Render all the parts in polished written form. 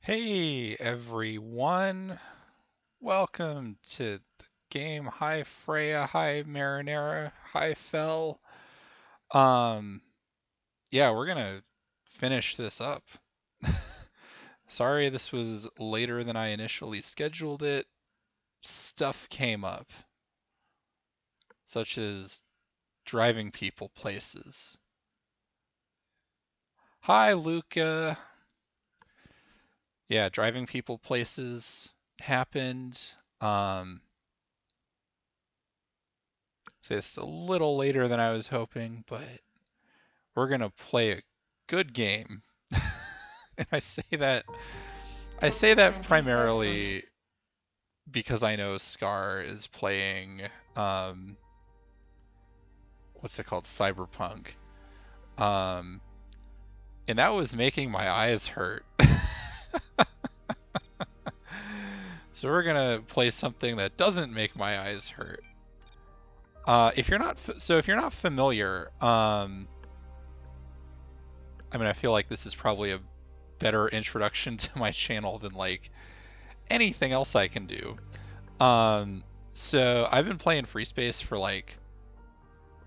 Hey everyone, welcome to the game. Hi Freya, hi Marinera, hi Fel. Um, yeah, we're gonna finish this up. Sorry this was later than I initially scheduled it. Stuff came up, such as driving people places. Hi Luca. Yeah, driving people places happened. Um, so it's a little later than I was hoping, but we're gonna play a good game. And I say that primarily because I know Scar is playing um what's it called? Cyberpunk. Um and that was making my eyes hurt. So we're gonna play something that doesn't make my eyes hurt. If you're not familiar, I mean I feel like this is probably a better introduction to my channel than like anything else I can do. Um, so I've been playing Free Space for like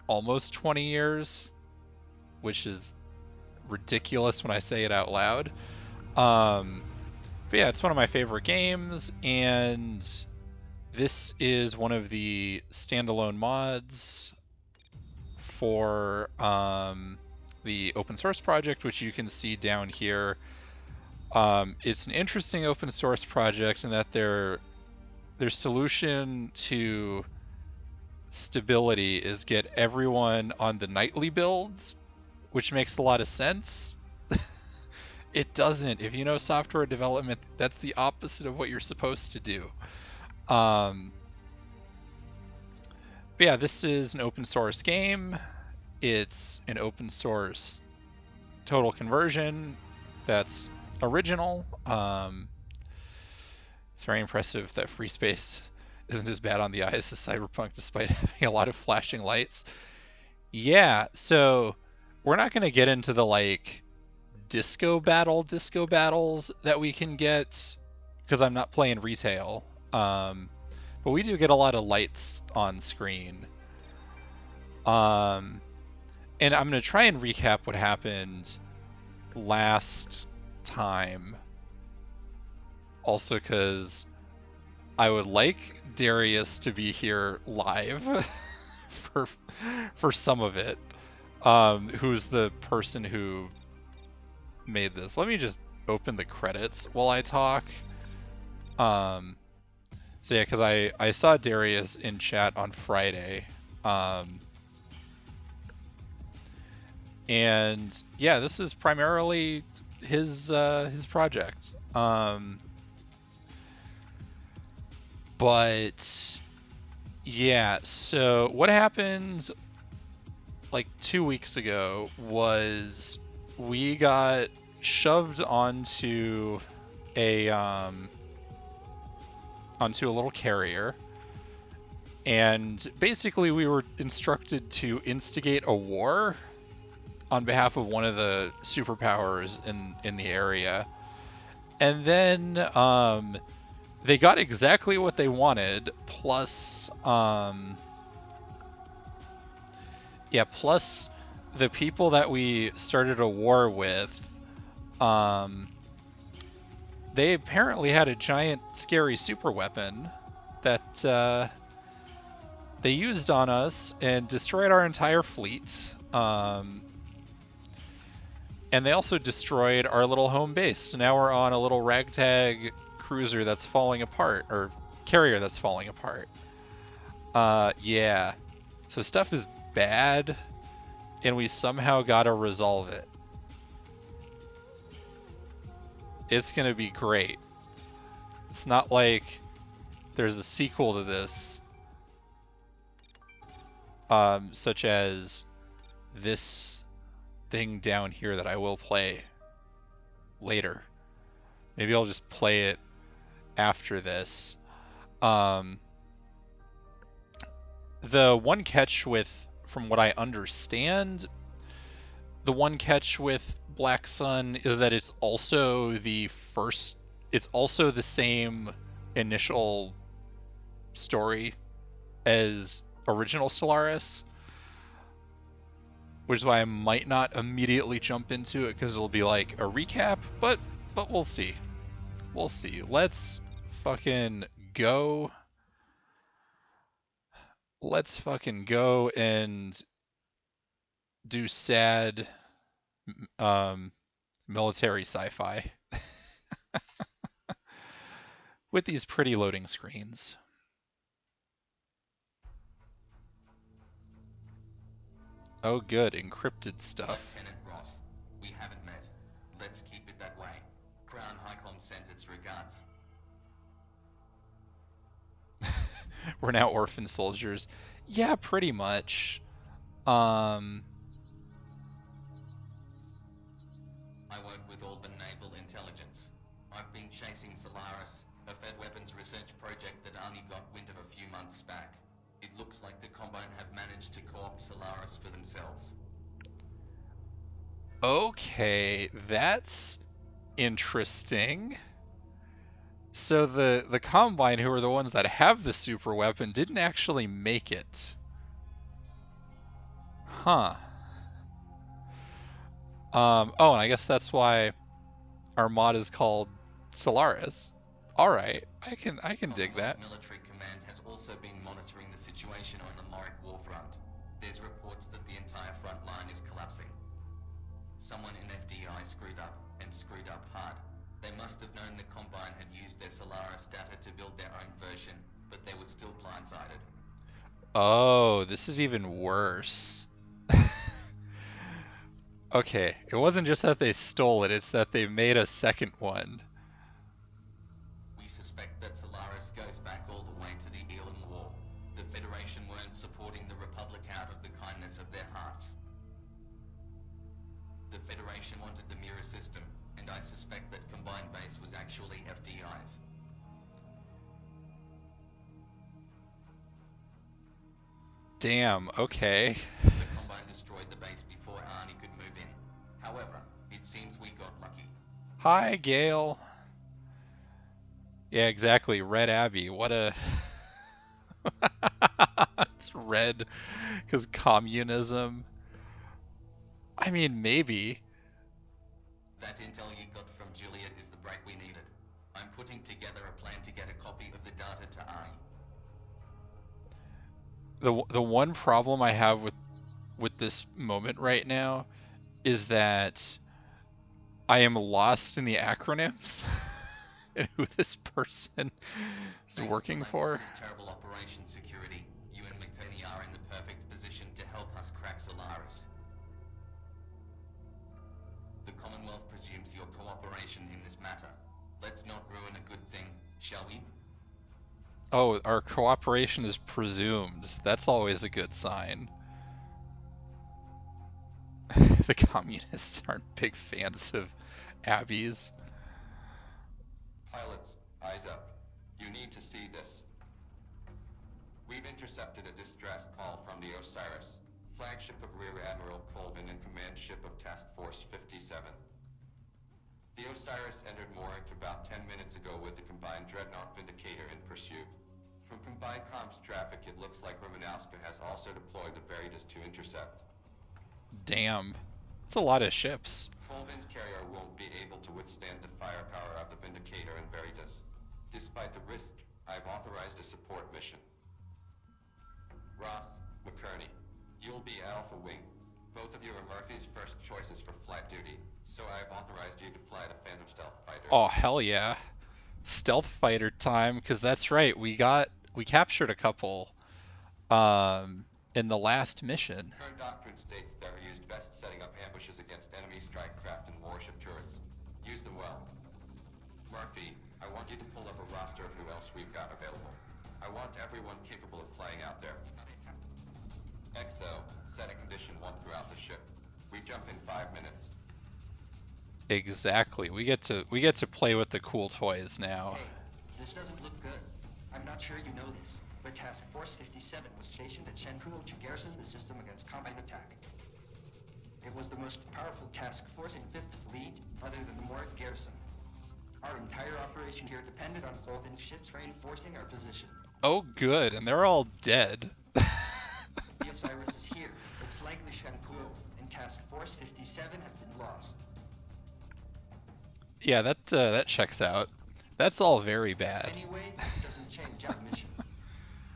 almost 20 years, which is ridiculous when I say it out loud. Um, but yeah, it's one of my favorite games, and this is one of the standalone mods for the open source project, which you can see down here. It's an interesting open source project in that their solution to stability is get everyone on the nightly builds, which makes a lot of sense. It doesn't. If you know software development, that's the opposite of what you're supposed to do. Um, but yeah, this is an open source game. It's an open source total conversion that's original. It's very impressive that Free Space isn't as bad on the eyes as Cyberpunk, despite having a lot of flashing lights. Yeah, so we're not going to get into the like disco battles that we can get because I'm not playing retail. But we do get a lot of lights on screen. Um, and I'm going to try and recap what happened last time. Also, because I would like Darius to be here live for for some of it. Who's the person who made this? Let me just open the credits while I talk. Um, so yeah, because I saw Darius in chat on Friday. Um, and yeah, this is primarily his project. But yeah, so what happened like 2 weeks ago was we got shoved a onto a little carrier, and basically we were instructed to instigate a war on behalf of one of the superpowers in the area. And then they got exactly what they wanted, plus plus the people that we started a war with, they apparently had a giant scary super weapon that they used on us and destroyed our entire fleet. And they also destroyed our little home base. So now we're on a little ragtag cruiser that's falling apart, or carrier that's falling apart. Yeah. So stuff is bad, and we somehow gotta resolve it. It's gonna be great. It's not like there's a sequel to this, such as this thing down here that I will play later. Maybe I'll just play it after this. The one catch with, from what I understand, the one catch with Black Sun is that it's also the first it's also the same initial story as original Solaris, which is why I might not immediately jump into it because it'll be like a recap, but we'll see. We'll see. Let's fucking go. Let's fucking go and do sad military sci-fi with these pretty loading screens. Oh good, encrypted stuff. Lieutenant Ross, we haven't met. Let's keep it that way. Crown Highcom sends its regards. We're now orphan soldiers. Yeah, pretty much. Um, I work with Alban Naval Intelligence. I've been chasing Solaris, a Fed weapons research project that Army got wind of a few months back. It looks like the Combine have managed to co-opt Solaris for themselves. okay, that's interesting. So the Combine, who are the ones that have the super weapon, didn't actually make it. Huh. Oh, and I guess that's why our mod is called Solaris. All right, I can dig that. Military Command has also been monitoring the situation on the Lorik war front. There's reports that the entire front line is collapsing. Someone in FDI screwed up, and screwed up hard. They must have known the Combine had used their Solaris data to build their own version, but they were still blindsided. Oh, this is even worse. Okay, it wasn't just that they stole it, it's that they made a second one. We suspect that Solaris goes back all the way to the Elam War. The Federation weren't supporting the Republic out of the kindness of their hearts. The Federation wanted the mirror system, and I suspect that Combined Base was actually FDI's. Damn, okay. The Combine destroyed the base before Arnie could move in. However, it seems we got lucky. Hi, Gale. Yeah, exactly. Red Abbey. What a... It's red because communism. I mean, maybe. That intel you got from Juliet is the break we needed. I'm putting together a plan to get a copy of the data to Arnie. The one problem I have with this moment right now is that I am lost in the acronyms and who this person is working for. Thanks to terrible operation security, you and McConey are in the perfect position to help us crack Solaris. The Commonwealth presumes your cooperation in this matter. Let's not ruin a good thing, shall we? Oh, our cooperation is presumed. That's always a good sign. The communists aren't big fans of abbeys. Pilots, eyes up. You need to see this. We've intercepted a distress call from the Osiris, flagship of Rear Admiral Colvin and command ship of Task Force 57. The Osiris entered mooring about 10 minutes ago with the combined Dreadnought Vindicator in pursuit. From combined comms traffic, it looks like Romanowska has also deployed the Veritas to intercept. Damn. That's a lot of ships. Colvin's carrier won't be able to withstand the firepower of the Vindicator and Veritas. Despite the risk, I've authorized a support mission. Ross, McCurney, you'll be Alpha Wing. Both of you are Murphy's first choices for flight duty, so I've authorized you to fly the Phantom Stealth Fighter. Oh, hell yeah. Stealth fighter time, because that's right, we captured a couple in the last mission. Current doctrine states they're used best setting up ambushes against enemy strike craft and warship turrets. Use them well. Murphy, I want you to pull up a roster of who else we've got available. I want everyone capable of flying out there. XO, set a condition 1 throughout the ship. We jump in 5 minutes. Exactly. We get to play with the cool toys now. Hey, this doesn't look good. I'm not sure you know this, but Task Force 57 was stationed at Shenkuo to garrison the system against Combine attack. It was the most powerful task force in 5th Fleet, other than the Morik garrison. Our entire operation here depended on Colvin's ships reinforcing our position. Oh, good, and they're all dead. The Osiris is here. It's likely Shankuo and Task Force 57 have been lost. Yeah, that checks out. That's all very bad. Anyway, it doesn't change our mission.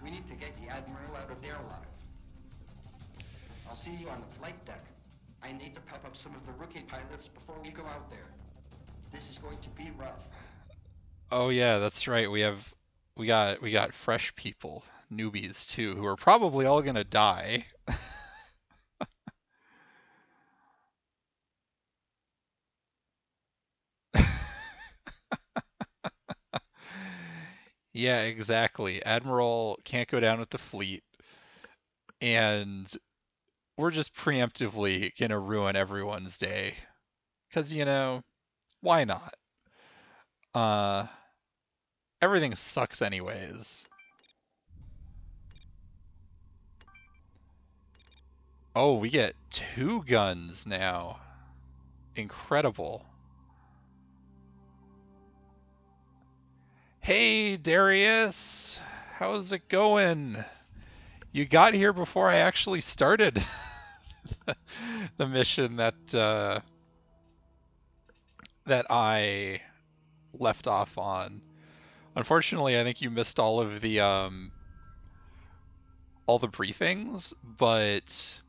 We need to get the Admiral out of there alive. I'll see you on the flight deck. I need to pep up some of the rookie pilots before we go out there. This is going to be rough. Oh yeah, that's right. We got fresh people, newbies too, who are probably all gonna die. Yeah, exactly. Admiral can't go down with the fleet, and we're just preemptively gonna ruin everyone's day. 'Cause, why not? Uh, Everything sucks anyways. Oh, we get 2 guns now. Incredible. Hey, Darius! How's it going? You got here before I actually started the mission that I left off on. Unfortunately, I think you missed all the briefings, but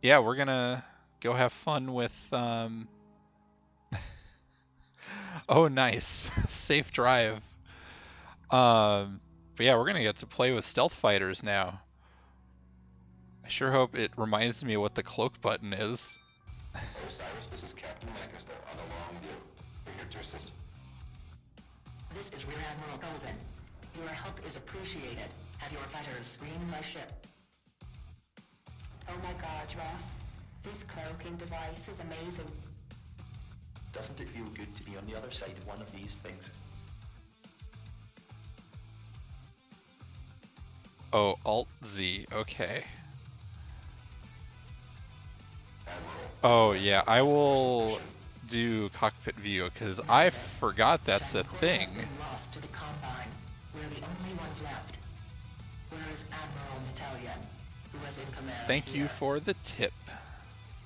yeah, we're gonna go have fun with oh, nice. Safe drive. But yeah, we're gonna get to play with stealth fighters now. I sure hope it reminds me what the cloak button is. Osiris, this is Captain Lancaster on the long view. We're here to assist. This is Rear Admiral Colvin. Your help is appreciated. Have your fighters screen my ship. Oh my god, Ross. This cloaking device is amazing. Doesn't it feel good to be on the other side of one of these things? Oh, Alt-Z, okay. Oh yeah, I will do cockpit view because I forgot that's a thing. Has been lost to the Combine. We're the only ones left. Where is Admiral Battalion, who was in command Thank you here? for the tip.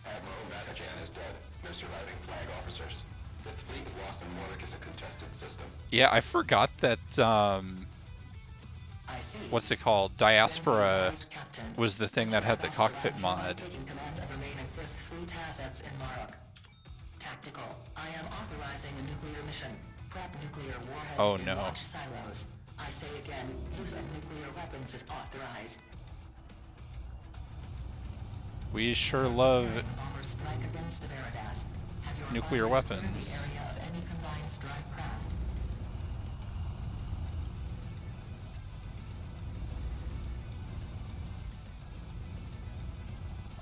Admiral Matajan is dead. No surviving flag officers. Fifth Fleet is lost and Warwick is a contested system. Yeah, I forgot that I see. what's it called? Diaspora Captain, was the thing that had the Officer cockpit Admiral mod. taking command of remaining Fifth Fleet assets in Marok. Tactical. I am authorizing a nuclear mission. Prep nuclear warheads Oh, in no. launch silos. I say again, use of nuclear weapons is authorized. We sure love Bomber strike against the Veritas. Have your nuclear fighters clear weapons. the area of any combined strike craft.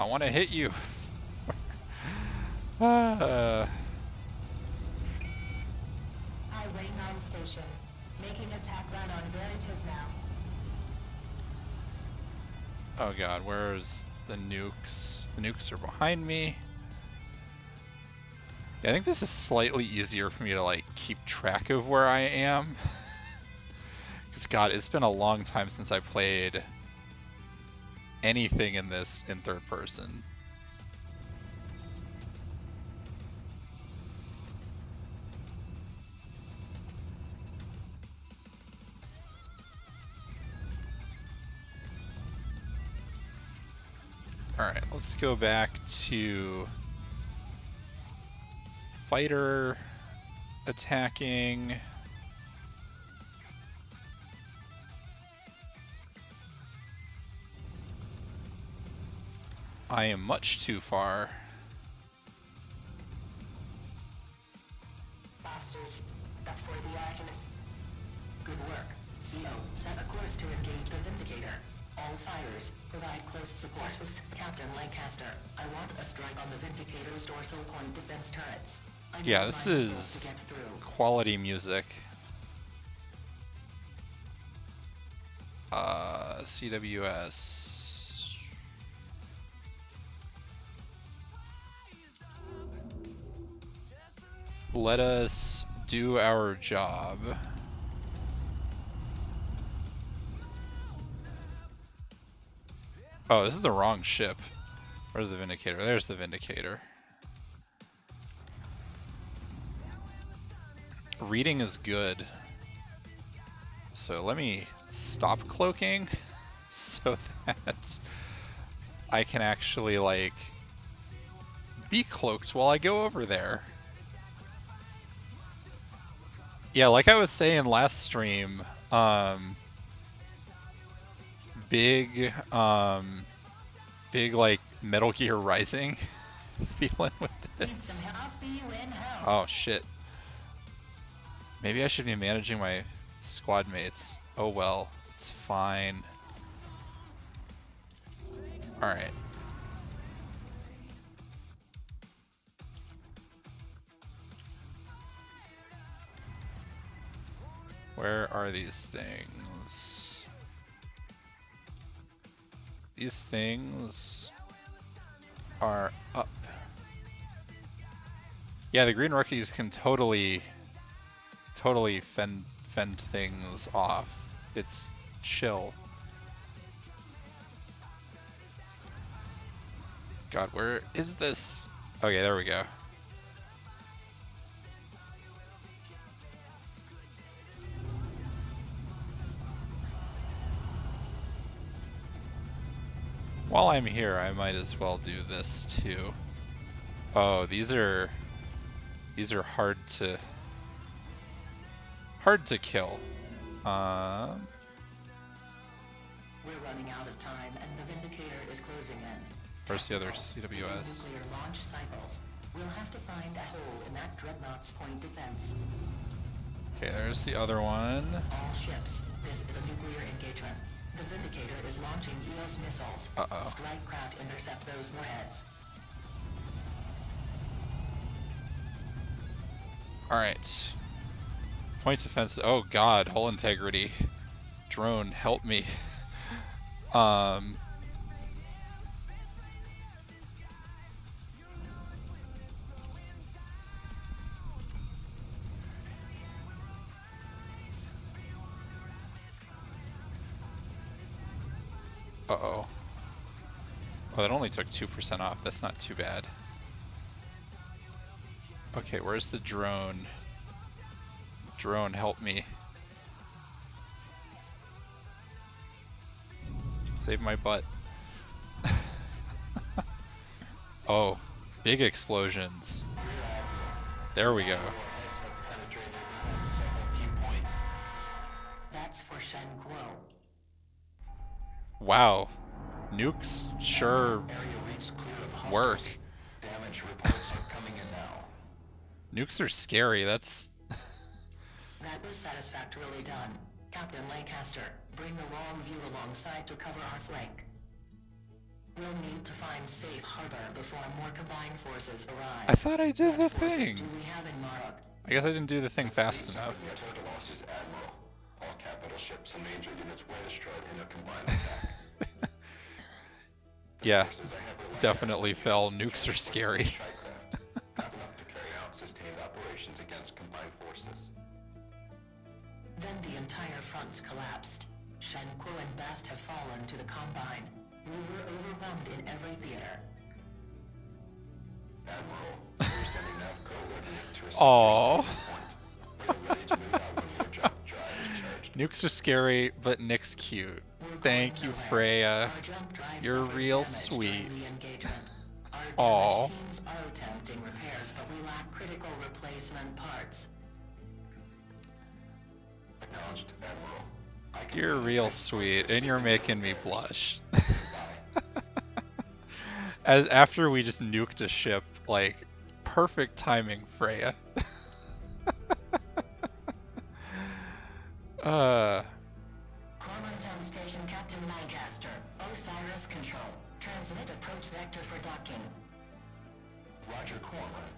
I want to hit you. Ah. Highway 9 station. Making attack run on Veritas now. Oh god, where's the nukes? The nukes are behind me. Yeah, I think this is slightly easier for me to like keep track of where I am. Because god, it's been a long time since I played anything in this in third person. Alright, let's go back to fighter attacking. I am much too far. Bastard. That's for the Artemis. Good work. CO, set a course to engage the Vindicator. All fighters, provide close support. Captain Lancaster, I want a strike on the Vindicator's dorsal point defense turrets. I need Yeah, this my missiles is to get through. quality music. CWS. let us do our job. Oh, this is the wrong ship. Where's the Vindicator? There's the Vindicator. Reading is good. So let me stop cloaking so that I can actually, like, be cloaked while I go over there. Yeah, like I was saying last stream, big like Metal Gear Rising feeling with this. I'll see you in hell. Oh shit. Maybe I should be managing my squad mates. Oh well, it's fine. Alright. Where are these things? These things are up. Yeah, the green rookies can totally fend things off. It's chill. God, where is this? Okay, there we go. While I'm here, I might as well do this too. Oh, these are hard to kill. We're running out of time, and the Vindicator is closing in. Where's the other Technical. CWS? Nuclear launch cycles. We'll have to find a hole in that Dreadnought's point defense. Okay, there's the other one. All ships, this is a nuclear engagement. The Vindicator is launching EOS missiles. Uh-oh. Strike craft intercept those warheads. Alright. Point defense. Oh god, hull integrity. Drone, help me. Uh-oh. Oh, that only took 2% off. That's not too bad. Okay, where's the drone? Drone, help me. Save my butt. Oh, big explosions. There we go. That's for Shen Kuo. Wow. Nukes sure work. Damage reports are coming in now. Nukes are scary. That's That was satisfactorily done. Captain Lancaster, bring the wrong view alongside to cover our flank. We'll need to find safe harbor before more combined forces arrive. I thought I did the What forces thing. do we have in Marok? I guess I didn't do the thing fast enough. Total losses, Admiral. All capital ships and major units were destroyed in a combined attack. Yeah, definitely fell. Nukes are scary. Not enough to carry out sustained operations against combined forces. Then the entire front's collapsed. Shen Kuo and Bast have fallen to the Combine. We were overwhelmed in every theater. Admiral, we're sending nav coordinates to a Aww. point. We're ready to move out when your drive is charged. Nukes are scary, but Nick's cute. Thank you, Freya. Our jump drive You're suffered real damage sweet. during the engagement. Our Aw. damaged teams are attempting repairs, but we lack critical replacement parts. Acknowledged, Admiral. I can You're provide real transport sweet, to and you're assist in making me repairs. blush. Stand by. As after we just nuked a ship, like perfect timing, Freya. Cormontown Station Captain Lancaster. Osiris Control. Transmit approach vector for docking. Roger, Cormorant.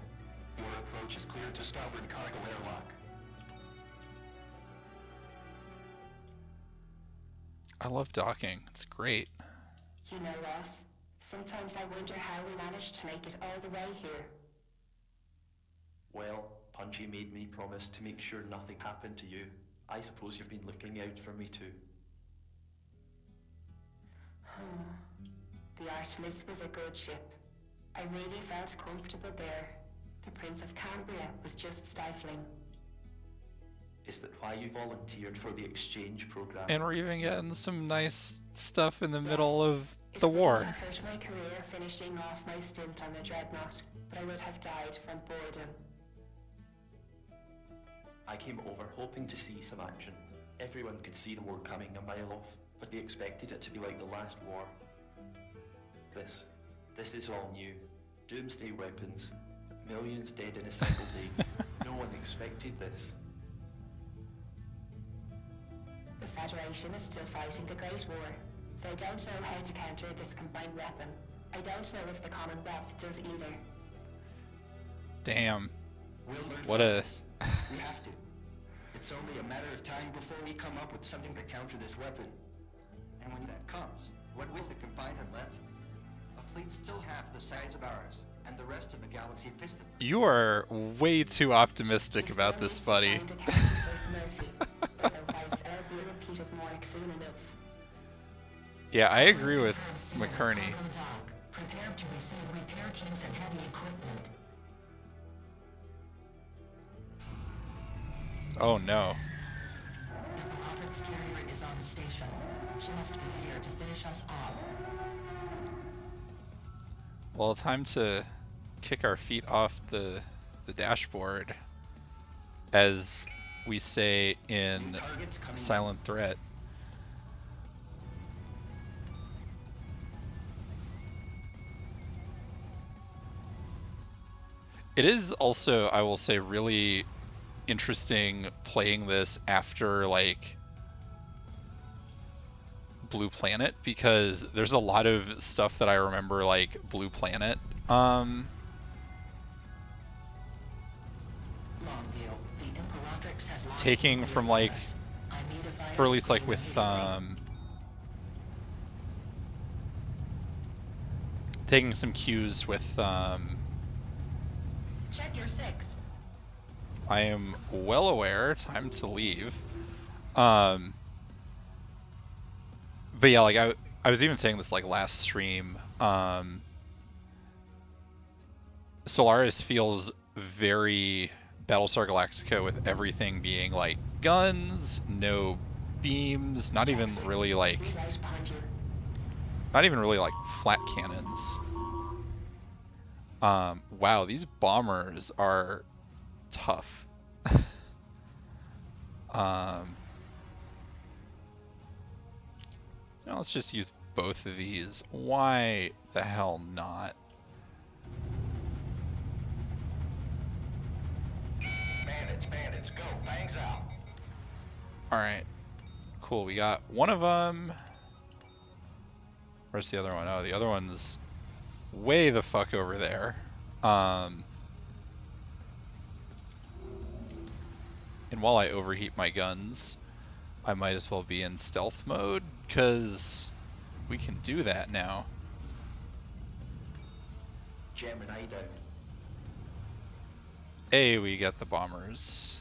Your approach is cleared to starboard cargo airlock. I love docking. It's great. You know, Ross, sometimes I wonder how we managed to make it all the way here. Well, Punchy made me promise to make sure nothing happened to you. I suppose you've been looking out for me too. The Artemis was a good ship. I really felt comfortable there. The Prince of Cambria was just stifling. Is that why you volunteered for the exchange program? And we're even getting some nice stuff in the Yes. middle of It the wouldn't war. have hurt my career finishing off my stint on the Dreadnought, but I would have died from boredom. I came over hoping to see some action. Everyone could see the war coming a mile off, but they expected it to be like the last war. This is all new. Doomsday weapons, millions dead in a single day. No one expected this. The Federation is still fighting the Great War. They don't know how to counter this combined weapon. I don't know if the Commonwealth does either. Damn. We'll learn What from a... this. We have to. It's only a matter of time before we come up with something to counter this weapon. And when that comes, what will the combined have left? A fleet still half the size of ours, and the rest of the galaxy pistoned. You are way too optimistic about this, buddy. Yeah, I agree with McCurney. Prepare to receive repair teams and heavy equipment. Oh no. Roderick's carrier is on station. She must be here to finish us off. Well, time to kick our feet off the dashboard, as we say in Silent Threat. It is also, I will say, really interesting playing this after like Blue Planet, because there's a lot of stuff that I remember like Blue Planet taking from like, or at least like with taking some cues with Check your 6. I am well aware, time to leave. But yeah, like I was even saying this like last stream, Solaris feels very Battlestar Galactica, with everything being like guns, no beams, not even really like flat cannons. Wow, these bombers are tough. Now let's just use both of these. Why the hell not? Bandits, go, bangs out. Alright, cool, we got one of them. Where's the other one? Oh, the other one's way the fuck over there. And while I overheat my guns, I might as well be in stealth mode, because we can do that now. Gemini down. Hey, we got the bombers.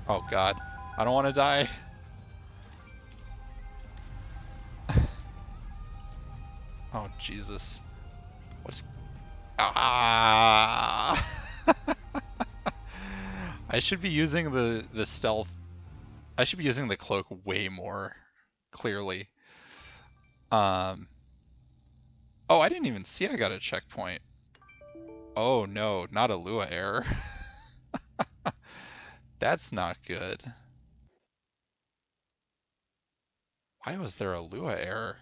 Oh god, I don't want to die. Oh Jesus. What's... Ah! I should be using the stealth. I should be using the cloak way more clearly. Oh, I didn't even see I got a checkpoint. Oh no, not a Lua error. That's not good. Why was there a Lua error?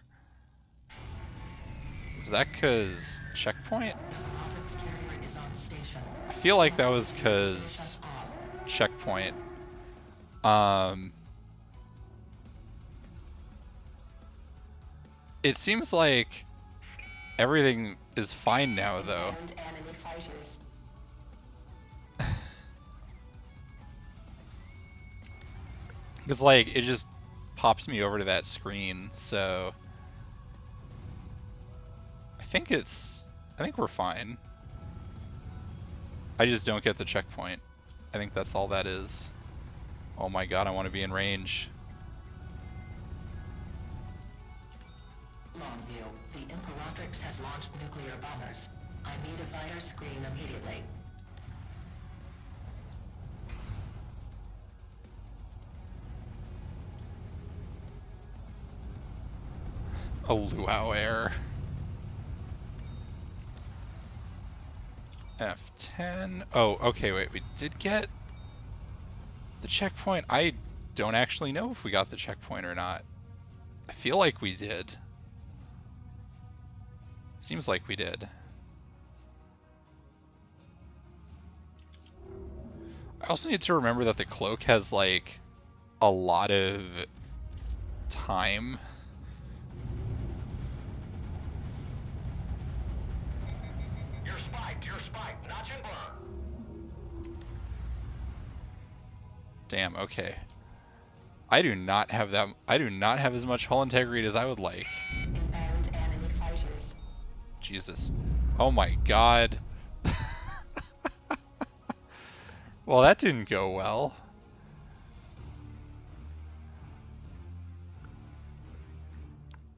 Was that cause checkpoint? I feel like that was cause checkpoint. It seems like everything is fine now, though. Because, like, it just pops me over to that screen, so... think we're fine. I just don't get the checkpoint. I think that's all that is. Oh my god, I want to be in range. Longview, the Imperatrix has launched nuclear bombers. I need a fire screen immediately. A luau error. F10. Oh, okay, wait, we did get the checkpoint. I don't actually know if we got the checkpoint or not. I feel like we did. Seems like we did. I also need to remember that the cloak has like a lot of time. You're spiked, notch and burn. Damn, okay. I do not have as much hull integrity as I would like. Inbound enemy fighters. Jesus. Oh my god. Well, that didn't go well.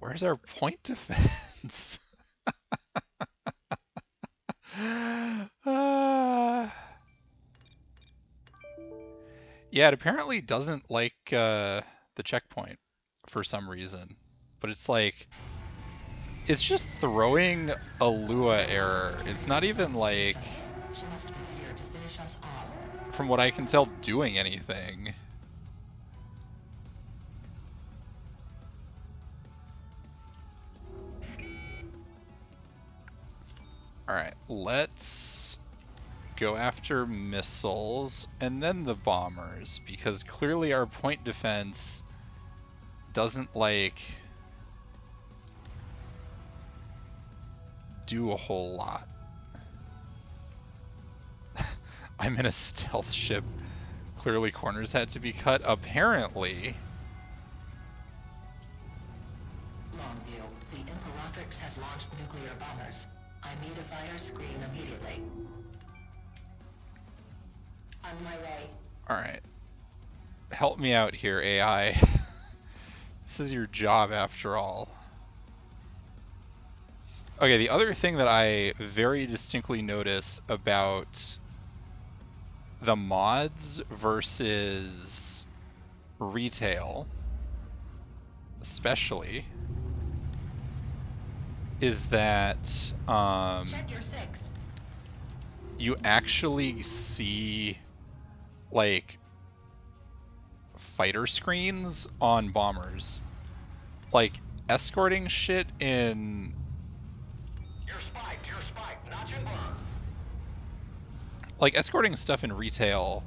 Where's our point defense? Yeah, it apparently doesn't like the checkpoint for some reason. But it's like, it's just throwing a Lua error. It's not even like, She must be here to finish us off. from what I can tell, doing anything. Alright, let's go after missiles and then the bombers, because clearly our point defense doesn't like do a whole lot. I'm in a stealth ship. Clearly corners had to be cut, apparently. Longview, the Imperatrix has launched nuclear bombers. I need a fire screen immediately. On my way. Alright. Help me out here, AI. This is your job after all. Okay, the other thing that I very distinctly notice about the mods versus retail, especially, is that Check your 6. you actually see like fighter screens on bombers. Like escorting shit in You're spiked, notch and burn. like escorting stuff in retail,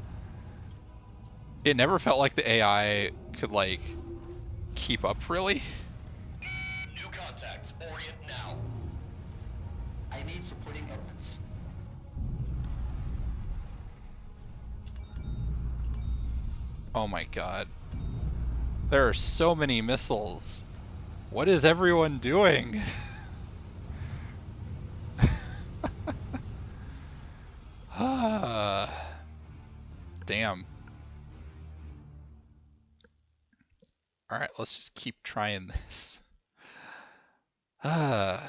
it never felt like the AI could like keep up really. New contacts, orient now. I need supporting elements. Oh my god. There are so many missiles. What is everyone doing? Damn. Alright, let's just keep trying this. And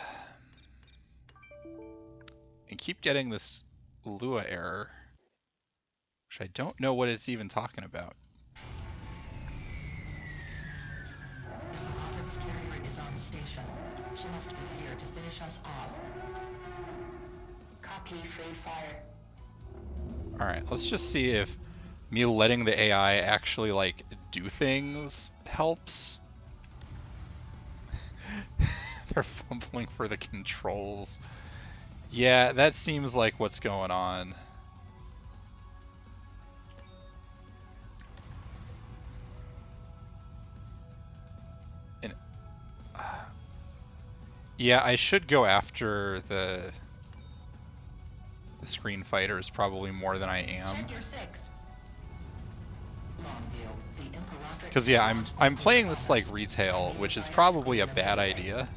keep getting this Lua error, which I don't know what it's even talking about. Imperatrix carrier is on station. She must be here to finish us off. Copy, free fire. Alright, let's just see if me letting the AI actually like do things helps. They're fumbling for the controls. Yeah, that seems like what's going on. And yeah, I should go after the screen fighters probably more than I am. Check your 6. Longview, the Imperatrix. Because yeah, I'm playing this like retail, which is probably a bad idea.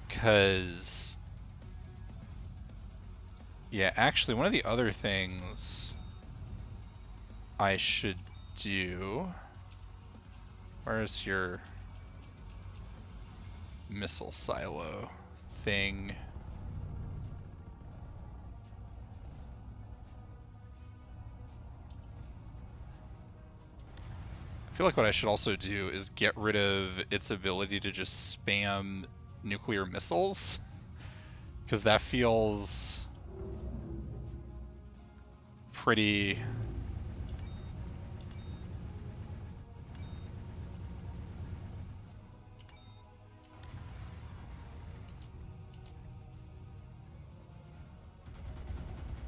Because, yeah, actually, one of the other things I should do. Where's your missile silo thing? I feel like what I should also do is get rid of its ability to just spam nuclear missiles, because that feels pretty...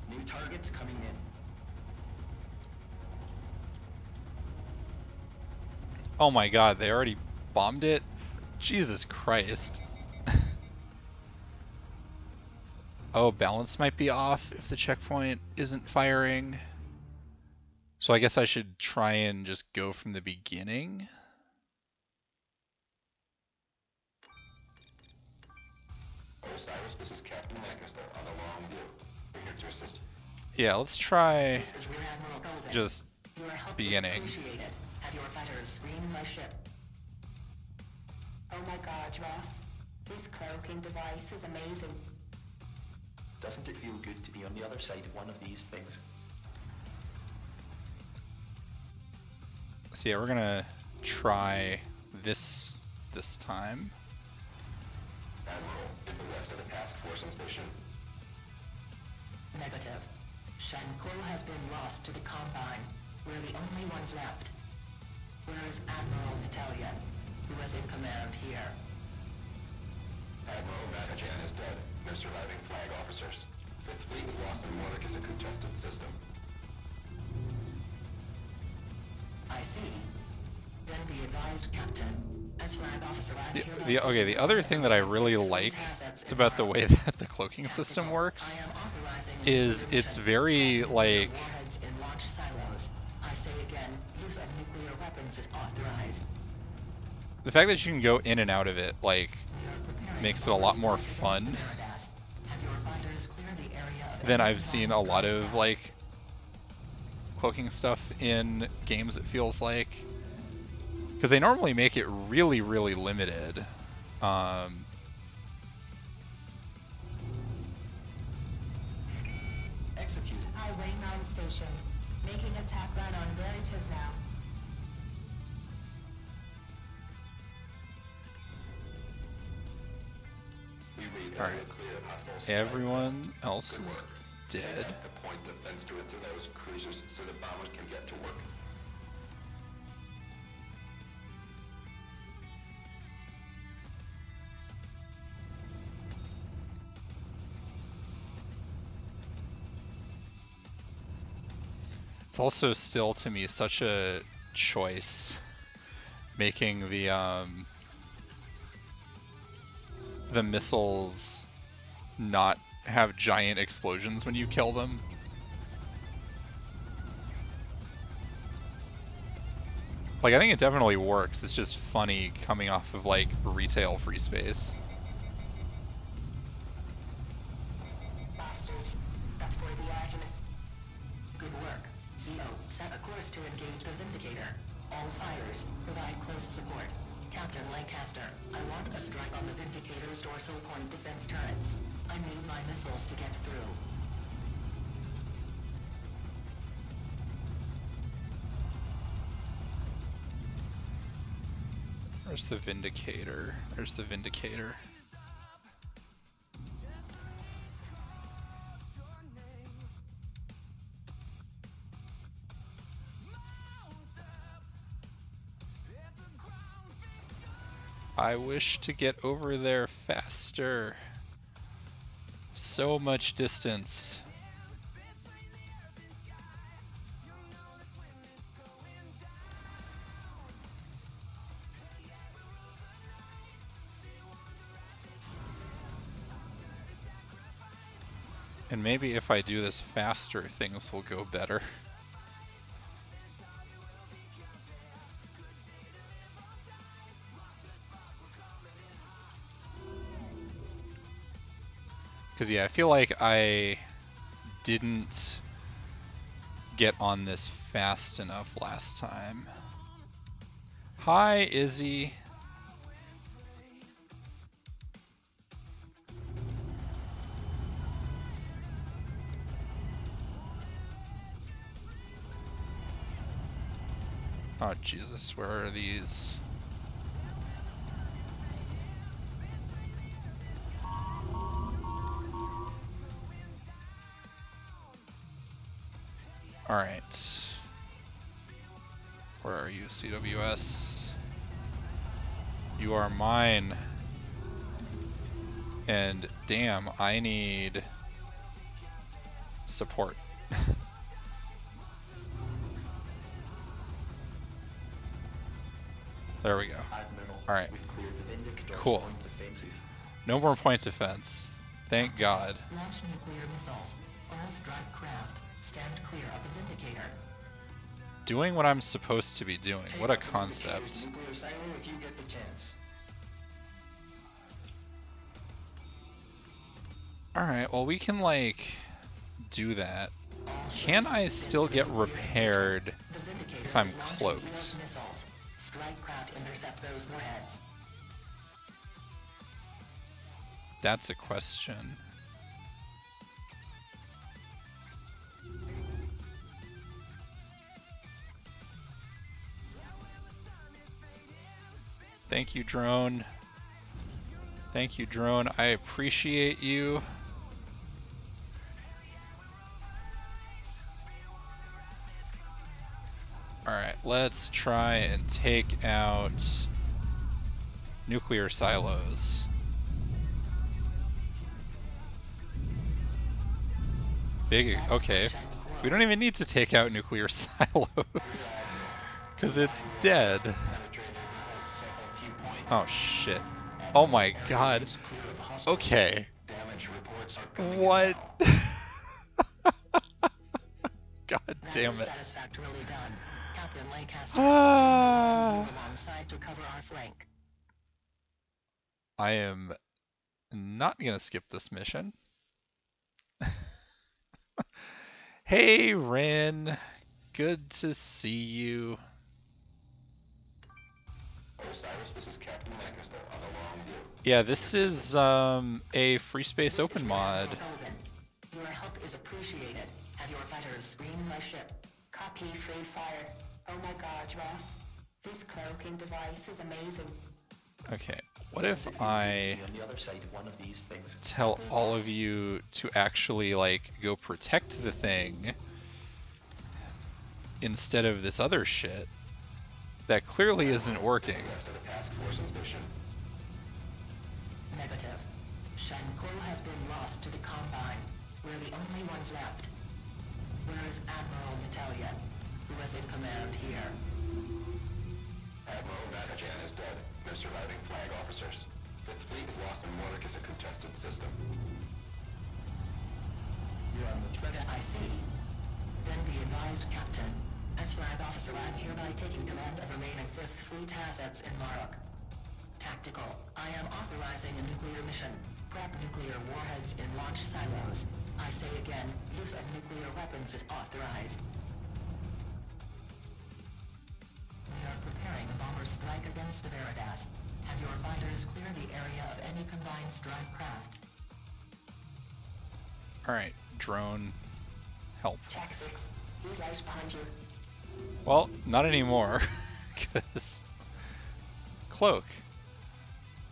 New targets coming in. Oh my god, they already bombed it? Jesus Christ. Oh, balance might be off if the checkpoint isn't firing. So I guess I should try and just go from the beginning. Osiris, this is Captain Lancaster on the long view. We're here to assist. Yeah, let's try This is Rear Admiral Golden. just Your help beginning. is appreciated. Have your fighters screen my ship. Oh my god, Ross. This cloaking device is amazing. Doesn't it feel good to be on the other side of one of these things? So yeah, we're gonna try this time. Admiral, is the rest of the task force in station? Negative. Shankul has been lost to the Combine. We're the only ones left. Where is Admiral Natalia, who was in command here? Admiral Matajan is dead. No surviving flag officers. Fifth Fleet was lost in Warwick as a contested system. I see. Then be advised, Captain. As flag officer, I'm here to Okay, the other thing that I really like about the way that the cloaking system works is it's very, like... warheads in launch silos. I say again, use of nuclear weapons is authorized. The fact that you can go in and out of it, like, We are preparing makes it a lot more against fun the Meridas. Have your fighters clear the area of than enemy I've seen a bombs lot going of, back. like, cloaking stuff in games, it feels like. Because they normally make it really, really limited. Executed. Highway 9 station. Making attack run on Veritas now. We read Alright. area clear of hostile strike. Everyone else Good is work. dead. The point defense to it to those cruisers so the bombers can get to work. It's also still, to me, such a choice making the missiles not have giant explosions when you kill them. Like, I think it definitely works. It's just funny coming off of, like, retail free space. Bastard. That's for the Artemis. Good work. CO, set a course to engage the Vindicator. All fighters, provide close support. Captain Lancaster, I want a strike on the Vindicator's dorsal point defense turrets. I need my missiles to get through. Where's the Vindicator? There's the Vindicator. I wish to get over there faster. So much distance. And maybe if I do this faster, things will go better. Because yeah, I feel like I didn't get on this fast enough last time. Hi, Izzy. Oh Jesus, where are these? Alright. Where are you, CWS? You are mine. And damn, I need support. There we go. Alright. Cool. No more point defense. Thank God. Launch nuclear missiles. All strike craft. Stand clear of the Vindicator. Doing what I'm supposed to be doing. What a concept. Nuclear silo if you get the chance. Alright, well we can like do that. Can I still get repaired if I'm cloaked? Strike craft intercept those warheads. That's a question. Thank you, drone. Thank you, drone. I appreciate you. Alright, let's try and take out nuclear silos. Big, okay. We don't even need to take out nuclear silos, because it's dead. Oh shit. Oh my god. Okay. What? God damn it. I am not gonna skip this mission. Hey Rin, good to see you. Osiris, this is Captain Lancaster on the long view. Yeah, this is a free space open mod. Your help is appreciated. Have your fighters screen my ship. Copy, free fire. Oh my god, Ross. This cloaking device is amazing. Okay, what if I tell all of you to actually like go protect the thing instead of this other shit that clearly isn't working? Negative. Shanko has been lost to the Combine. We're the only ones left. Where is Admiral Natalia, who was in command here? Admiral Natajan is dead. No surviving flag officers. Fifth Fleet is lost and Warwick is a contested system. You're on the threat I see. Then be advised, Captain. As flag officer, I'm hereby taking command of remaining Fifth Fleet assets in Marok. Tactical. I am authorizing a nuclear mission. Prep nuclear warheads in launch silos. I say again, use of nuclear weapons is authorized. We are preparing a bomber strike against the Veritas. Have your fighters clear the area of any combined strike craft. Alright, drone, help. Track 6. He's right behind you. Well, not anymore, because cloak.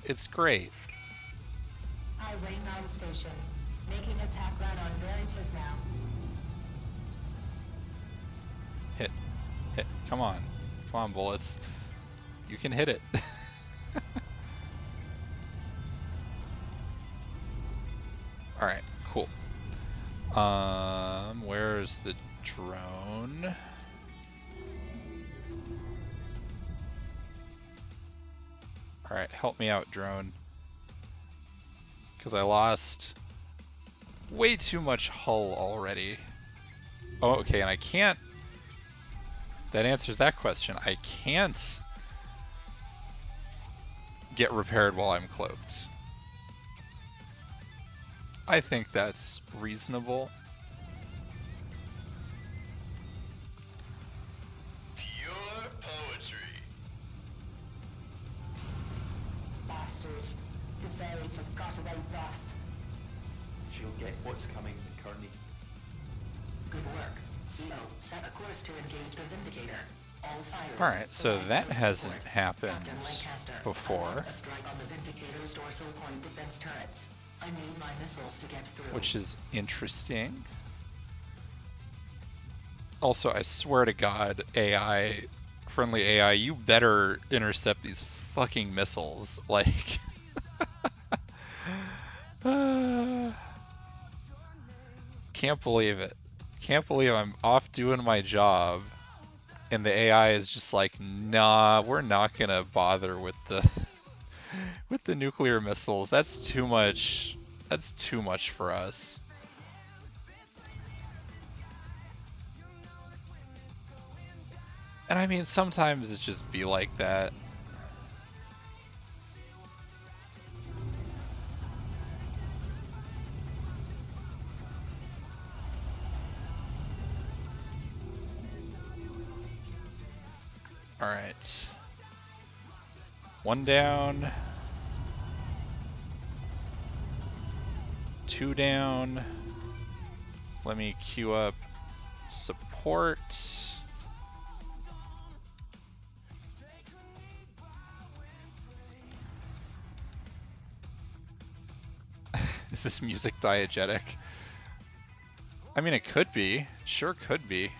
It's great. I wing on station. Making attack run on Veritas now. Hit. Hit. Come on. Come on, bullets. You can hit it. Alright, cool. Where's the drone? Alright, help me out, drone. Because I lost way too much hull already. Oh, okay, and I can't... That answers that question. I can't get repaired while I'm cloaked. I think that's reasonable. Pure poetry. Bastard. The fairy just got away, boss. She'll get what's coming, McCurney. Good work. CO, set a course to engage the Vindicator. All fires. Alright, so provide that close hasn't support. happened Captain Lancaster, I before, want a strike on the Vindicator's dorsal point defense turrets. I need my missiles to get through. which is interesting. Also, I swear to God, AI, friendly AI, you better intercept these fucking missiles. Like, can't believe it. Can't believe I'm off doing my job, and the AI is just like, nah, we're not gonna bother with the with the nuclear missiles. That's too much. That's too much for us. And I mean, sometimes it just be like that. Alright. One down. Two down. Let me queue up support. Is this music diegetic? I mean, it could be. Sure could be.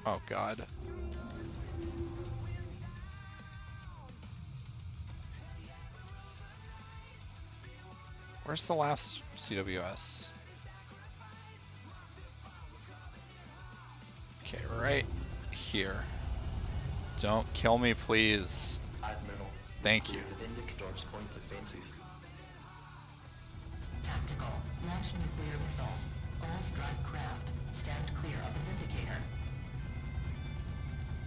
Oh god. Where's the last CWS? Okay, right here. Don't kill me, please. Admiral. Thank you. The Vindicator's point defenses. Tactical. Launch nuclear missiles. All strike craft. Stand clear of the Vindicator.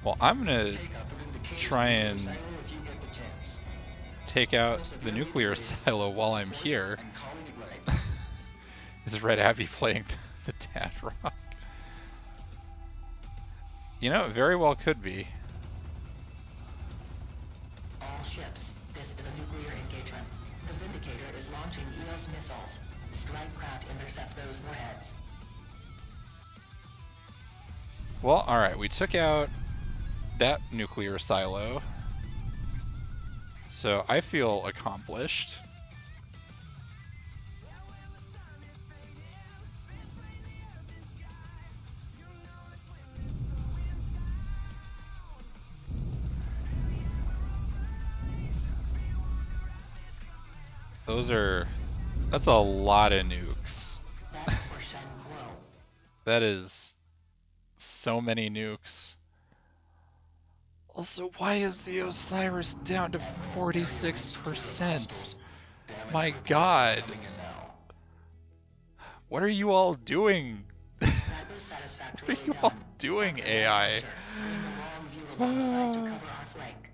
Well, I'm gonna Take out the Vindicator's try nuclear and silo if you get the chance. take out the nuclear silo while I'm Support, here. I'm calling it right. Is Red Abbey playing the Dad Rock? You know, it very well could be. All ships. This is a nuclear engagement. The Vindicator is launching EOS missiles. Strike craft intercept those warheads. Well, alright, we took out that nuclear silo. So I feel accomplished. That's a lot of nukes. That's for Shen Kuo. That is so many nukes. Also, why is the Osiris down to 46%? My god. What are you all doing? That was What satisfactorily are you all done. doing, Captain AI? Lancaster, bring the long view alongside to cover our flank.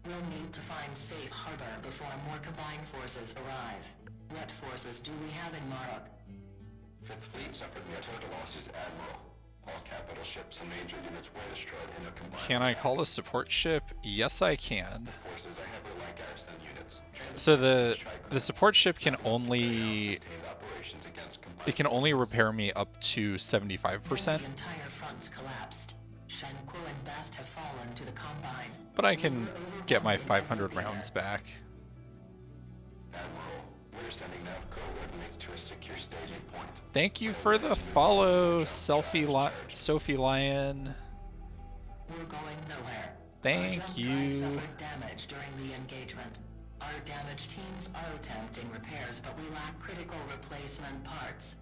We'll need to find safe harbor before more combined forces arrive. What forces do we have in Marok? Fifth Fleet suffered total losses, Admiral. All capital ships and major units were destroyed in a combined Can I attack. call the support ship? Yes, I can. The forces I have relied garrison units. So the support ship can only Sustained operations against combined it can only forces. repair me up to 75%. The entire front's collapsed. Shen Kuo and Best have fallen to the Combine. But I We can were get my overwhelmed with 500 every rounds theater. back. Admiral, we're sending nav coordinates to a secure staging point. Thank you for the follow, Sophie Lion. We're going nowhere. Thank Our jump you. drive suffered damage during the engagement. Our damaged teams are attempting repairs, but we lack critical replacement parts.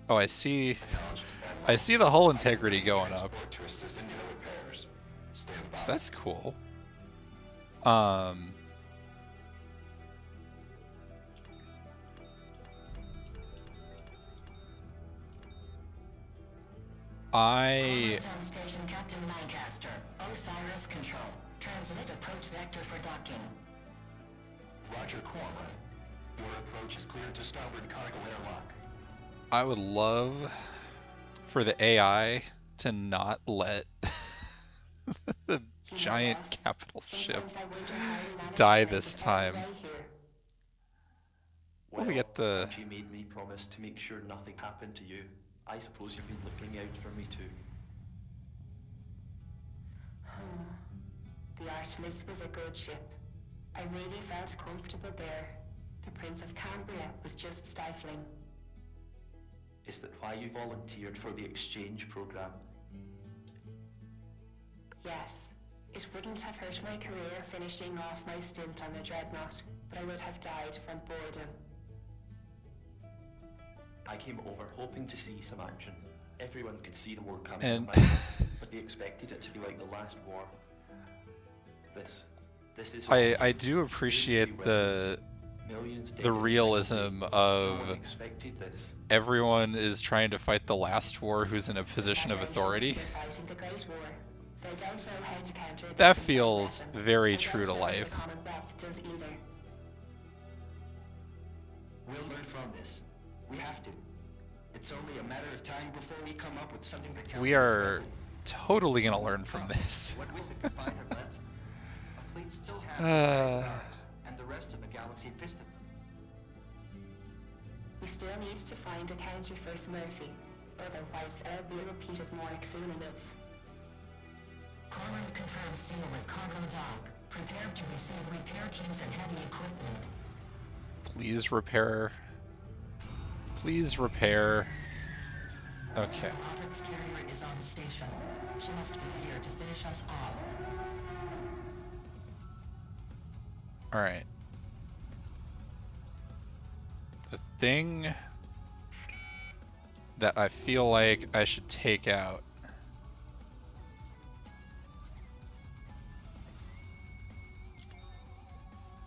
Oh, I see. I see the hull integrity going up. Transport to assist in your repairs. Stand by. So that's cool. I On station, Captain Lancaster. Osiris Control. Transmit approach vector for docking. Roger, Corwin. Your approach is cleared to starboard cargo airlock. I would love for the AI to not let the giant capital ship die this time. Well, we get the... and you made me promise to make sure nothing happened to you. I suppose you've been looking out for me too. The Artemis was a good ship. I really felt comfortable there. The Prince of Cambria was just stifling. Is that why you volunteered for the exchange program? Yes. It wouldn't have hurt my career finishing off my stint on the Dreadnought, but I would have died from boredom. I came over hoping to see some action. Everyone could see the war coming, And but they expected it to be like the last war. This is. I do appreciate the realism of everyone is trying to fight the last war who's in a position of authority. That feels very true to life. We'll learn from this. We have to. It's only a matter of time before we come up with something that counts. We are totally gonna learn from this. What will the Combine have left? A fleet still has besides ours, and the rest of the galaxy pissed at them. We still need to find a counter for Smurfy, otherwise there'll be a repeat of Mork soon enough. Corwin confirms seal with cargo dock. Prepared to receive repair teams and heavy equipment. Please repair. Please repair. Okay. Roderick's carrier is on station. She must be here to finish us off. Alright. The thing that I feel like I should take out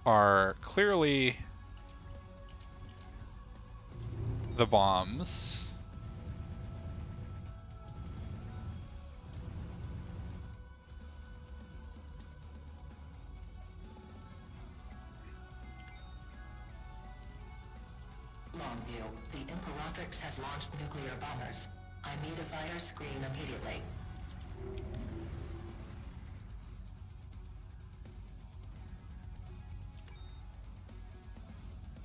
are clearly the bombs. Longview, the Imperatrix has launched nuclear bombers. I need a fire screen immediately.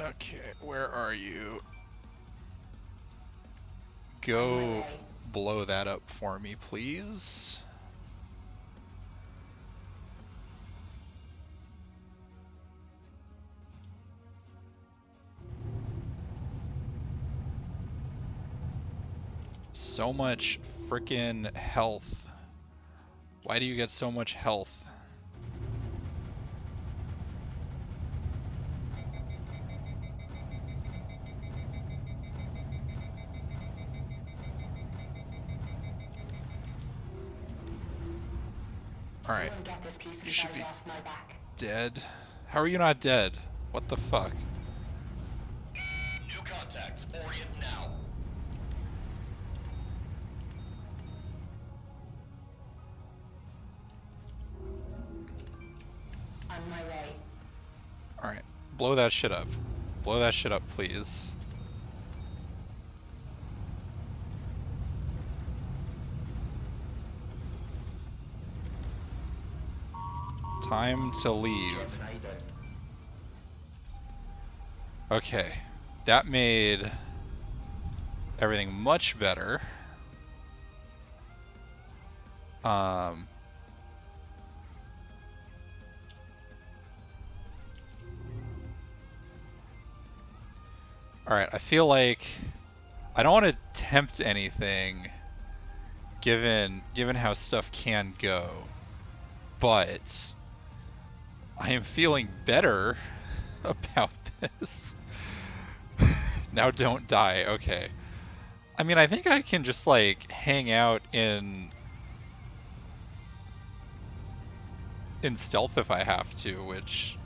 Okay, where are you? Go blow that up for me, please. So much frickin' health. Why do you get so much health? Alright. You should be dead. How are you not dead? What the fuck? New contacts. Orient now. On my way. Alright. Blow that shit up. Blow that shit up, please. Time to leave. Okay. That made everything much better. Alright, I feel like I don't want to tempt anything given how stuff can go, but I am feeling better about this. Now don't die, okay. I mean, I think I can just like hang out in stealth if I have to, which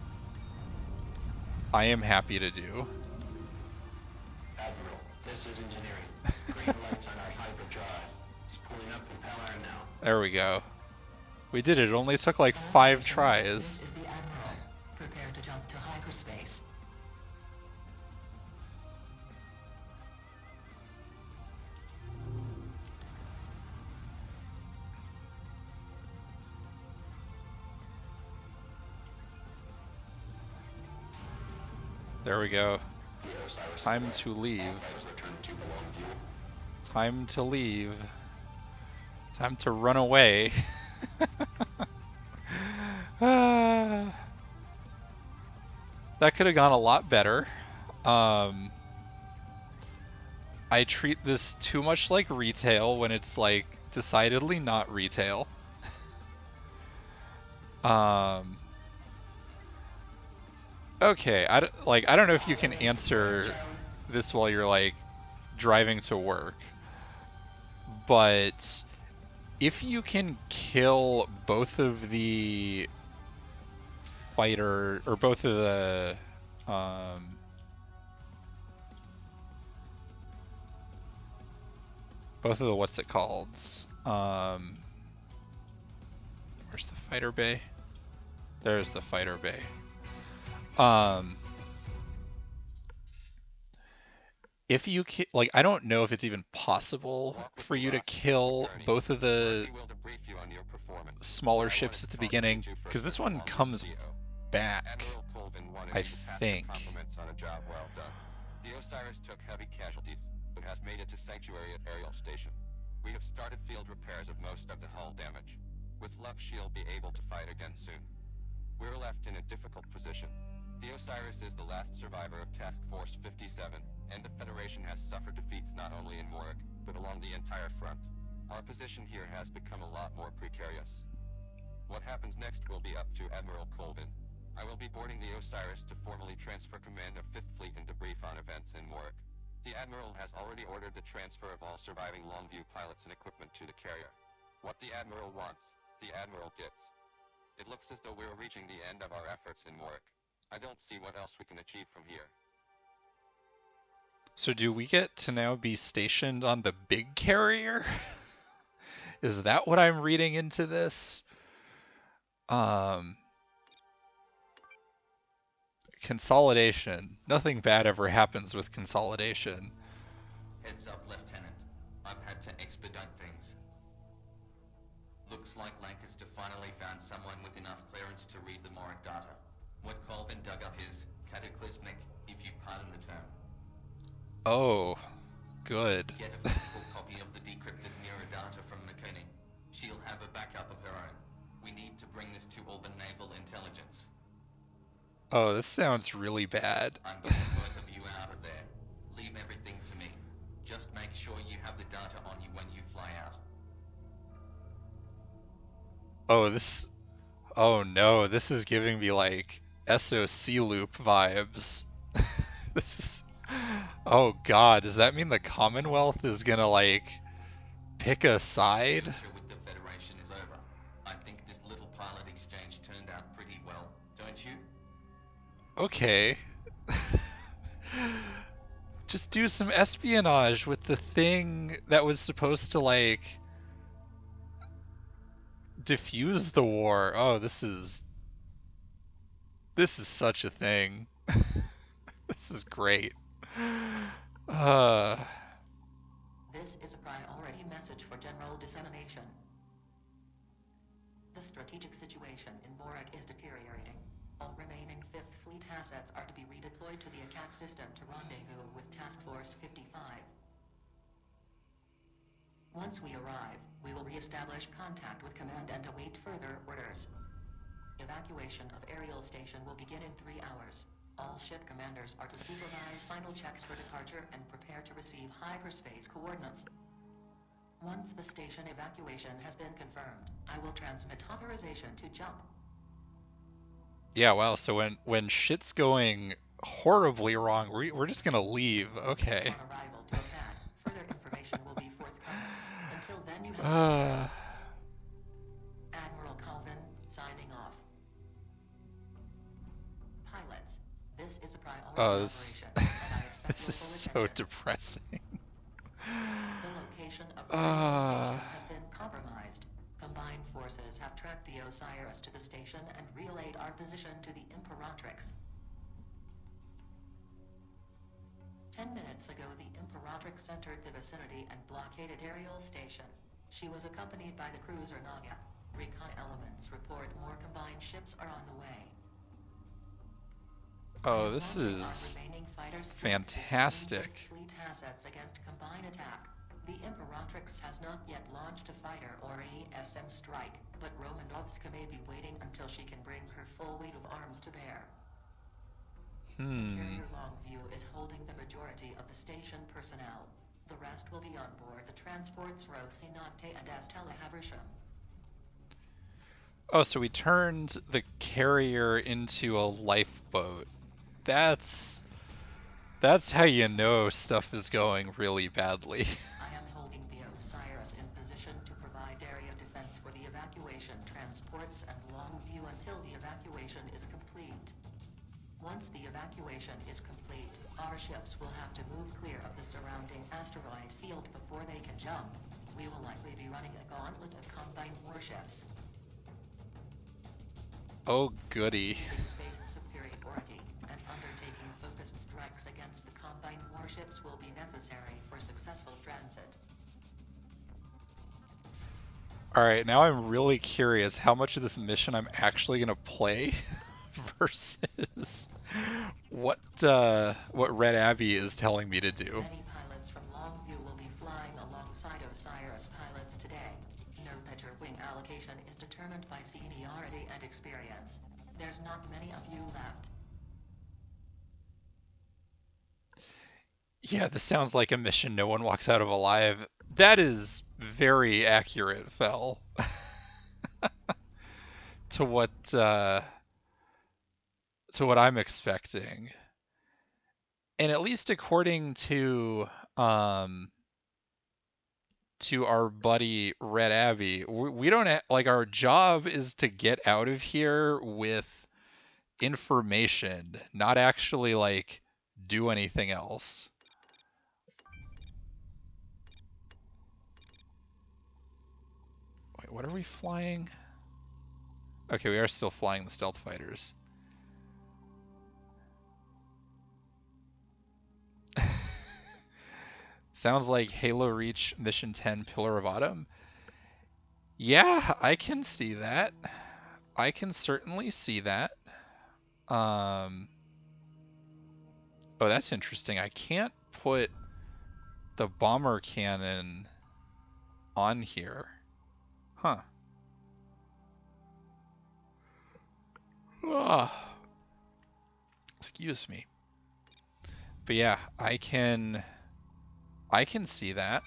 I am happy to do. Admiral, this is engineering. Green lights on our hyperdrive. Spooling up propeller now. There we go. We did it. It only took like 5 tries. This is the Admiral. Prepare to jump to hyperspace. There we go. Time to leave. Time to leave. Time to run away. That could have gone a lot better. I treat this too much like retail when it's like decidedly not retail. Okay, I don't know if you can answer this while you're like driving to work, but if you can kill both of the fighter or both of the what's it called? Where's the fighter bay? There's the fighter bay. If you like, I don't know if it's even possible for you to kill both of the smaller ships at the beginning, because this one comes back, I think. The Osiris took heavy casualties, but has made it to Sanctuary at Aerial Station. We have started field repairs of most of the hull damage. With luck, she'll be able to fight again soon. We're left in a difficult position. The Osiris is the last survivor of Task Force 57, and the Federation has suffered defeats not only in Warwick, but along the entire front. Our position here has become a lot more precarious. What happens next will be up to Admiral Colvin. I will be boarding the Osiris to formally transfer command of 5th Fleet and debrief on events in Warwick. The Admiral has already ordered the transfer of all surviving Longview pilots and equipment to the carrier. What the Admiral wants, the Admiral gets. It looks as though we're reaching the end of our efforts in Warwick. I don't see what else we can achieve from here. So do we get to now be stationed on the big carrier? Is that what I'm reading into this? Consolidation. Nothing bad ever happens with consolidation. Heads up, Lieutenant. I've had to expedite things. Looks like Lancaster finally found someone with enough clearance to read the Moric data. What Colvin dug up is cataclysmic, if you pardon the term. Oh, good. Get a physical copy of the decrypted mirror data from McKinney. She'll have a backup of her own. We need to bring this to Auburn Naval Intelligence. Oh, this sounds really bad. I'm getting both of you out of there. Leave everything to me. Just make sure you have the data on you when you fly out. Oh no, this is giving me like SOC loop vibes. This is, oh god, does that mean the Commonwealth is gonna like pick a side? Future with the Federation is over. I think this little pilot exchange turned out pretty well, don't you? Okay. Just do some espionage with the thing that was supposed to like diffuse the war. Oh, this is such a thing. This is great. This is a priority message for general dissemination. The strategic situation in Warwick is deteriorating. All remaining 5th Fleet assets are to be redeployed to the ACAT system to rendezvous with Task Force 55. Once we arrive, we will re-establish contact with Command and await further orders. Evacuation of Aerial Station will begin in 3 hours. All ship commanders are to supervise final checks for departure and prepare to receive hyperspace coordinates. Once the station evacuation has been confirmed, I will transmit authorization to jump. Yeah, wow, so when shit's going horribly wrong, we're just gonna leave. Okay. On arrival to ACAT, further information will be forthcoming. Until then, you have Admiral Colvin signing off. Pilots, this is a priority operation, and I expect this is your full so attention. depressing. The location of Radiant Station has been compromised. Combined forces have tracked the Osiris to the station and relayed our position to the Imperatrix. 10 minutes ago, the Imperatrix entered the vicinity and blockaded Ariel Station. She was accompanied by the cruiser Naga. Recon elements report more combined ships are on the way. Oh, this is fantastic. Fleet assets against combined attack. The Imperatrix has not yet launched a fighter or ESM strike, but Romanovska may be waiting until she can bring her full weight of arms to bear. The carrier Longview is holding the majority of the station personnel. The rest will be on board the transports Rocinante and Estella Haversham. Oh, so we turned the carrier into a lifeboat. That's how you know stuff is going really badly. I am holding the Osiris in position to provide area defense for the evacuation transports and Longview until the evacuation is complete. Once the evacuation is complete, our ships will have to move clear of the surrounding asteroid field before they can jump. We will likely be running a gauntlet of combined warships. Oh, goody. Space superiority and undertaking focused strikes against the combined warships will be necessary for successful transit. Alright, now I'm really curious how much of this mission I'm actually gonna play versus what Red Abbey is telling me to do. Many pilots from Longview will be flying alongside Osiris pilots today. Note that your wing allocation is determined by seniority and experience. There's not many of you left. Yeah, this sounds like a mission no one walks out of alive. That is very accurate, Fel. to what I'm expecting. And at least according to our buddy Red Abbey, we don't like, our job is to get out of here with information, not actually like do anything else. Wait, what are we flying? Okay, we are still flying the stealth fighters. Sounds like Halo Reach Mission 10 Pillar of Autumn. Yeah, I can see that. I can certainly see that. Oh, that's interesting. I can't put the bomber cannon on here. Huh. Oh. Excuse me. But yeah, I can see that.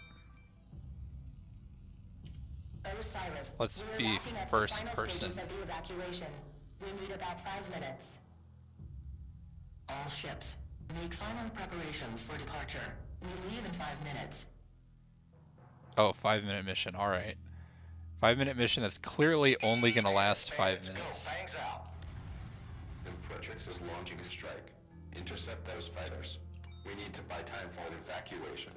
Osiris, Let's we're be wrapping up the first final person. stages of the evacuation. We need about 5 minutes. All ships, make final preparations for departure. We leave in 5 minutes. Oh, 5-minute mission. All right. 5-minute mission that's clearly only going to last 5 minutes. Go, bangs out. Imperatrix is launching a strike. Intercept those fighters. We need to buy time for an evacuation.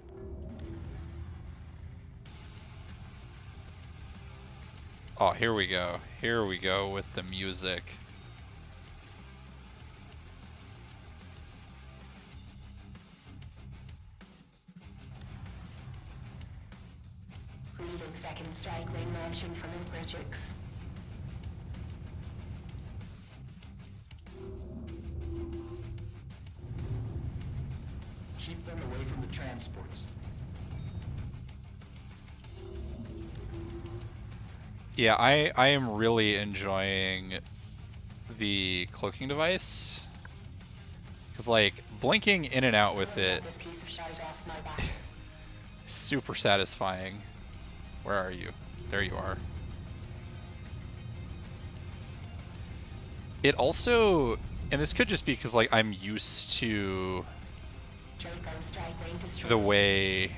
Oh, here we go. Here we go with the music. Reading second strike ring launching from Imperatrix. Keep them away from the transports. Yeah, I am really enjoying the cloaking device. Because, like, blinking in and out with it, This piece of shite off my back. super satisfying. Where are you? There you are. It also, and this could just be because, like, I'm used to Draco strike ring destroyed. the way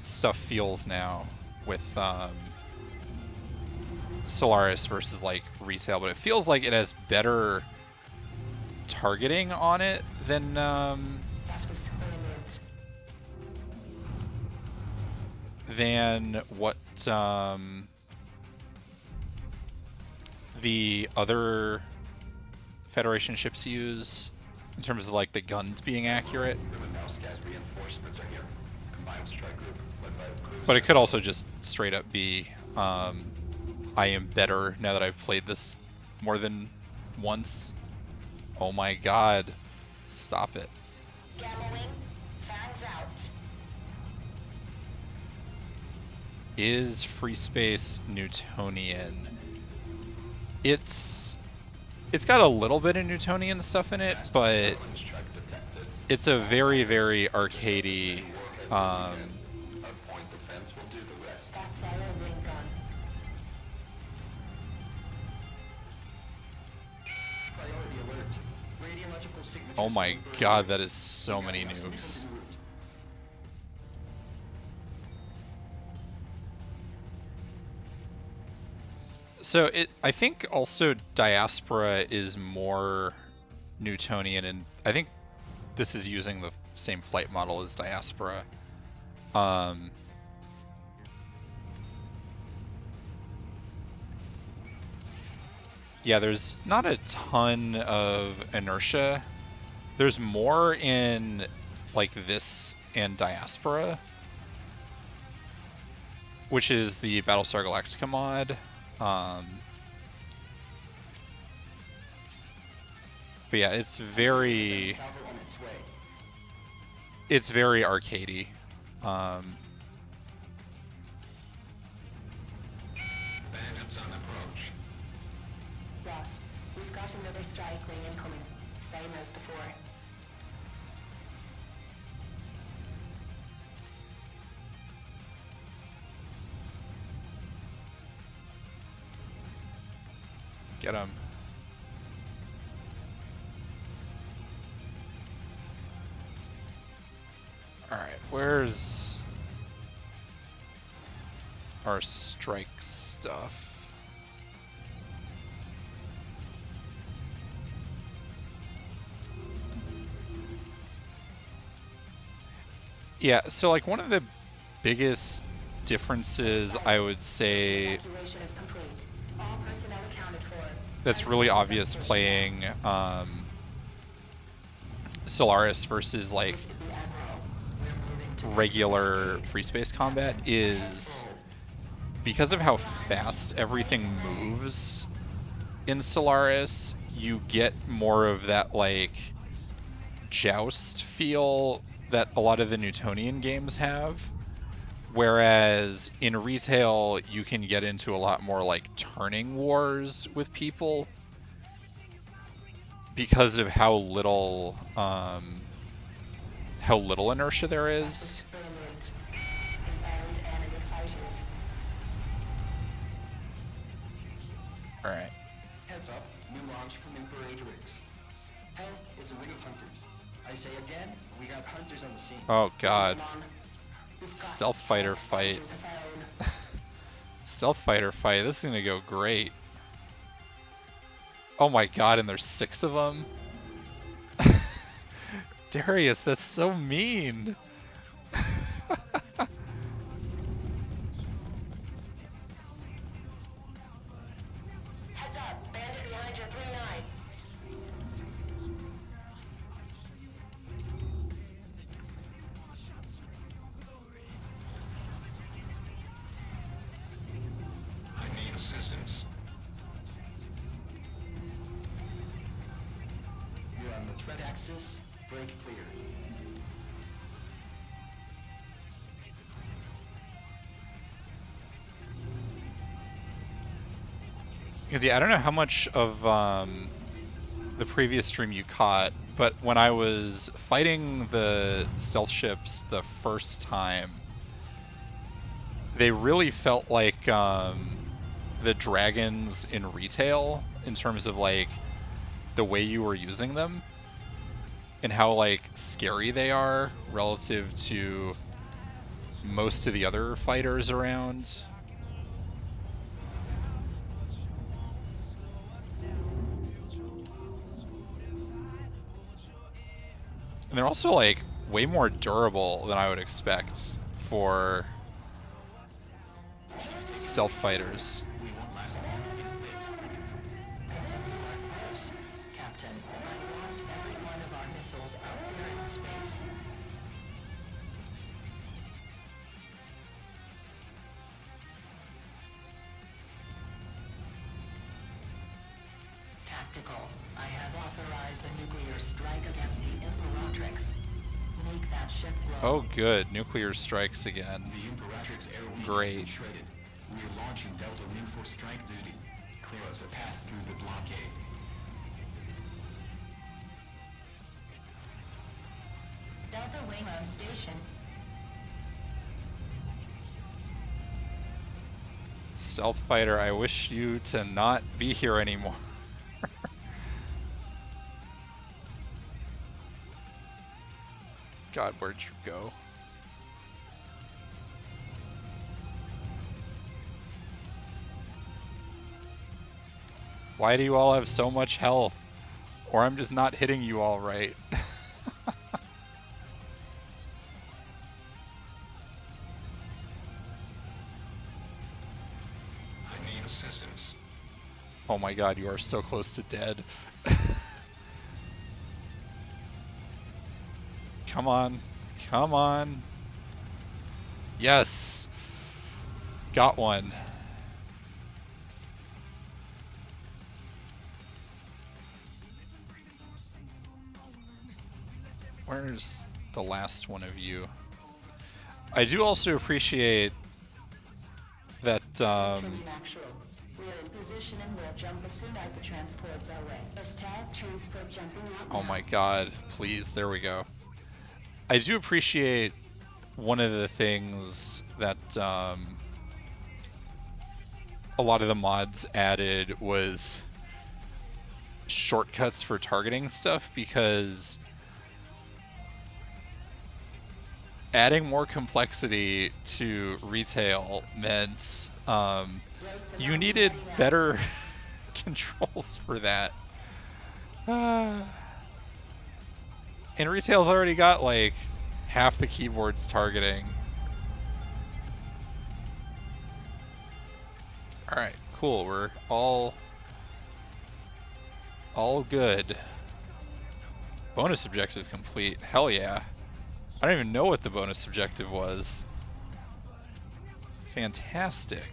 stuff feels now with Solaris versus like retail, but it feels like it has better targeting on it than That was brilliant. than what the other Federation ships use in terms of like the guns being accurate. Rimanowska's reinforcements are here. Combined strike group led by a cruiser. But it could also just straight up be I am better now that I've played this more than once. Oh my god. Stop it. Gamma wing, fangs out. Is free space Newtonian? It's got a little bit of Newtonian stuff in it, but it's a very, very arcadey. Hardpoint defense will do the rest. That's our ring gun. Priority alert. Radiological signatures. Oh my from god, burn that is so We got many less nukes. missiles en route. So I think also Diaspora is more Newtonian, and I think this is using the same flight model as Diaspora. Yeah, there's not a ton of inertia. There's more in like this and Diaspora, which is the Battlestar Galactica mod. But yeah, it's very Salvo on its way. arcadey. Bandits on approach. Ross, we've got another strike wing incoming. Same as before. Get him. Alright, where's our strike stuff? Yeah, so like one of the biggest differences I would say Evacuation is complete. All personnel accounted for. that's really obvious playing Solaris versus like This is the Admiral. We're moving to regular free space combat is because of how fast everything moves in Solaris, you get more of that like joust feel that a lot of the Newtonian games have. Whereas in retail, you can get into a lot more like turning wars with people because of how little inertia there is. Brilliant. Inbound enemy fighters. All right. Heads up, new launch from Imperatrix. Hell, it's a wing of hunters. I say again, we got hunters on the scene. Oh god. Come on. We've got Stealth fighter fight. fighters of our own. Stealth fighter fight. This is gonna go great. Oh my god, and there's 6 of them. Darius, that's so mean. Heads up, bandit behind your 3-9. I need assistance. You're on the threat axis. Break clear. Because yeah, I don't know how much of the previous stream you caught, but when I was fighting the stealth ships the first time, they really felt like the dragons in retail in terms of like the way you were using them and how like scary they are relative to most of the other fighters around. And they're also like way more durable than I would expect for stealth fighters. We won't last long. It's lit. Continue our course. Captain, I want every one of our missiles out there in space. Tactical. I have authorized a nuclear strike against the Imperatrix. Make that ship blow. Oh, good. Nuclear strikes again. The Imperatrix Air Wing has Great. been shredded. We are launching Delta Wing for strike duty. Clear us a path through the blockade. Delta Wing on station. Stealth fighter, I wish you to not be here anymore. God, where'd you go? Why do you all have so much health? Or I'm just not hitting you all right. I need assistance. Oh my god, you are so close to dead. Come on. Come on. Yes! Got one. Where's the last one of you? I do also appreciate that, Actual. We are in position and we'll jump as soon as the transport's our way. Estab transport jumping out oh now. my god, please, there we go. I do appreciate one of the things that a lot of the mods added was shortcuts for targeting stuff, because adding more complexity to retail meant you needed better controls for that. And retail's already got like half the keyboard's targeting. Alright, cool. We're all good. Bonus objective complete. Hell yeah. I don't even know what the bonus objective was. Fantastic.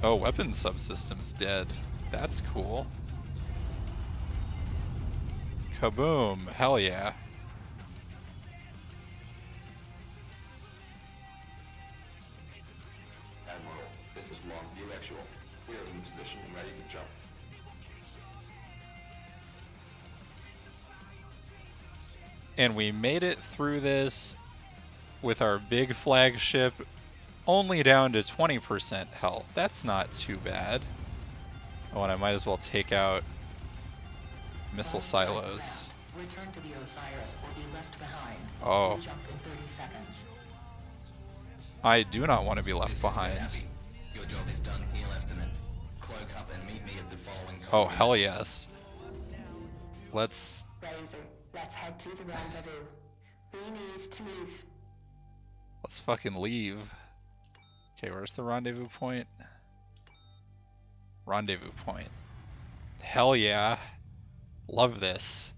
Oh, weapon subsystem's dead. That's cool. Kaboom. Hell yeah. Admiral, this is Longview Actual. We are in position and ready to jump. And we made it through this with our big flagship only down to 20% health. That's not too bad. Oh, and I might as well take out missile silos. Return to the Osiris or be left behind. Oh. We jump in 30 seconds. I do not want to be left This is behind. Red Abbey. Your job is done here, Lieutenant. Cloak up and meet me at the following Oh, hell coordinates. yes. Let's... Razor, let's head to the rendezvous. We need to move. Let's fucking leave. Okay, where's the rendezvous point? Rendezvous point. Hell yeah. Love this.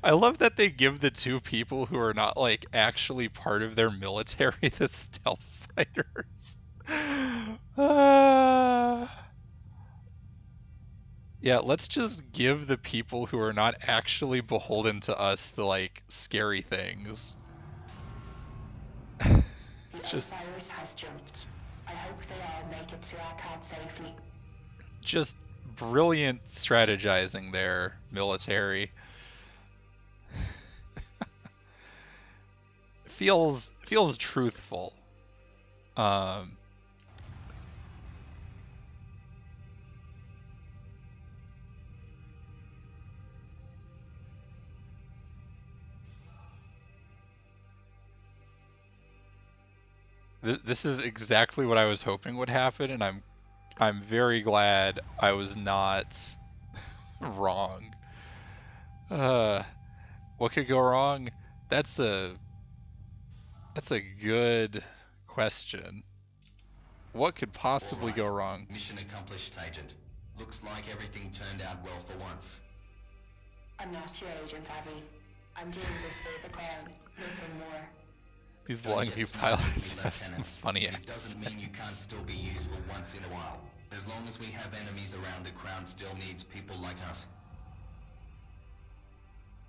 I love that they give the two people who are not, like, actually part of their military the stealth fighters. Yeah, let's just give the people who are not actually beholden to us the, like, scary things. The Just... Osiris has jumped. I hope they all make it to Akkad safely. just brilliant strategizing there, military. feels truthful. This is exactly what I was hoping would happen, and I'm very glad I was not wrong? Uh, what could go wrong? That's a good question. What could possibly All go right. wrong? Mission accomplished, Agent. Looks like everything turned out well for once. I'm not your agent, Abby. I'm doing this for the crown, nothing more. These Don't Longview get snarky with pilots me, have some Lieutenant. funny It doesn't mean you can't accents. still be useful once in a while. As long as we have enemies around, the Crown still needs people like us.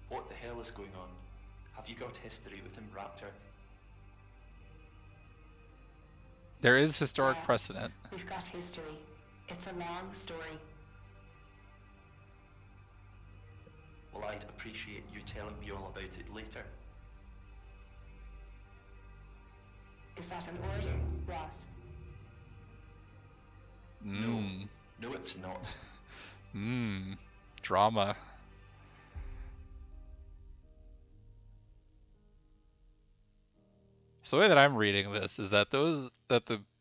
What the hell is going on? Have you got history with him, Raptor? There is historic Yeah, precedent. We've got history. It's a long story. Well, I'd appreciate you telling me all about it later. Is that an order, Ross? Mmm. No, it's not. Mmm. Drama. So the way that I'm reading this is that the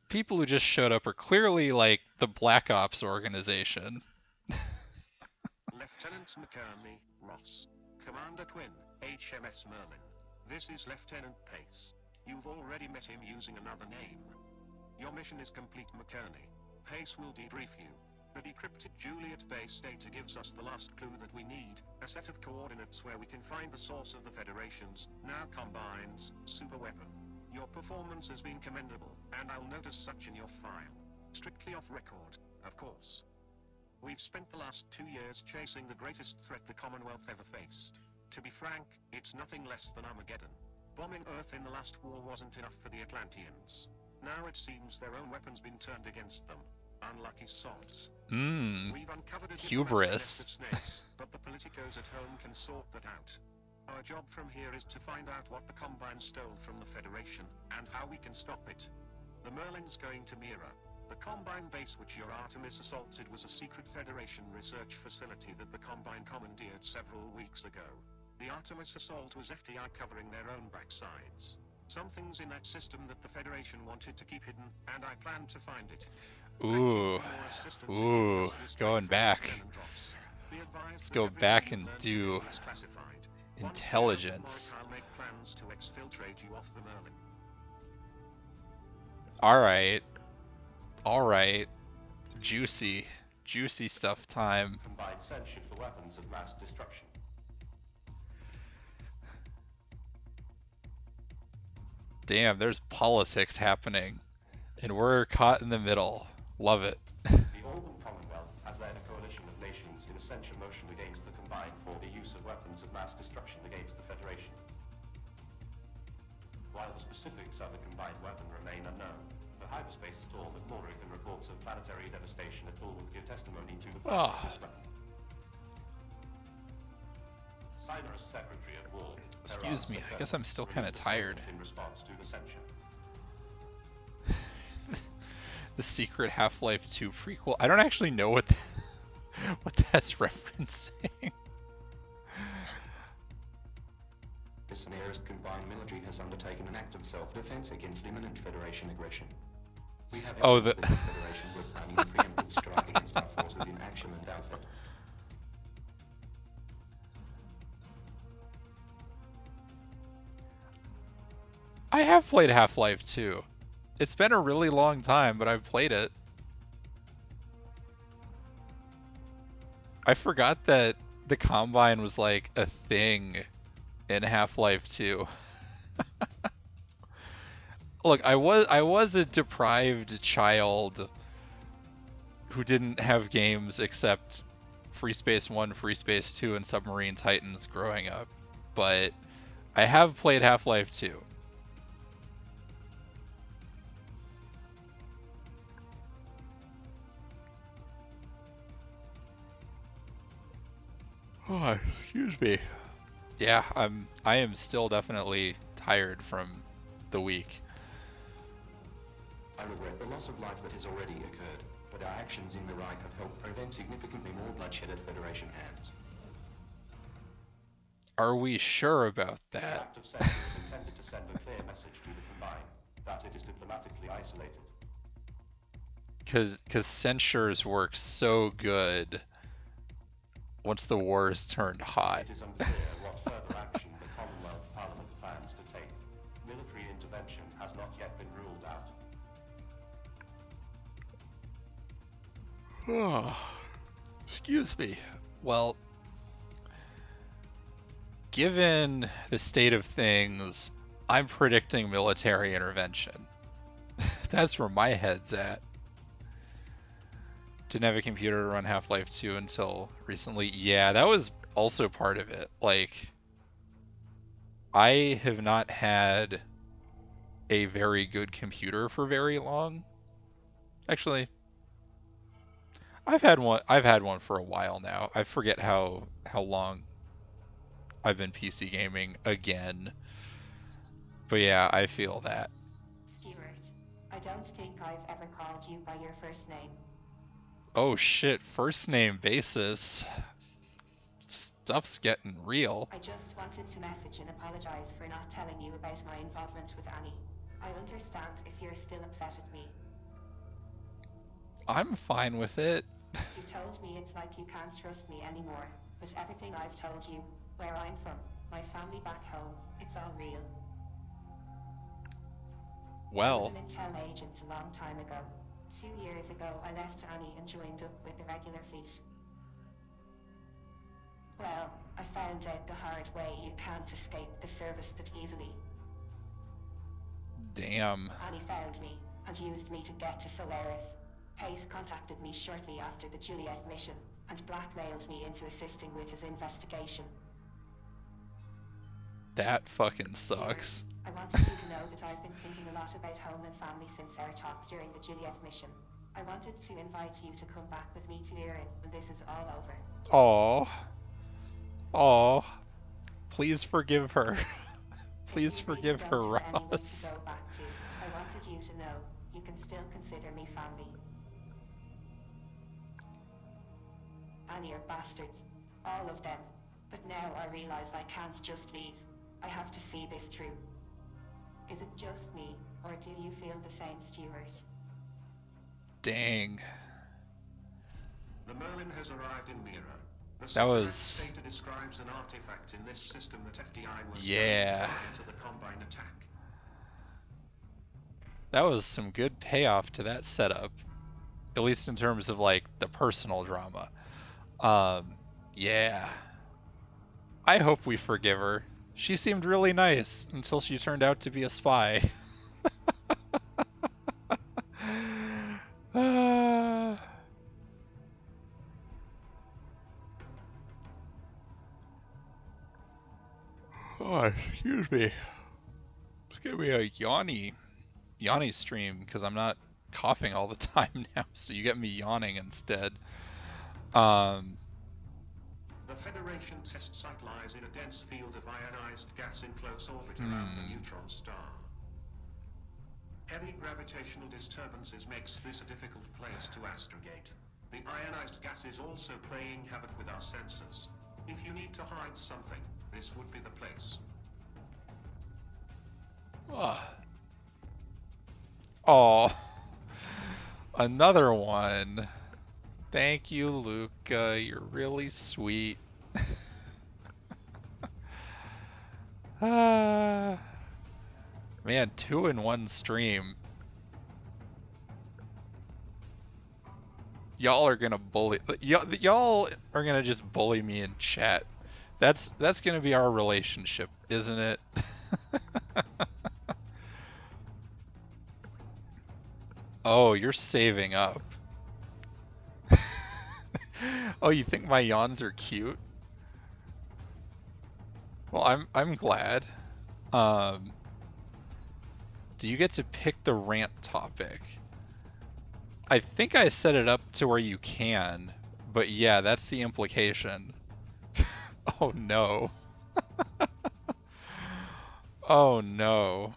people who just showed up are clearly like the Black Ops organization. Lieutenant McCurney, Ross. Commander Quinn, HMS Merlin. This is Lieutenant Pace. You've already met him using another name. Your mission is complete, McCurney. Pace will debrief you. The decrypted Juliet base data gives us the last clue that we need, a set of coordinates where we can find the source of the Federation's, now Combine's, superweapon. Your performance has been commendable, and I'll note as such in your file. Strictly off record, of course. We've spent the last 2 years chasing the greatest threat the Commonwealth ever faced. To be frank, it's nothing less than Armageddon. Bombing Earth in the last war wasn't enough for the Atlanteans. Now it seems their own weapons been turned against them. Unlucky sods. We've uncovered a diplomatic nest Hubris. of snakes, but the politicos at home can sort that out. Our job from here is to find out what the Combine stole from the Federation, and how we can stop it. The Merlin's going to Mira. The Combine base which your Artemis assaulted was a secret Federation research facility that the Combine commandeered several weeks ago. The Artemis assault was FDI covering their own backsides. Something's in that system that the Federation wanted to keep hidden, and I plan to find it. Thank you Ooh. for your assistance in giving Ooh. us this Going breakthrough, back. Lieutenant Ross. Be advised Let's that go everything back you've and learned do today is classified. Once we have the intelligence. mark, I'll make plans to exfiltrate you off the Merlin. Alright. Alright. Juicy. Juicy stuff time. Combined censorship for weapons of mass destruction. Damn, there's politics happening. And we're caught in the middle. Love it. The Alban Commonwealth has led a coalition of nations in a censure motion against the Combine for the use of weapons of mass destruction against the Federation. While the specifics of the combined weapon remain unknown, the hyperspace storm at Mordoric and reports of planetary devastation at Bulwark give testimony to the power of this weapon. Solaris Secretary of War. Excuse me, I guess I'm still kind of tired. In response to the censure. The secret Half-Life 2 prequel. I don't actually know what what that's referencing. This nearest combined military has undertaken an act of self-defense against imminent Federation aggression. We have Oh, evidence that the Federation were planning a preemptive strike against our forces in action and outfit. I have played Half-Life 2. It's been a really long time, but I've played it. I forgot that the Combine was like a thing in Half-Life 2. Look, I was a deprived child who didn't have games except Free Space 1, Free Space 2, and Submarine Titans growing up. But I have played Half-Life 2. Oh, excuse me. Yeah, I am still definitely tired from the week. I regret the loss of life that has already occurred, but our actions in the Reich have helped prevent significantly more bloodshed at Federation hands. Are we sure about The that? act of censure is intended to send a clear message to the Combine that it is diplomatically isolated. Cause censures work so good once the war is turned hot. It is unclear what further action the Commonwealth Parliament plans to take. Military intervention has not yet been ruled out. Excuse me. Well, given the state of things, I'm predicting military intervention. That's where my head's at. Didn't have a computer to run Half-Life 2 until recently. Yeah, that was also part of it. Like, I have not had a very good computer for very long. Actually, I've had one for a while now. I forget how long I've been PC gaming again. But yeah, I feel that. Stuart, I don't think I've ever called you by your first name. Oh shit, first name basis. Stuff's getting real. I just wanted to message and apologize for not telling you about my involvement with Annie. I understand if you're still upset at me. I'm fine with it. You told me it's like you can't trust me anymore, but everything I've told you, where I'm from, my family back home, it's all real. Well. I was an intel agent a long time ago. 2 years ago, I left Annie and joined up with the regular fleet. Well, I found out the hard way you can't escape the service that easily. Damn. Annie found me and used me to get to Solaris. Pace contacted me shortly after the Juliet mission and blackmailed me into assisting with his investigation. That fucking sucks. I wanted you to know that I've been thinking a lot about home and family since our talk during the Juliet mission. I wanted to invite you to come back with me to Erin when this is all over. Aww. Aww. Please forgive her. Please forgive her, Ross. I wanted you to know you can still consider me family. Annie are bastards. All of them. But now I realize I can't just leave. I have to see this through. Is it just me, or do you feel the same, Stuart? Dang. The Merlin has arrived in Mira. That was... data describes an artifact in this system that FDI was to the Combine attack. That was some good payoff to that setup. At least in terms of, like, the personal drama. Yeah. I hope we forgive her. She seemed really nice until she turned out to be a spy. Oh, excuse me. It's gonna be a yawny stream because I'm not coughing all the time now, so you get me yawning instead. The Federation test site lies in a dense field of ionized gas in close orbit around the neutron star. Heavy gravitational disturbances makes this a difficult place to astrogate. The ionized gas is also playing havoc with our sensors. If you need to hide something, this would be the place. Oh, another one. Thank you, Luca. You're really sweet. Man, 2 in 1 stream. Y'all are gonna bully. Y'all are gonna just bully me in chat. That's gonna be our relationship, isn't it? Oh, you're saving up. Oh, you think my yawns are cute? Well, I'm glad. Do you get to pick the rant topic? I think I set it up to where you can, but yeah, that's the implication. Oh no. Oh no.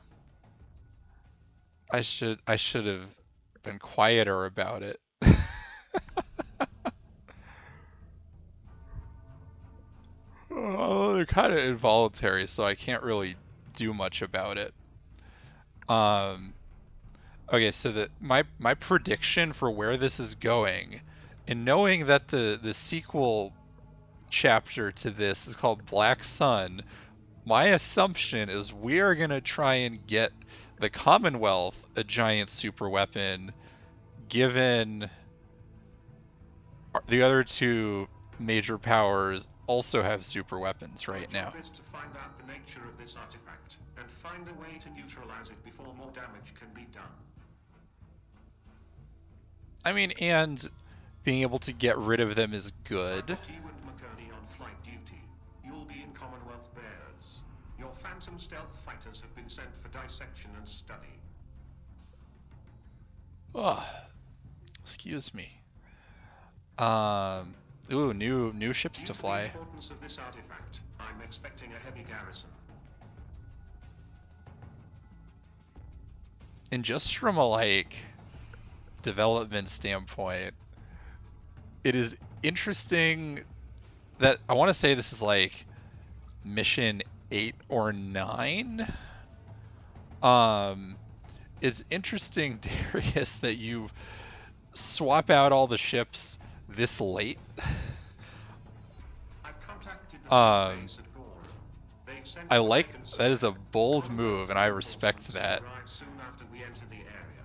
I should have been quieter about it. Oh, they're kind of involuntary, so I can't really do much about it. Okay, so my prediction for where this is going, and knowing that the sequel chapter to this. It's called Black Sun. My assumption is we are going to try and get the Commonwealth a giant super weapon, given the other two major powers also have super weapons right now. Our job is to find out the nature of this artifact and find a way to neutralize it before more damage can be done. I mean, and being able to get rid of them is good. I've got you and McCurney on flight duty. You'll be in Commonwealth bears. Your Phantom stealth fighters have been sent for dissection and study. Oh, excuse me. Ooh, new ships to fly. Due to the importance of this artifact, I'm expecting a heavy garrison. And just from a like development standpoint, it is interesting that I want to say this is like mission 8 or 9. It's interesting, Darius, that you swap out all the ships this late. I've contacted the base at Gore. They've sent I what like they can that is a spare. bold move, and I respect Reinforcements that. arrive soon after we enter the area.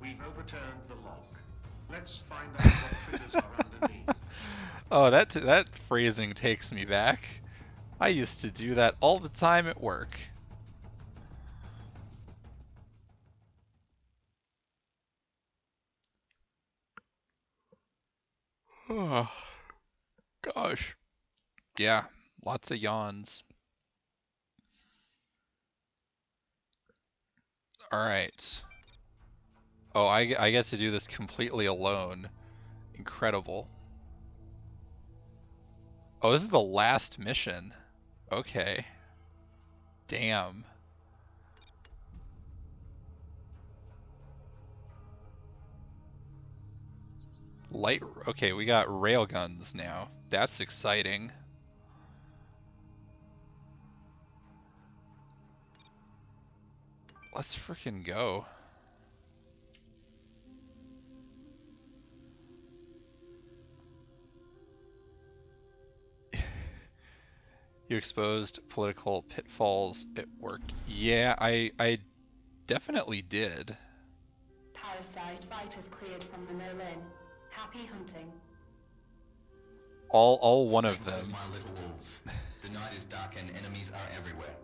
We've overturned the log. Let's find out what critters are underneath. Oh, that phrasing takes me back. I used to do that all the time at work. Oh, gosh. Yeah, lots of yawns. All right. Oh, I get to do this completely alone. Incredible. Oh, this is the last mission. Okay. Damn. Okay, we got railguns now. That's exciting. Let's freaking go. You exposed political pitfalls at work. Yeah, I definitely did. Parasite fighters cleared from the Merlin. Happy hunting. All one Stay of close, them. my little wolves. The night is dark and enemies are everywhere.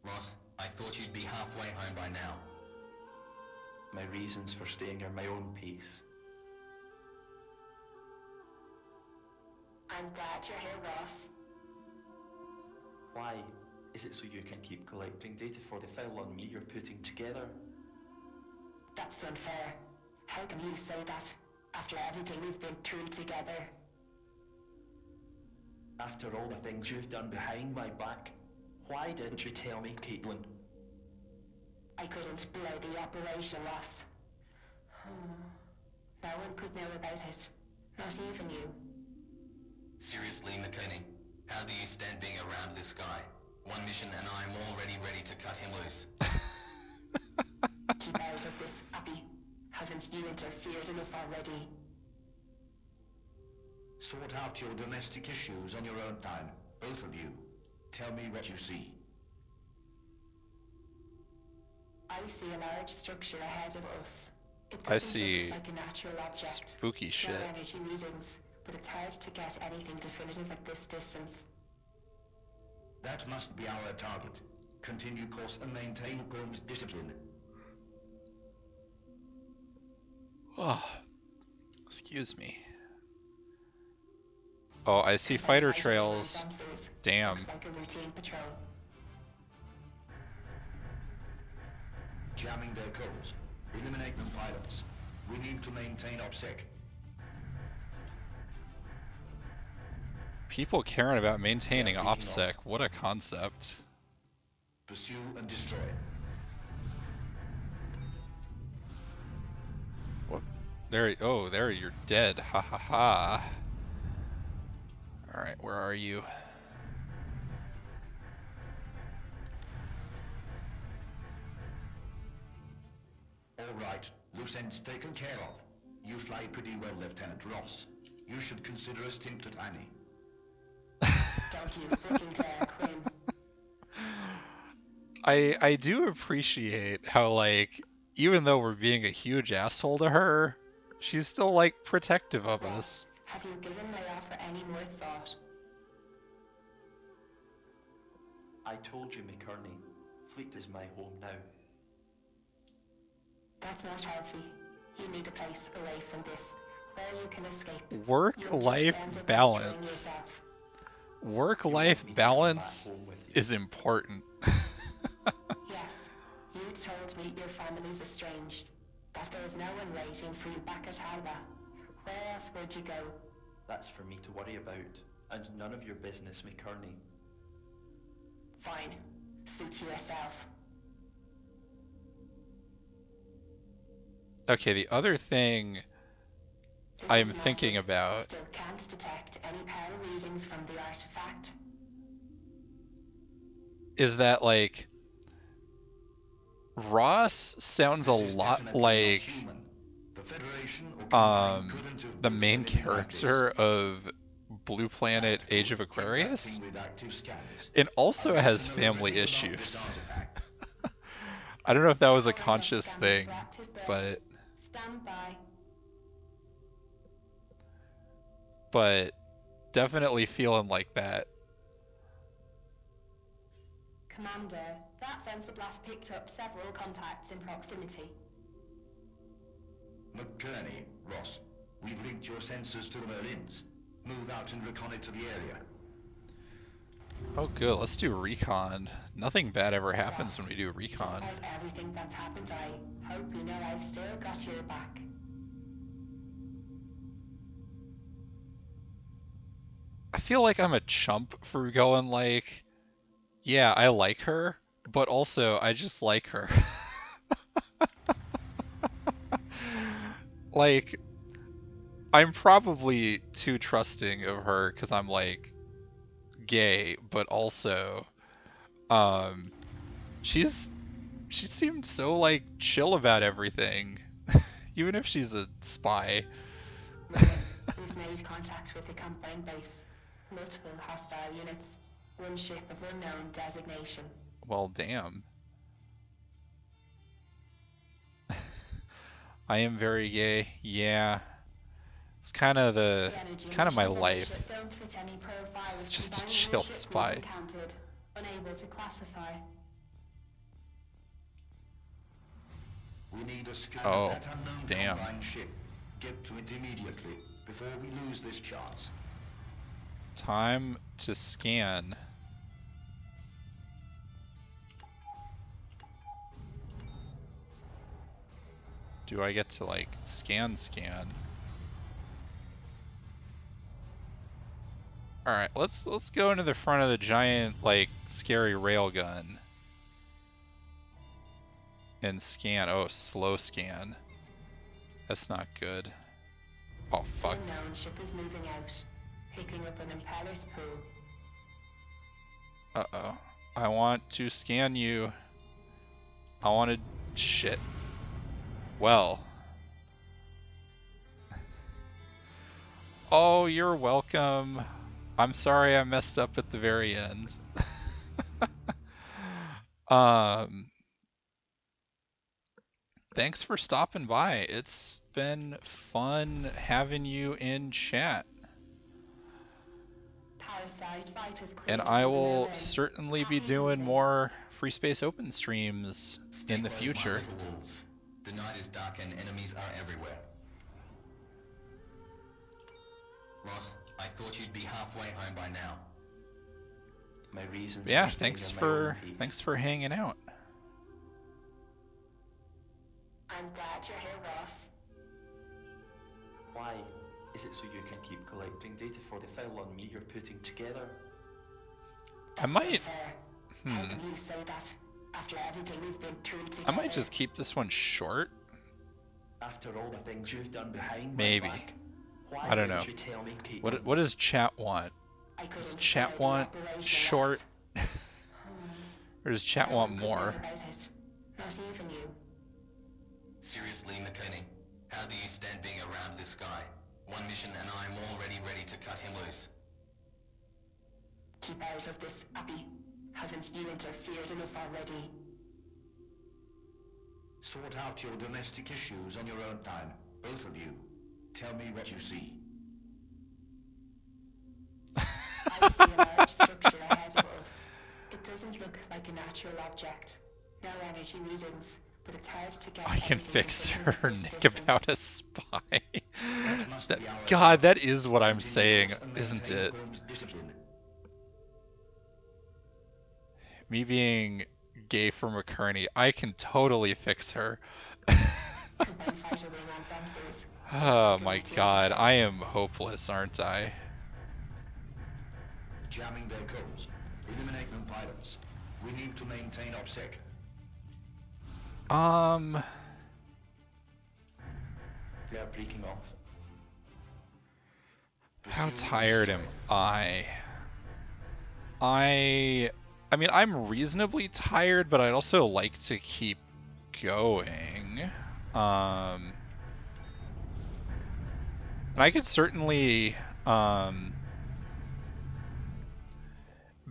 Ross, I thought you'd be halfway home by now. My reasons for staying are my own pace. I'm glad you're here, Ross. Why? Is it so you can keep collecting data for the file on me you're putting together? That's unfair. How can you say that, after everything we've been through together? After all the things you've done behind my back, why didn't you tell me, Caitlin? I couldn't blow the operation, Ross. No one could know about it. Not even you. Seriously, McKinney, how do you stand being around this guy? One mission and I'm already ready to cut him loose. Keep out of this, Abby. Haven't you interfered enough already? Sort out your domestic issues on your own time, both of you. Tell me what you see. I see a large structure ahead of us. It I doesn't see look like a natural object. spooky No shit. energy readings, but it's hard to get anything definitive at this distance. That must be our target. Continue course and maintain Gorm's discipline. Oh, excuse me. Oh, I see fighter trails. Damn. Looks like a routine patrol. Jamming their codes. Eliminate them pilots. We need to maintain OPSEC. People caring about maintaining Yeah, taking OPSEC. What a concept. Pursue and destroy. What? There. Oh, there. You're dead. Ha ha ha. All right. Where are you? All right. Loose ends taken care of. You fly pretty well, Lieutenant Ross. You should consider a stint at Annie. Don't you freaking dare, Quinn. I do appreciate how, like, even though we're being a huge asshole to her, she's still, like, protective of us. Have you given my offer any more thought? I told you, McCurney. Fleet is my home now. That's not healthy. You need a place away from this, where you can escape. Work-life balance. Work-life balance is important. Yes, you told me your family's estranged, that there is no one waiting for you back at Alba. Where else would you go? That's for me to worry about, and none of your business, McCurney. Fine. Suit to yourself. Okay, the other thing I'm thinking about Still can't detect any power readings from the artifact. is that, like, Ross sounds a lot like the main character of Blue Planet Age of Aquarius, and also has family issues. I don't know if that was a conscious thing, but definitely feeling like that. Commander, that sensor blast picked up several contacts in proximity. McCurney, Ross, we've linked your sensors to the Merlins. Move out and reconnoiter the area. Oh good, let's do recon. Nothing bad ever happens when we do recon. Despite everything that's happened, I hope you know I've still got your back. I feel like I'm a chump for going like, yeah, I like her, but also I just like her. Like, I'm probably too trusting of her because I'm like gay, but also she seemed so like chill about everything, even if she's a spy. We've made contact with the compound base. Multiple hostile units. One ship of unknown designation. Well, damn. I am very gay. Yeah. It's kind of my life. Just a chill spy. Unable to classify. We need a scan Oh, of that unknown damn. combined ship. Get to it immediately, before we lose this chance. Time to scan. Do I get to like scan? Alright, let's go into the front of the giant like scary railgun. And scan. Oh, slow scan. That's not good. Oh fuck. The unknown ship is moving out, picking up an impeller spool. Uh-oh. I want to scan you. I wanted... Shit. Well. Oh, you're welcome. I'm sorry I messed up at the very end. Thanks for stopping by. It's been fun having you in chat. And I will certainly be doing more Free Space Open streams in the future. The night is dark and enemies are everywhere. Ross, I thought you'd be halfway home by now. My reasons. Yeah, thanks for hanging out. I'm glad you're here, Ross. Why? Is it so you can keep collecting data for the file on me you're putting together? I might. How can you say that after everything we've been through together? I might just keep this one short. After all the things you've done behind Maybe. my back, why I don't didn't know. you tell me, Kate? What does chat want? Does chat want short? Or does chat want more? Not even you. Seriously, McKinney, how do you stand being around this guy? One mission and I'm already ready to cut him loose. Keep out of this, Abby. Haven't you interfered enough already? Sort out your domestic issues on your own time, both of you. Tell me what you see. I see a large structure ahead of us. It doesn't look like a natural object. No energy readings, but it's hard to get. I can anything fix definitive her this Nick distance. about a spy. must That, be our God, target. that is what I'm Continue saying, course and isn't maintain it? Holmes' discipline. Me being gay for McCurney, I can totally fix her. Combine fighter wing on sensors. Oh my God, I am hopeless, aren't I? Jamming their codes. Eliminate them pilots. We need to maintain OPSEC. They are breaking off. How Pursue tired am I? I mean, I'm reasonably tired, but I'd also like to keep going. And I could certainly,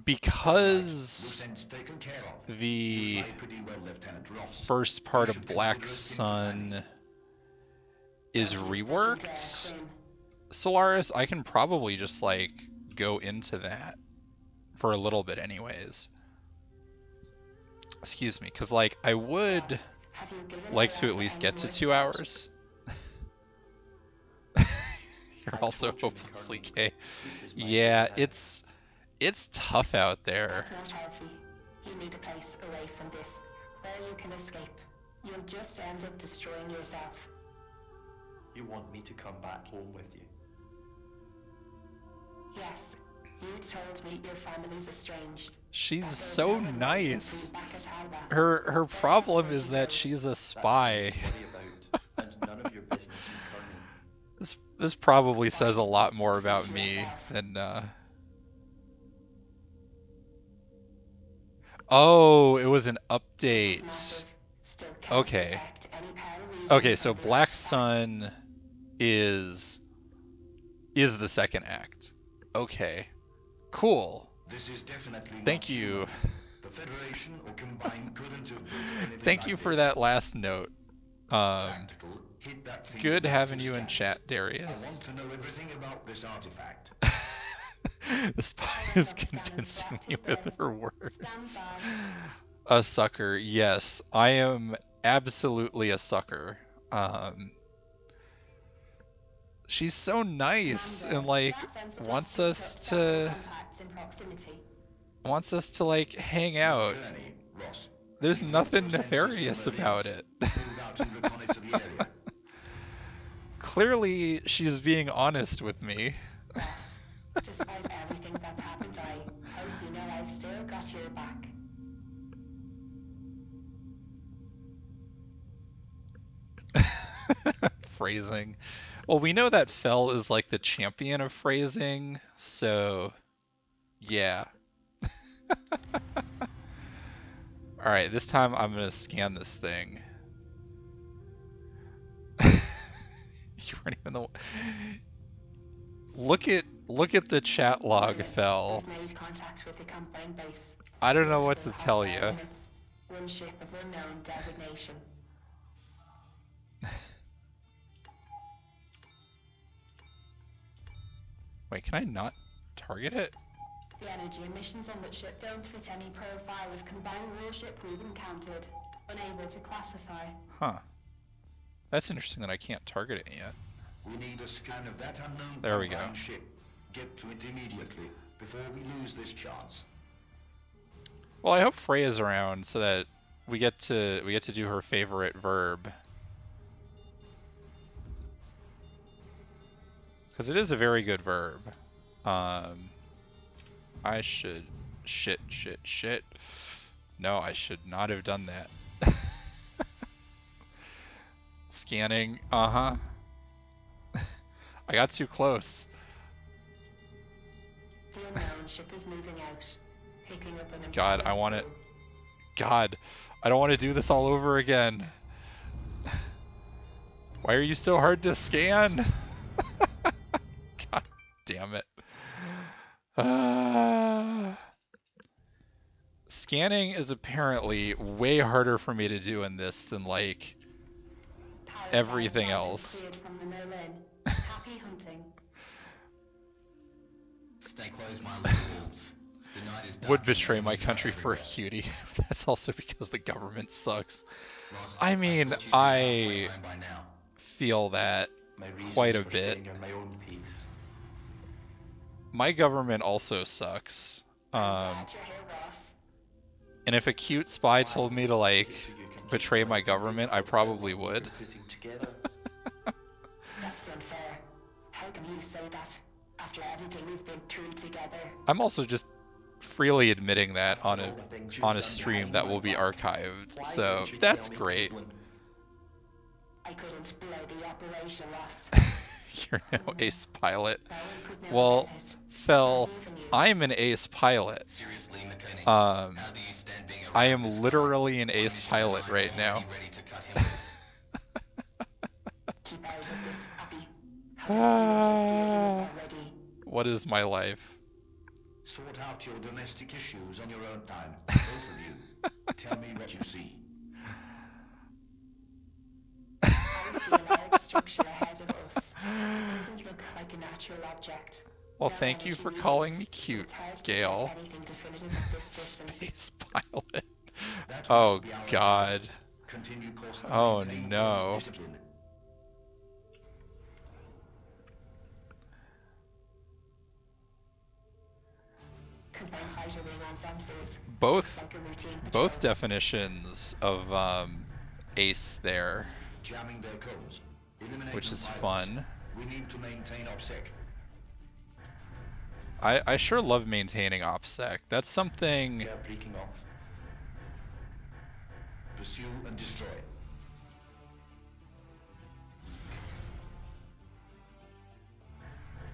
because Loose ends taken care of. the You fly pretty well, Lieutenant Ross. first part You of should Black consider taking Sun is Don't you reworked, think, Quinn? Solaris, I can probably just like go into that for a little bit anyways. Excuse me, because like I would Ross, have you given like my to at love least any get to more 2 thought? hours. You're I also told you, hopelessly McCurney, gay. food is my Yeah, favorite. it's tough out there. That's not healthy. You need a place away from this, where you can escape. You'll just end up destroying yourself. You want me to come back home with you? Yes, you told me your family's estranged. She's That there's so no one waiting for nice. you back at Alba. Her Where problem else is would you that go? she's a That's spy. nothing to worry about, and none of your business, McCurney. This probably Fine. says a lot more Suit about me yourself. than Oh, it was an This is update. massive. Still can't Okay. detect any power readings Okay, so from the Black last act. Sun is the second act. Okay. Cool. This is definitely Thank not you. human. The Federation or Combined couldn't have built anything Thank like you for this. that last note. Tactical, hit that thing Good with having active you in scans. chat, I Darius. want to know everything about this artifact. The spy Alright, is that scan is convincing strapped to me the with bed. her words. Stand A sucker, yes. I am absolutely a sucker. She's so nice and like that sensor wants blast us picked up several to contacts in proximity. like hang out. McCurney, Ross, There's we've nothing locked your nefarious sensors to about Berlin's. it. Move out and reconnoiter the area. Clearly, she's being honest with me. Ross, despite everything that's happened, I hope you know I've still got your back. Phrasing. Well, we know that Fell is like the champion of phrasing, so yeah. Alright, this time I'm gonna scan this thing. You weren't even the Look at the chat log, Fell. We've made contact with the combined base. I don't know what to Multiple tell hostile you. units. One ship of unknown designation. Wait, can I not target it? The energy emissions on that ship don't fit any profile of combined warship we've encountered. Unable to classify. Huh. That's interesting that I can't target it yet. We need a scan of that unknown There we go. combined ship. Get to it immediately, before we lose this chance. Well, I hope Freya's around so that we get to do her favorite verb. Because it is a very good verb. I should shit. No, I should not have done that. Scanning. Uh-huh. I got too close. The unknown ship is moving out. Picking up an God, I Imperial want it. scroll. God, I don't want to do this all over again. Why are you so hard to scan? God damn it. Scanning is apparently way harder for me to do in this than, like, everything else. Happy hunting. Stay close, my little wolves. The night is dark Would and betray my enemies are country for a everywhere. cutie. That's also because the government sucks. Ross, I mean, thought you'd be halfway I home by now. feel that My quite reasons a for bit. staying are my own peace. My government also sucks. Glad you're here, Ross. And if a cute spy Why? told me to, Is like, it so you can betray keep my collecting government, data I from probably everyone would. you're putting together? That's unfair. How can you say that after everything we've been through together? I'm also just freely admitting that After on all a the things you've done stream behind that my will be back, archived. why So don't you that's tell me, great. Caitlin? I couldn't blow the operation, Ross. You're no ace pilot. No one could know Well, about it. Fel, Not even you. I'm an ace pilot. Seriously, McKinney, how do you stand being I around am this guy? literally an On ace mission pilot tonight, right we're now. already ready to cut him loose. Keep out of this, Abby. Haven't you interfered enough already? What is my life? Sort out your domestic issues on your own time, both of you. Tell me what you see. I see a large structure ahead of us. It doesn't look like a natural object. Well, No thank you energy for needed, calling me but cute, it's hard to Gail. get anything definitive at this distance. Space pilot. That Oh must be our God. target. Continue course and Oh maintain no. close discipline. Combined fighter wing on sensors. Both Looks like a routine both patrol. definitions of ace there, Jamming their codes. Eliminate which new is pilots. fun. We need to maintain OPSEC. I sure love maintaining OPSEC. That's something. They're breaking off. Pursue and destroy.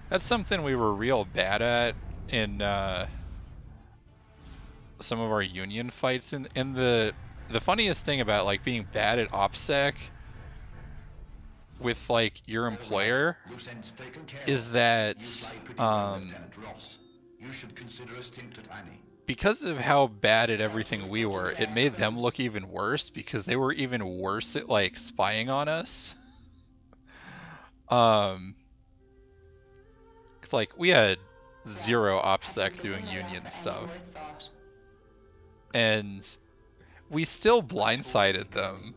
That's something we were real bad at in some of our union fights. And the funniest thing about, like, being bad at OPSEC with, like, your employer Loose ends taken care is of. that You fly pretty well, Lieutenant Ross. You should consider a stint at Annie. because of how bad at everything we were, it made them look even worse because they were even worse at, like, spying on us. It's like we had zero OPSEC doing union stuff, and we still blindsided them.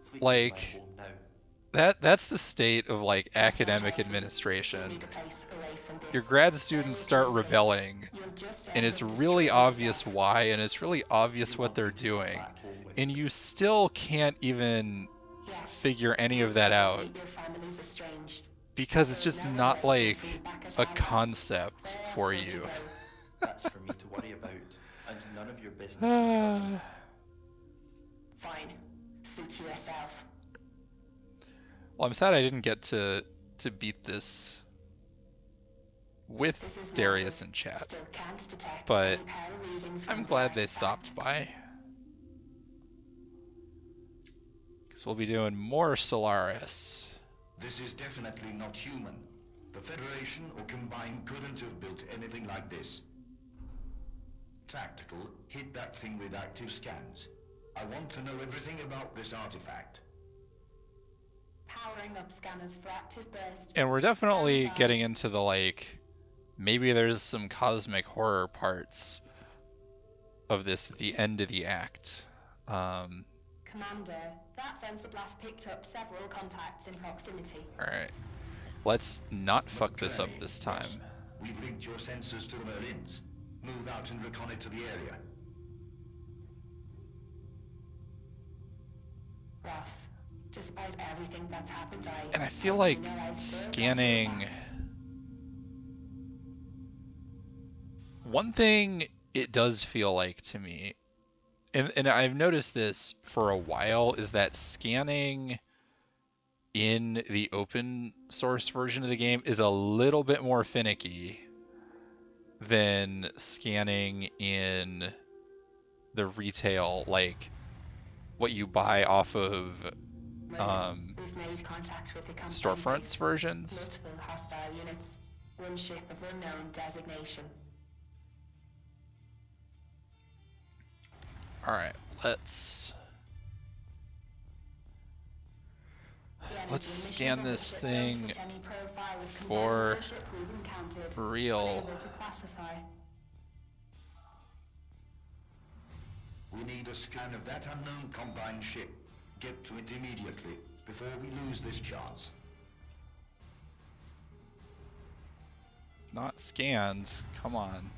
Fleet is my Like, home now. that's the state of, like, academic administration. Your grad students start rebelling, and it's really obvious why, and it's really obvious what they're doing, and you still can't even figure any of that out because it's just not, like, a concept for you. That's for me to worry about, and none of your business. McCartney. Fine. Suit to yourself. Well, I'm sad I didn't get to beat this with This is Darius massive. in chat, Still can't detect but any power readings I'm from glad the they stopped by. Because we'll be doing more Solaris. This is definitely not human. The Federation or Combine couldn't have built anything like this. Tactical, hit that thing with active scans. I want to know everything about this artifact. Powering up scanners for active burst. And we're definitely Standby. getting into the, like, maybe there's some cosmic horror parts of this at the end of the act. Commander, that sensor blast picked up several contacts in proximity. Alright. Let's not fuck this up McCurney, this time. Ross, we've linked your sensors to the Merlins. Move out and reconnoiter the area. Ross, despite everything that's happened, And I feel like know I've still got your scanning... back. One thing it does feel like to me, and I've noticed this for a while, is that scanning in the open source version of the game is a little bit more finicky than scanning in the retail, like what you buy off of We've You've made contact with the combined storefronts base. versions. Multiple hostile units. One ship of unknown designation. Alright, let's scan this thing for real. We need a scan of that unknown combined ship. Get to it immediately, before we lose this chance. Not scanned. Come on.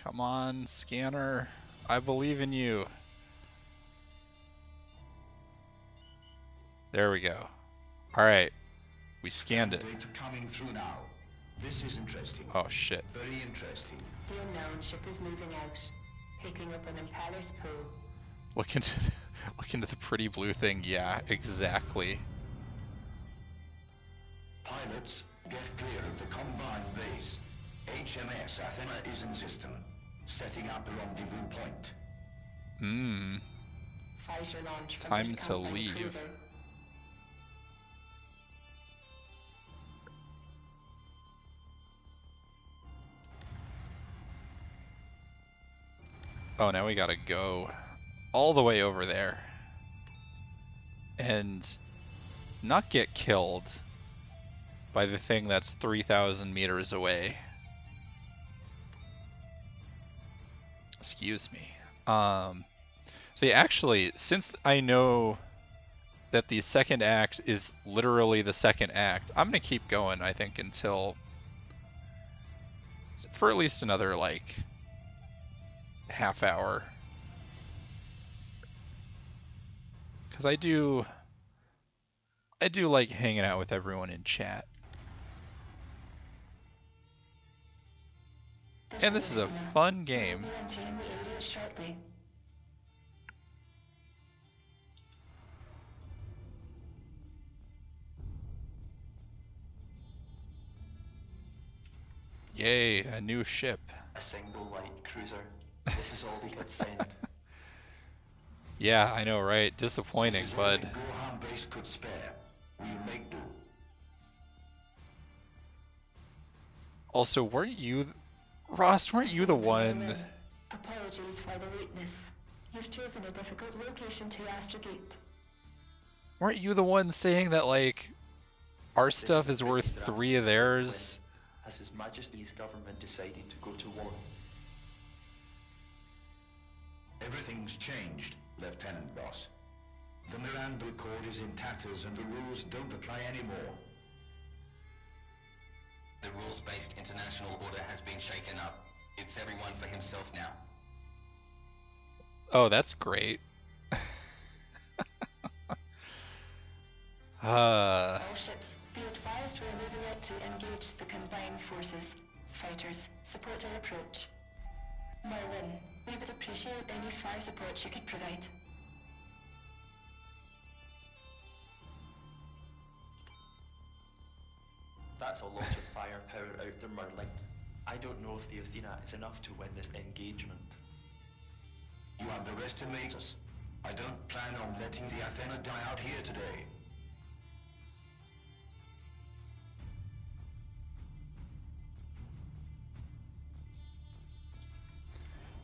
Come on, scanner. I believe in you. There we go. Alright. We scanned it. Data coming through now. This is interesting. Oh shit. Very interesting. The unknown ship is moving out, picking up an impeller's pool. Look into the pretty blue thing. Yeah, exactly. Pilots, get clear of the combined base. HMS Athena is in system. Setting up a rendezvous point. Fighter launch from Time this to combined leave. cruiser. Oh, now we gotta go all the way over there. And not get killed by the thing that's 3,000 meters away. Excuse me. So yeah, actually, since I know that the second act is literally the second act, I'm gonna keep going, I think, until... for at least another, like, half hour. Because I do like hanging out with everyone in chat. And this is a fun game. We'll be entering the area shortly. Yay, a new ship. A single light cruiser. This is all they could send. Yeah, I know, right? Disappointing, This is all bud. the Gohan base could spare. We'll make do. Also, weren't you... Ross, weren't you the one... Apologies for the lateness. You've chosen a difficult location to astrogate. Weren't you the one saying that, like, our This stuff is is a worth big 3 of drastic theirs? step when, Has His Majesty's government decided to go to war? Everything's changed, Lieutenant Boss. The Miranda Accord is in tatters and the rules don't apply anymore. The rules-based international order has been shaken up. It's everyone for himself now. Oh, that's great. All ships, be advised we're moving out to engage the combined forces. Fighters, support our approach. Merlin, we would appreciate any fire support you could provide. That's a lot of firepower out there, Merlin. I don't know if the Athena is enough to win this engagement. You underestimate us. I don't plan on letting the Athena die out here today.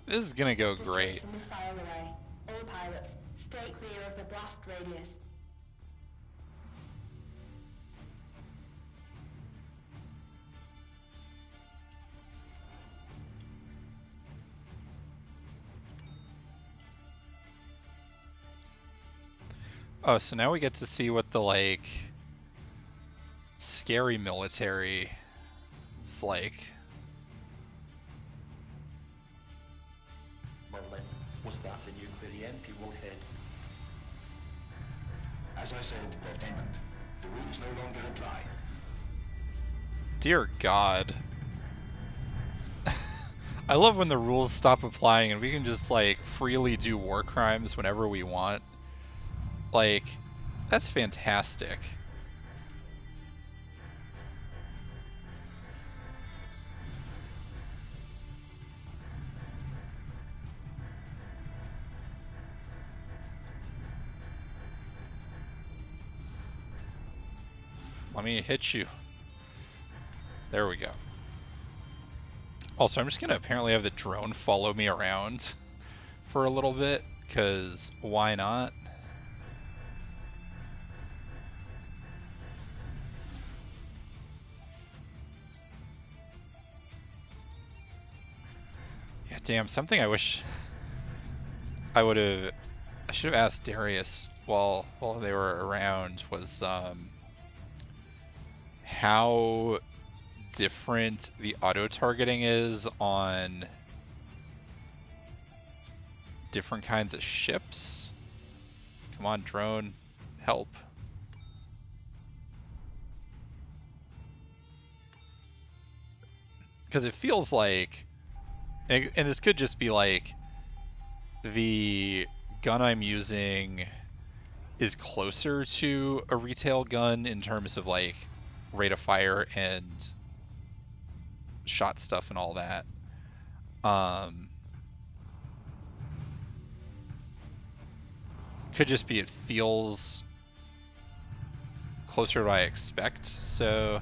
This is gonna go great. Disrupt missile array. All pilots, stay clear of the blast radius. Oh, so now we get to see what the, like, scary military is like. Merlin, was that a nuclear EMP warhead? As I said, Lieutenant, the rules no longer apply. Dear God. I love when the rules stop applying and we can just, like, freely do war crimes whenever we want. Like, that's fantastic. Let me hit you. There we go. Also, I'm just gonna apparently have the drone follow me around for a little bit, because why not? Yeah, damn, something I wish I should have asked Darius while they were around was how different the auto targeting is on different kinds of ships. Come on, drone, help. Because it feels like, and this could just be like, the gun I'm using is closer to a retail gun in terms of like rate of fire and shot stuff and all that. Could just be it feels closer to what I expect, so...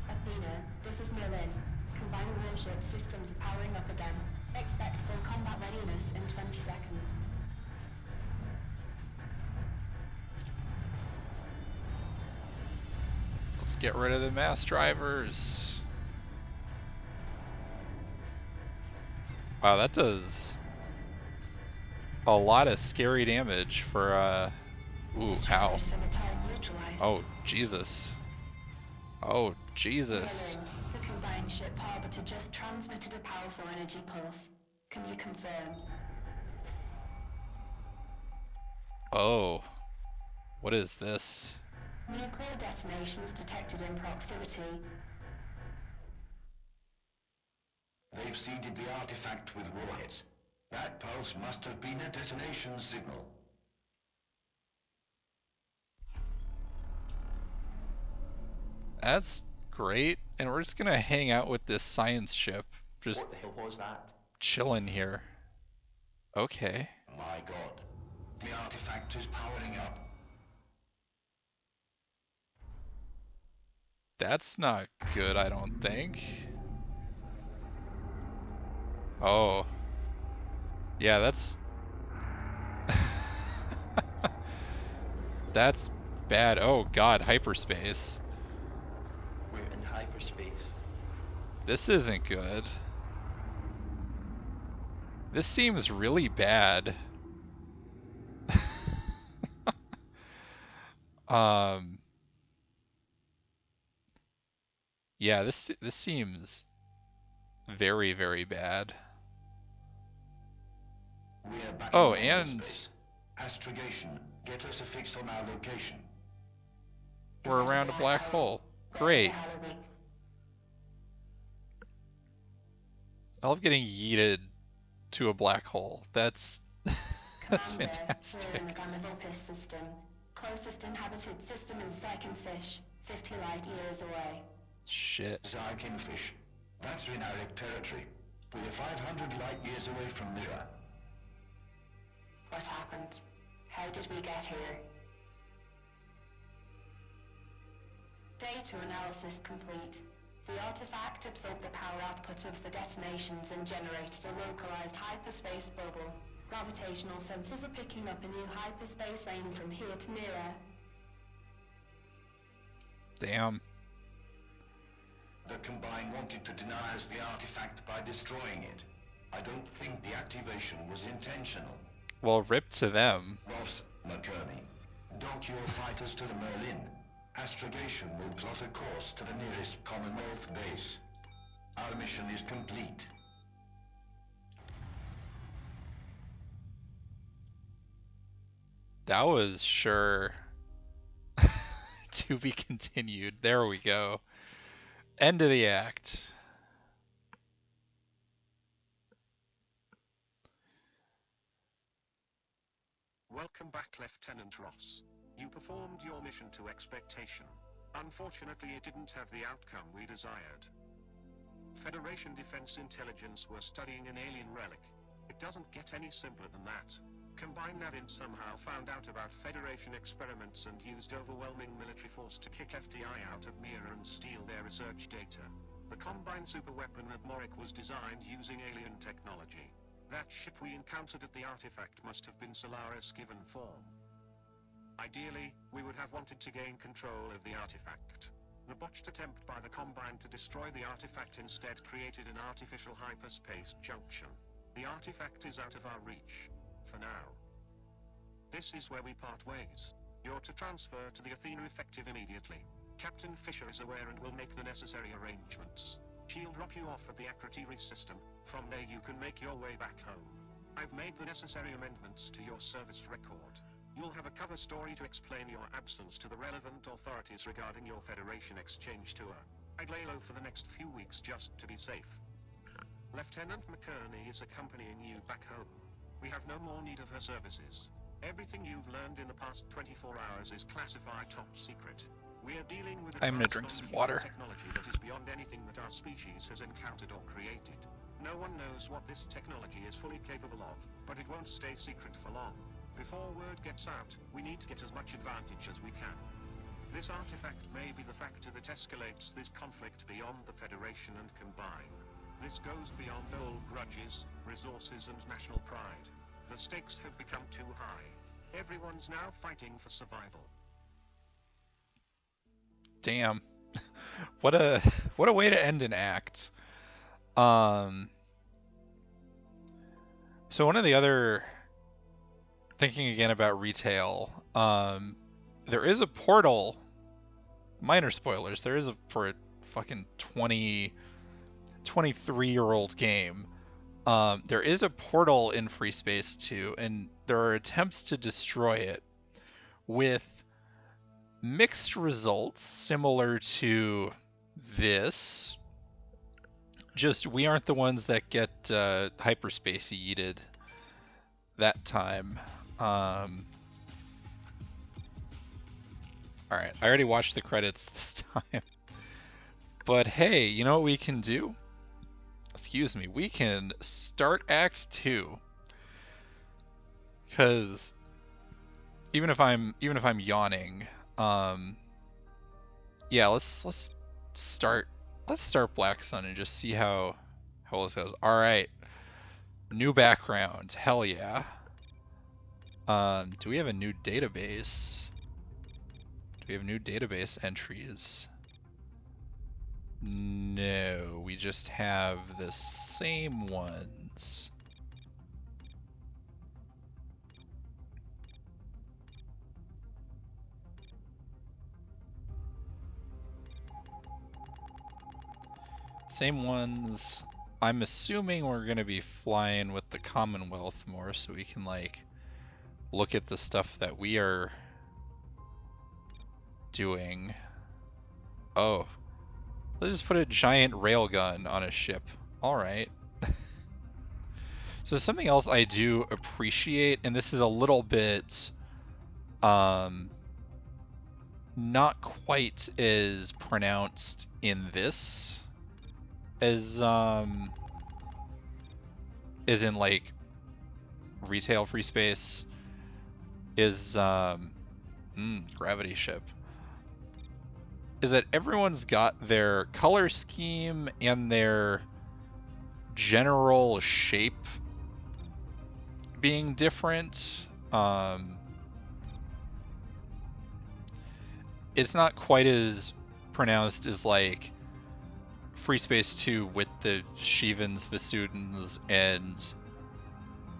Athena, this is Merlin. Combined warship systems are powering up again. Expect full combat readiness in 20 seconds. Let's get rid of the mass drivers. Wow, that does a lot of scary damage for, ooh, ow. Oh, Jesus. Oh, Jesus. Merlin, the combined ship Arbiter just transmitted a powerful energy pulse. Can you confirm? Oh. What is this? Nuclear detonations detected in proximity. They've seeded the artifact with warheads. That pulse must have been a detonation signal. That's great. And we're just gonna hang out with this science ship. Just What the hell was that? chilling here. Okay. My god. The artifact is powering up. That's not good, I don't think. Oh. Yeah, that's... That's bad. Oh god, hyperspace. We're in hyperspace. This isn't good. This seems really bad. Yeah, this seems very, very bad. We're back Oh, in and space. Astrogation, get us a fix on our location. we're around a black hole. Great. I love getting yeeted to a black hole. That's that's fantastic. We're in the Ganivopis system. Closest inhabited system is Zykenfish, 50 light years away. Shit. Zykenfish. That's Renaric territory. We're 500 light years away from Mira. What happened? How did we get here? Data analysis complete. The artifact absorbed the power output of the detonations and generated a localized hyperspace bubble. Gravitational sensors are picking up a new hyperspace lane from here to Mira. Damn. The Combine wanted to deny us the artifact by destroying it. I don't think the activation was intentional. Well, rip to them. Ross, McKerney, dock your fighters to the Merlin. Astrogation will plot a course to the nearest Commonwealth base. Our mission is complete. That was sure to be continued. There we go. End of the act. Welcome back, Lieutenant Ross. You performed your mission to expectation. Unfortunately, it didn't have the outcome we desired. Federation Defense Intelligence were studying an alien relic. It doesn't get any simpler than that. Combine Navin somehow found out about Federation experiments and used overwhelming military force to kick FDI out of Mira and steal their research data. The Combine superweapon at Morik was designed using alien technology. That ship we encountered at the artifact must have been Solaris given form. Ideally, we would have wanted to gain control of the artifact. The botched attempt by the Combine to destroy the artifact instead created an artificial hyperspace junction. The artifact is out of our reach. For now. This is where we part ways. You're to transfer to the Athena effective immediately. Captain Fisher is aware and will make the necessary arrangements. She'll drop you off at the Acrotiri system. From there you can make your way back home. I've made the necessary amendments to your service record. You'll have a cover story to explain your absence to the relevant authorities regarding your Federation exchange tour. I'd lay low for the next few weeks just to be safe. Lieutenant McKerney is accompanying you back home. We have no more need of her services. Everything you've learned in the past 24 hours is classified top secret. We are dealing with I'm gonna drink some water. Technology that is beyond anything that our species has encountered or created. No one knows what this technology is fully capable of, but it won't stay secret for long. Before word gets out, we need to get as much advantage as we can. This artifact may be the factor that escalates this conflict beyond the Federation and Combine. This goes beyond old grudges, resources and national pride. The stakes have become too high. Everyone's now fighting for survival. Damn. What a way to end an act. So one of the other, thinking again about retail, there is a portal, minor spoilers, there is for a fucking 23-year-old game. There is a portal in Free Space 2, and there are attempts to destroy it with mixed results similar to this. Just we aren't the ones that get hyperspace yeeted that time. Alright, I already watched the credits this time. But hey, you know what we can do? Excuse me, we can start Act 2. Because even if I'm yawning, yeah, let's start Black Sun and just see how this goes. All right, new background, hell yeah. Do we have a new database? Do we have new database entries? No, we just have the same ones. Same ones. I'm assuming we're going to be flying with the Commonwealth more so we can like look at the stuff that we are doing. Oh. Let's just put a giant railgun on a ship. Alright. So something else I do appreciate, and this is a little bit not quite as pronounced in this as in like retail Free Space, is gravity ship, is that everyone's got their color scheme and their general shape being different. It's not quite as pronounced as like Free Space 2 with the Shivans, Vasudans, and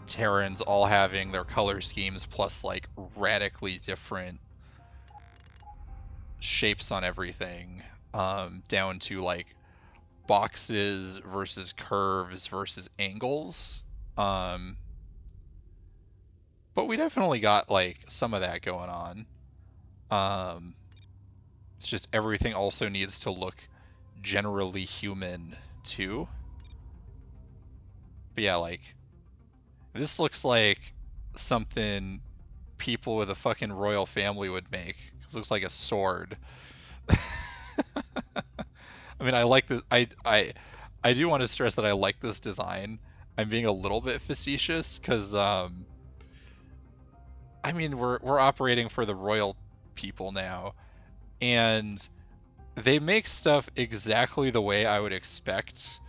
Terrans all having their color schemes plus like radically different shapes on everything, down to like boxes versus curves versus angles. But we definitely got like some of that going on. It's just everything also needs to look generally human too. But yeah, like this looks like something people with a fucking royal family would make. It looks like a sword. I mean, I like this. I do want to stress that I like this design. I'm being a little bit facetious because I mean, we're operating for the royal people now, and they make stuff exactly the way I would expect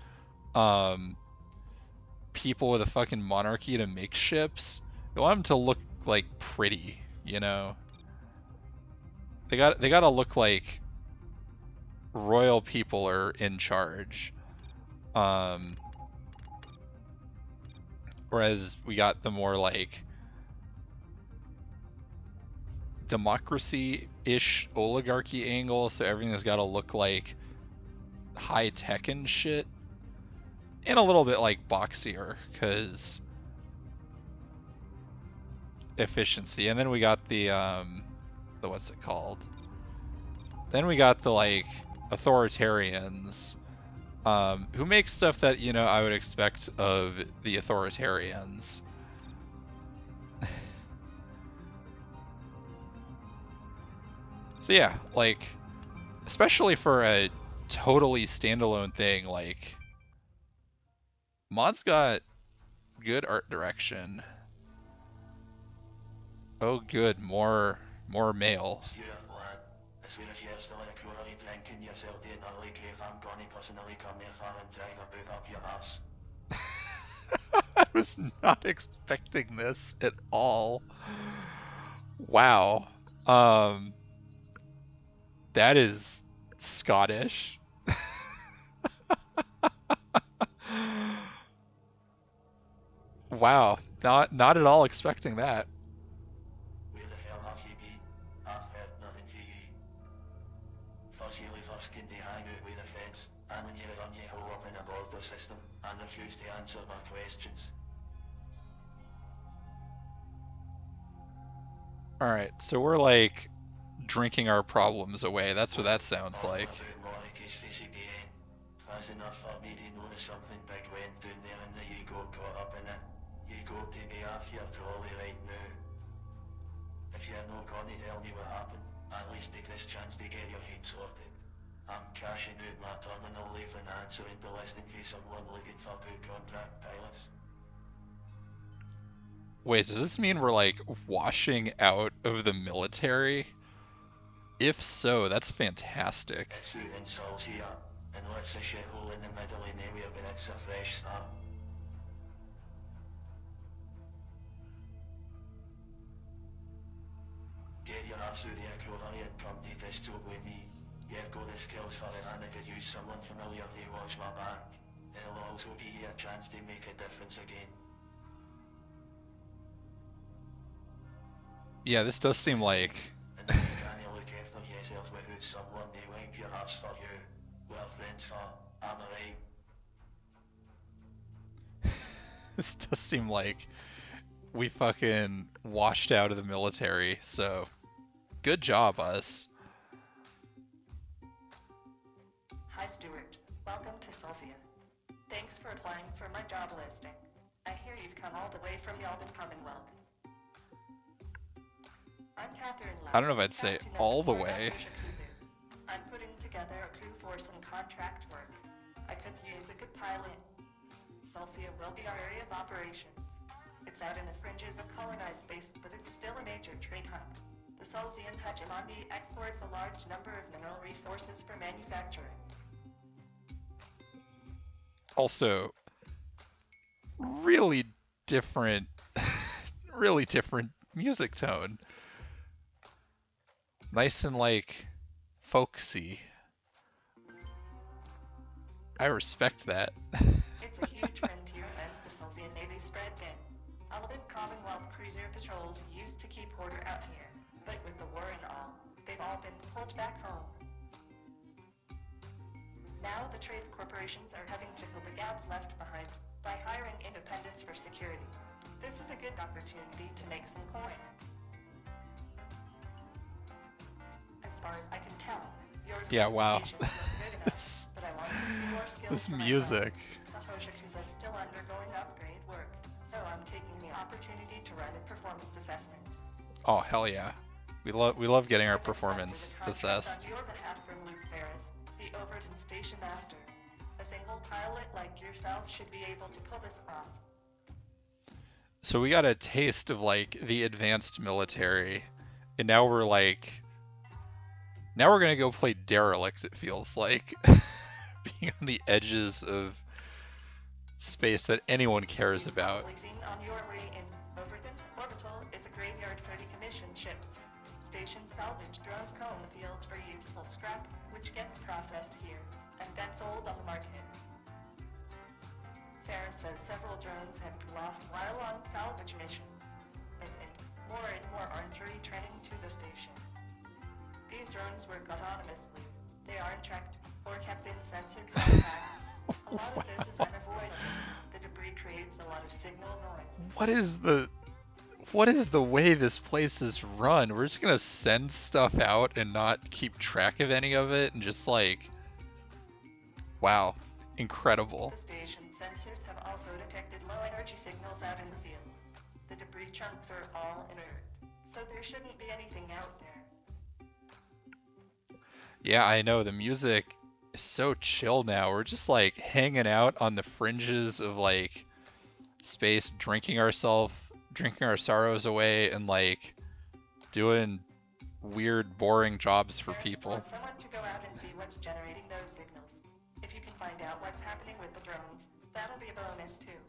people with a fucking monarchy to make ships. They want them to look like pretty, you know. They gotta look like royal people are in charge. Whereas we got the more like democracy-ish oligarchy angle, so everything's got to look like high tech and shit, and a little bit like boxier because efficiency. And then we got the what's it called? Then we got the like authoritarians, who make stuff that, you know, I would expect of the authoritarians. So yeah, like, especially for a totally standalone thing, like, mod's got good art direction. Oh good, more male. I was not expecting this at all. Wow. That is Scottish. Wow, not at all expecting that. Where the hell have you been? I've heard nothing from you. First you leave us can they hang out with the feds, and when you run you hole up in a border system and refuse to answer my questions. Alright, so we're like drinking our problems away. That's what that sounds like. That's enough for me to notice something big went down there and that you got caught up in it. You got to be off your trolley right now. If you're not going to tell me what happened, at least take this chance to get your head sorted. I'm cashing out my terminal leave and answering to listening to someone looking for good contract pilots. Wait, does this mean we're like washing out of the military? If so, that's fantastic. Shooting souls here, and what's a shithole in the middle of nowhere, but it's a fresh start. Get your ass out of here, Corey, and come to this job with me. You've got the skills for it, and I could use someone familiar to watch my back. It'll also give you a chance to make a difference again. Yeah, this does seem like... And then you can't look after yourself without someone to wipe your ass for you. We're friends for, am I right? This does seem like we fucking washed out of the military, so good job, us. Hi, Stuart. Welcome to Celsia. Thanks for applying for my job listing. I hear you've come all the way from the Alban Commonwealth. I'm Catherine Love, I don't know if I'd say captain of all the Port way. Arthur Cruiser. I'm putting together a crew for some contract work. I could use a good pilot. Celsia will be our area of operations. It's out in the fringes of colonized space, but it's still a major trade hub. The Celsian hegemony exports a large number of mineral resources for manufacturing. Also, really different, really different music tone. Nice and like folksy. I respect that. It's a huge frontier and the Celsian Navy spread thin. Alban Commonwealth cruiser patrols used to keep order out here, but with the war and all, they've all been pulled back home. Now the trade corporations are having to fill the gaps left behind by hiring independents for security. This is a good opportunity to make some coin. As far as I can tell, your Yeah, wow. certifications look good enough, but I want to see more skills This for music. myself. The Hoshikusa is still undergoing upgrade work, so I'm taking the opportunity to run a performance assessment. Oh hell yeah. We love getting our I've accepted performance a contract assessed. on your behalf from Luke Ferris, the Overton Station Master. A single pilot like yourself should be able to pull this off. So we got a taste of like the advanced military, and now we're like, now we're gonna go play Derelict. It feels like being on the edges of space that anyone cares about. Seen on your way in Overton, Orbital is a graveyard for decommissioned ships. Station salvage drones comb the field for useful scrap, which gets processed here and then sold on the market. Ferris says several drones have been lost while on salvage missions, as in more and more aren't returning to the station. These drones work autonomously. They aren't tracked or kept in sensor contact. A lot of this is unavoidable. The debris creates a lot of signal noise. What is the way this place is run? We're just gonna send stuff out and not keep track of any of it and just like, wow, incredible. The station sensors have also detected low energy signals out in the field. The debris chunks are all inert, so there shouldn't be anything out there. Yeah, I know, the music is so chill now. We're just like hanging out on the fringes of like space, drinking our sorrows away and like doing weird, boring jobs for people. Want someone to go out and see what's generating those signals. If you can find out what's happening with the drones, that'll be a bonus too.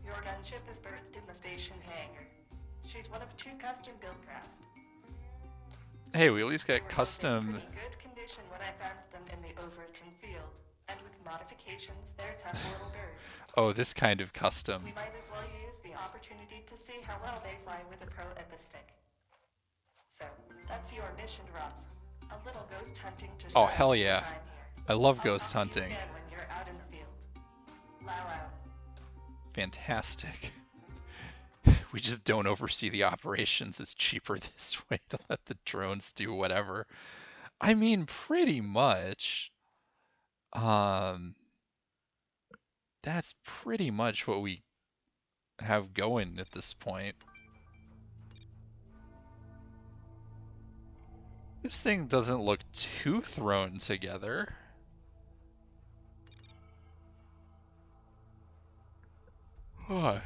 Your gunship is berthed in the station hangar. She's one of 2 custom-built craft. Hey, we at least get They were custom. both in pretty good condition when I found them in the Overton field, and with modifications, they're tough little birds. Oh, this kind of custom. We might as well use the opportunity to see how well they fly with a pro epistick. So, that's your mission, Ross. A little ghost hunting to Oh, start hell your yeah. time here. I love I'll ghost talk to you hunting. again when you're out in the field. Lao out. Fantastic. We just don't oversee the operations. It's cheaper this way to let the drones do whatever. I mean, pretty much. That's pretty much what we have going at this point. This thing doesn't look too thrown together. Oh,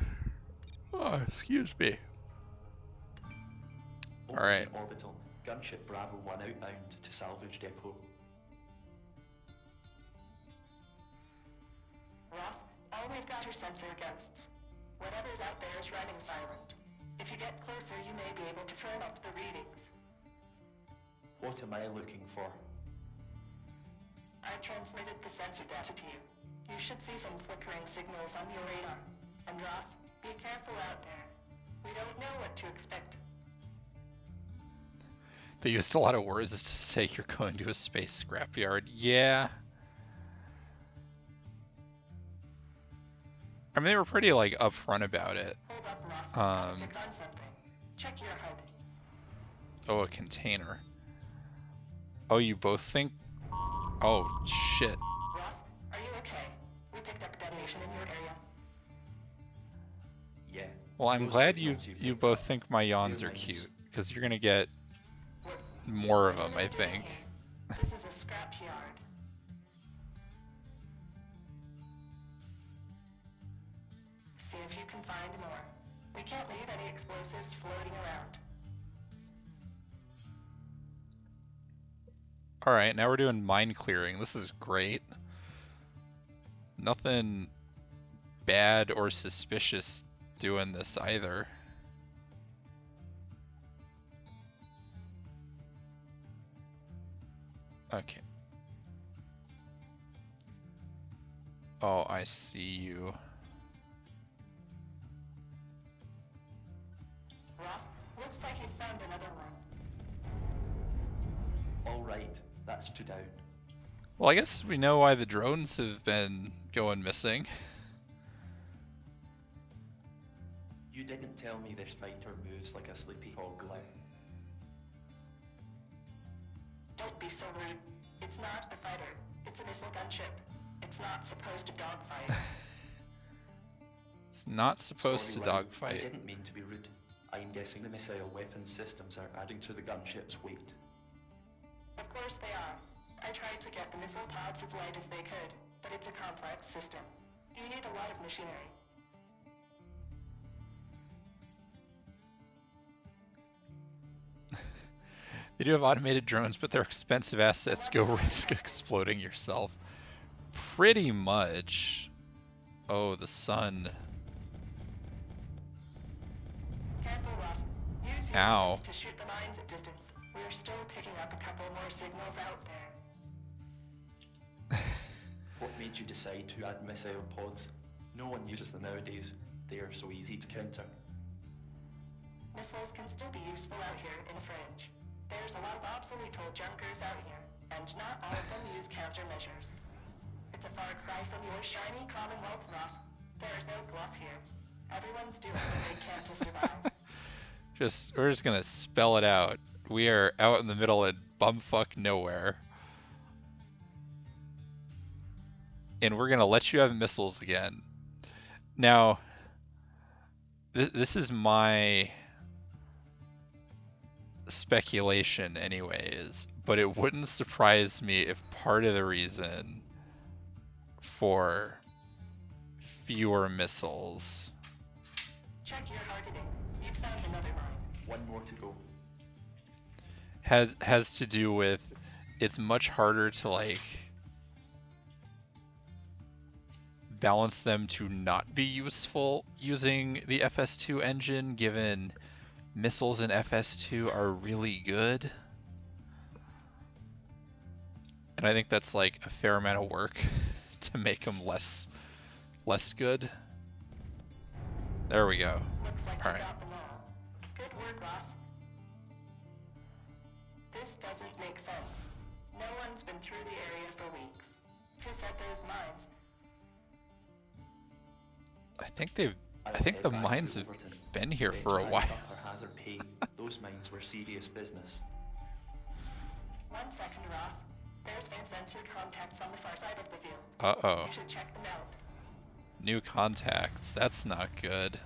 excuse me. Alright. Orbital. Gunship Bravo 1 outbound to salvage depot. Ross, all we've got are sensor ghosts. Whatever's out there is running silent. If you get closer, you may be able to firm up the readings. What am I looking for? I transmitted the sensor data to you. You should see some flickering signals on your radar. And Ross, be careful out there. We don't know what to expect. They used a lot of words to say you're going to a space scrapyard. Yeah. I mean, they were pretty like upfront about it. Hold up, Ross. Fix on something. Check your HUD. Oh, a container. Oh, you both think? Oh, shit. Ross, are you okay? We picked up a detonation in your area. Yeah. Well, I'm Those glad signals you picked both up. think my yawns They're are nice. cute, because you're gonna get What more of are them, you I doing think. here? This is a scrap yard. See if you can find more. We can't leave any explosives floating around. Alright, now we're doing mine clearing. This is great. Nothing bad or suspicious doing this either. Okay. Oh, I see you. Ross, looks like you found another one. All right, that's 2 down. Well, I guess we know why the drones have been going missing. You didn't tell me this fighter moves like a sleepy hoglet. Don't be so rude. It's not a fighter. It's a missile gunship. It's not supposed to dogfight. It's not supposed Sorry, to Will, I dogfight. didn't mean to be rude. I'm guessing the missile weapon systems are adding to the gunship's weight. Of course they are. I tried to get the missile pods as light as they could, but it's a complex system. You need a lot of machinery. They do have automated drones, but they're expensive assets. Go risk exploding yourself. Pretty much. Oh, the sun. Careful, Ross. Use your Ow. weapons to shoot the mines at distance. We're still picking up a couple more signals out there. What made you decide to add missile pods? No one uses them nowadays. They are so easy to counter. Missiles can still be useful out here in a fringe. There's a lot of obsolete old junkers out here, and not all of them use countermeasures. It's a far cry from your shiny Commonwealth, Ross. There's no gloss here. Everyone's doing what they can to survive. We're just gonna spell it out. We are out in the middle of bumfuck nowhere. And we're gonna let you have missiles again. Now, this is my speculation anyways, but it wouldn't surprise me if part of the reason for fewer missiles Check your targeting. You've found another mine. One more to go. has to do with it's much harder to like balance them to not be useful using the FS2 engine, given missiles in FS2 are really good. And I think that's like a fair amount of work to make them less good. There we go. Looks like All you right. got them all. Good work, Ross. This doesn't make sense. No one's been through the area for weeks. Who set those mines? I think the mines have been here for a while. Hazard pay. Those mines were serious business. 1 second, Ross. There's been sensor contacts on the far side of the field. Uh-oh. You should check them out. New contacts. That's not good.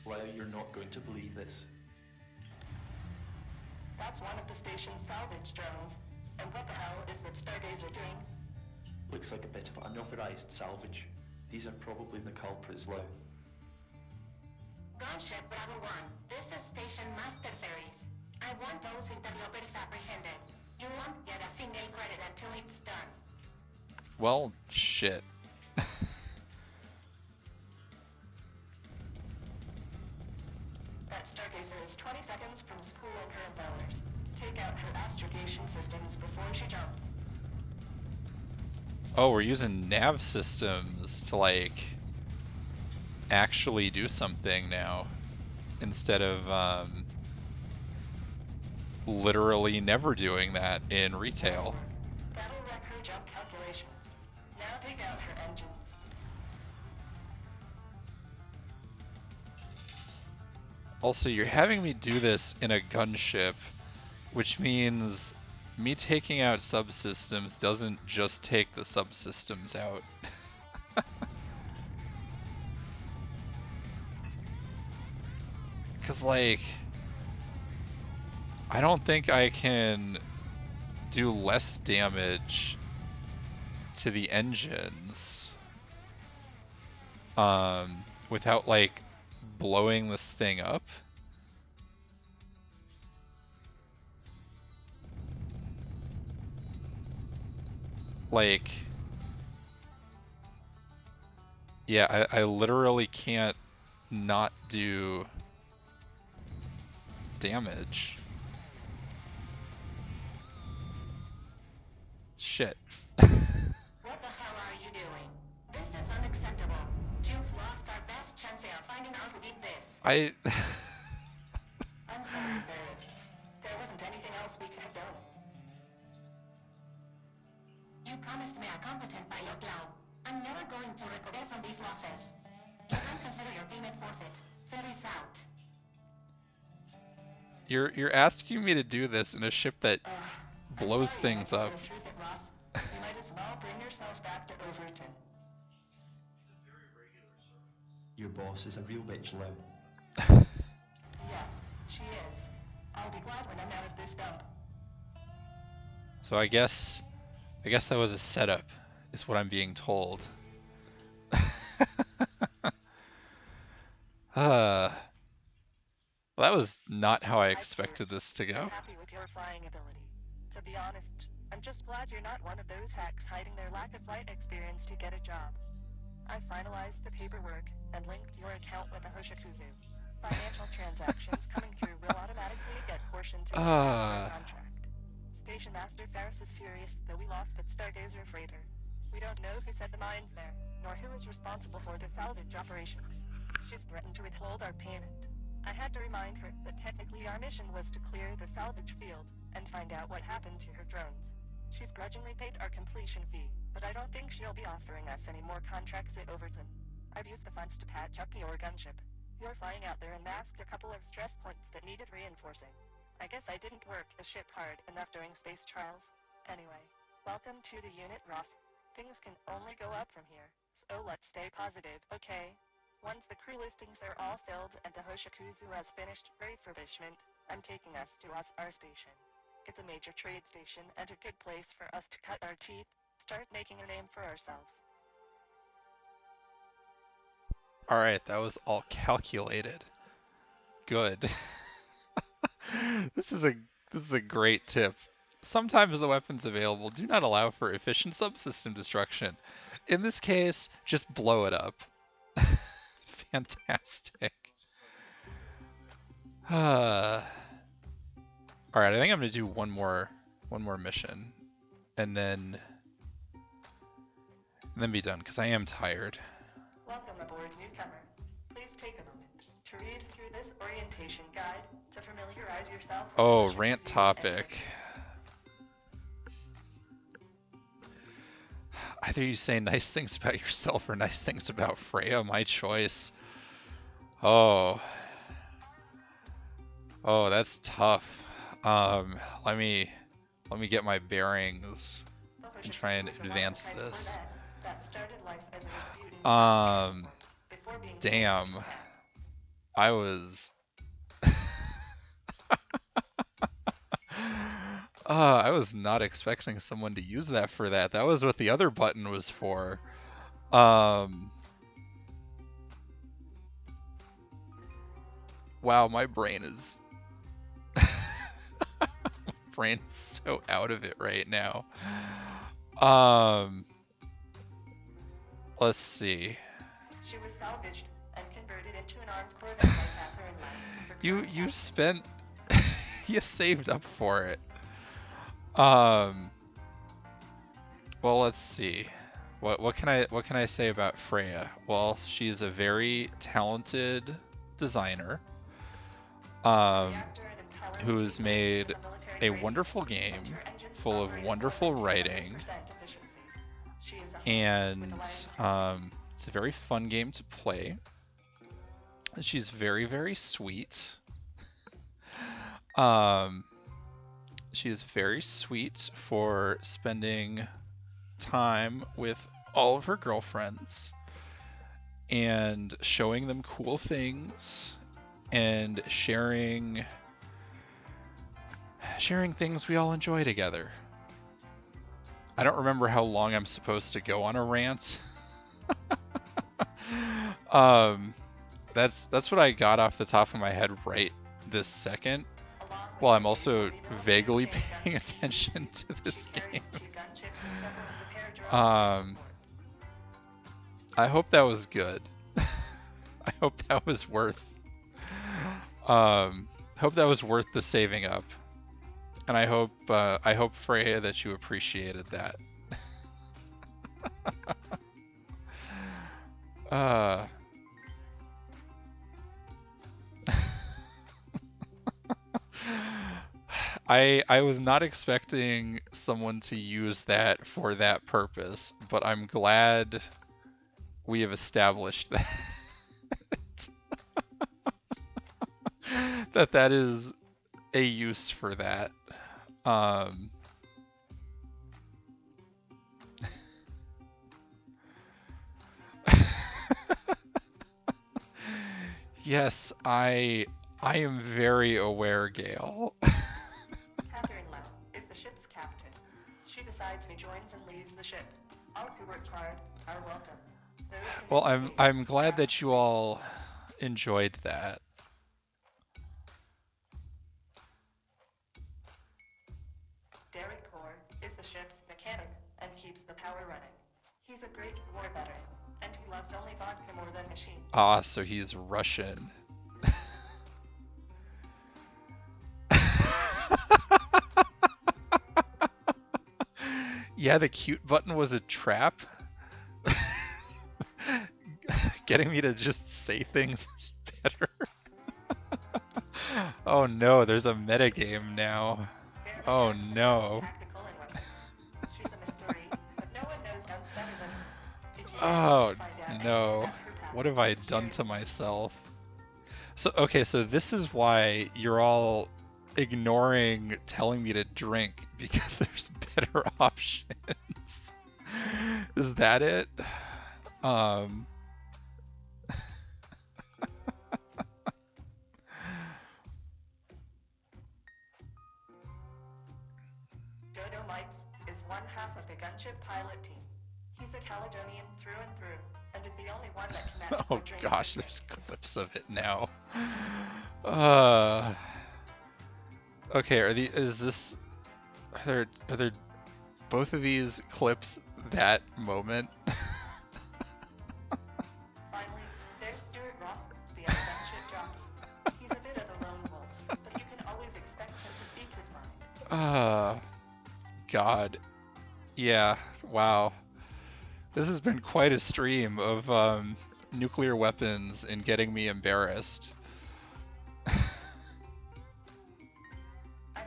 Well, you're not going to believe this. That's one of the station's salvage drones. And what the hell is the Stargazer doing? Looks like a bit of unauthorized salvage. These are probably the culprits, Lou. Gunship Bravo 1, this is Station Master Theories. I want those interlopers apprehended. You won't get a single credit until it's done. Well, shit. That Stargazer is 20 seconds from spooling her impellers. Take out her astrogation systems before she jumps. Oh, we're using nav systems to like actually do something now instead of literally never doing that in retail. That'll wreck her jump calculations. Now take out her engines. Also, you're having me do this in a gunship, which means me taking out subsystems doesn't just take the subsystems out. Because, like, I don't think I can do less damage to the engines without, like, blowing this thing up. Like, yeah, I literally can't not do damage. Shit. What the hell are you doing? This is unacceptable. You've lost our best chance of finding out who did this. I... I'm sorry, Ferris. There wasn't anything else we could have done. You promised me a competent pilot, Lau. I'm never going to recover from these losses. You can consider your payment forfeit. Ferris out. You're asking me to do this in a ship that blows things up. You might as well bring yourself back to Overton. Your boss is a real bitch, Lou. Yeah, she is. I'll be glad when I'm out of this dump. So I guess that was a setup, is what I'm being told. Well, that was not how I expected this to go. I'm happy with your flying ability. To be honest, I'm just glad you're not one of those hacks hiding their lack of flight experience to get a job. I finalized the paperwork and linked your account with the Hoshikuzu. Financial transactions coming through will automatically get portioned to the contract. Station Master Ferris is furious that we lost at Stargazer Freighter. We don't know who set the mines there, nor who is responsible for the salvage operations. She's threatened to withhold our payment. I had to remind her that technically our mission was to clear the salvage field and find out what happened to her drones. She's grudgingly paid our completion fee, but I don't think she'll be offering us any more contracts at Overton. I've used the funds to patch up your gunship. Your flying out there unmasked a couple of stress points that needed reinforcing. I guess I didn't work the ship hard enough during space trials. Anyway, welcome to the unit, Ross. Things can only go up from here, so let's stay positive, okay? Once the crew listings are all filled and the Hoshikuzu has finished refurbishment, I'm taking us to our station. It's a major trade station and a good place for us to cut our teeth, start making a name for ourselves. Alright, that was all calculated. Good. This is a great tip. Sometimes the weapons available do not allow for efficient subsystem destruction. In this case, just blow it up. Fantastic. Alright, I think I'm gonna do one more mission. And then be done, because I am tired. Welcome aboard, newcomer. Please take a moment to read through this orientation guide to familiarize yourself with Oh, the rant Hoshikuzu topic. Either you say nice things about yourself or nice things about Freya, my choice. Oh, that's tough. Let me get my bearings and try and advance this. Damn. I was I was not expecting someone to use that for that. That was what the other button was for. Wow, my brain is so out of it right now. Let's see. She was salvaged and converted into an armed Corvette by Catherine Lang. You spent you saved up for it. Well, let's see. What can I say about Freya? Well, she's a very talented designer. Who's made a wonderful game full of wonderful writing, and it's a very fun game to play. She's very, very sweet. She is very sweet for spending time with all of her girlfriends and showing them cool things and sharing things we all enjoy together. I don't remember how long I'm supposed to go on a rant. That's what I got off the top of my head right this second. While I'm also vaguely paying attention to this game. I hope that was good. I hope that was worth the saving up. And I hope Freya that you appreciated that. I was not expecting someone to use that for that purpose, but I'm glad we have established that that is a use for that. Yes, I am very aware, Gale. Catherine Lowe is the ship's captain. She decides who joins and leaves the ship. All who worked hard are welcome. Those who Well, misbehaved I'm glad are that you all enjoyed that. Derek Core is the ship's mechanic and keeps the power running. He's a great war veteran, and he loves only vodka more than machines. Ah, so he's Russian. Yeah, the cute button was a trap. Getting me to just say things is better. Oh no, there's a metagame now. Oh no. Oh no. What have I done to myself? So, okay, so this is why you're all ignoring telling me to drink, because there's better options. Is that it? Dodo Mikes is one half of the gunship pilot team. He's a Caledonian through and through, and is the only one that can match Oh drink. gosh, there's clips of it now. Okay, are there both of these clips that moment? Finally, there's Stuart Ross, the other gunship jockey. He's a bit of a lone wolf, but you can always expect him to speak his mind. God. Yeah, wow. This has been quite a stream of nuclear weapons and getting me embarrassed. I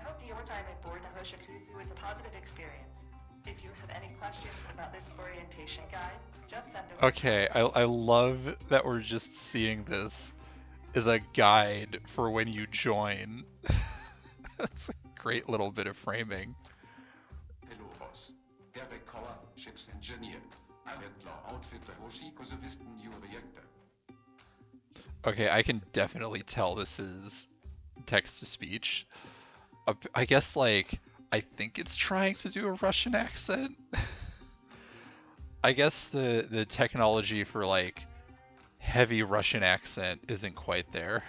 hope your time aboard the Hoshikuzu was a positive experience. If you have any questions about this orientation guide, just send them. Okay, I love that we're just seeing this as a guide for when you join. That's a great little bit of framing. Hello, boss. Derek Core, ship's engineer. Outfit the Hoshikuzu new reactor. Okay, I can definitely tell this is text-to-speech. I guess, like, I think it's trying to do a Russian accent. I guess the technology for, like, heavy Russian accent isn't quite there.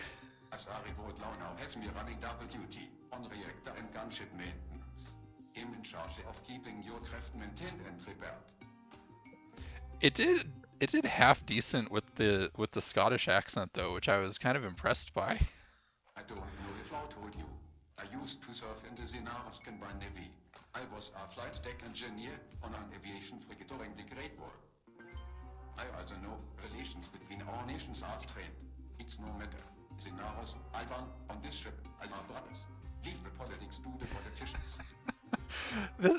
Asari Vodlaunau has me running double duty on reactor and gunship maintenance. I'm in charge of keeping your craft maintained and repaired. It did half decent with the Scottish accent though, which I was kind of impressed by. I don't know if I told you. I used to serve in the Solaris combined navy. I was a flight deck engineer on an aviation frigate during the Great War. I also know relations between our nations are strained. It's no matter. Solaris, Alban, on this ship, are brothers. Leave the politics to the politicians.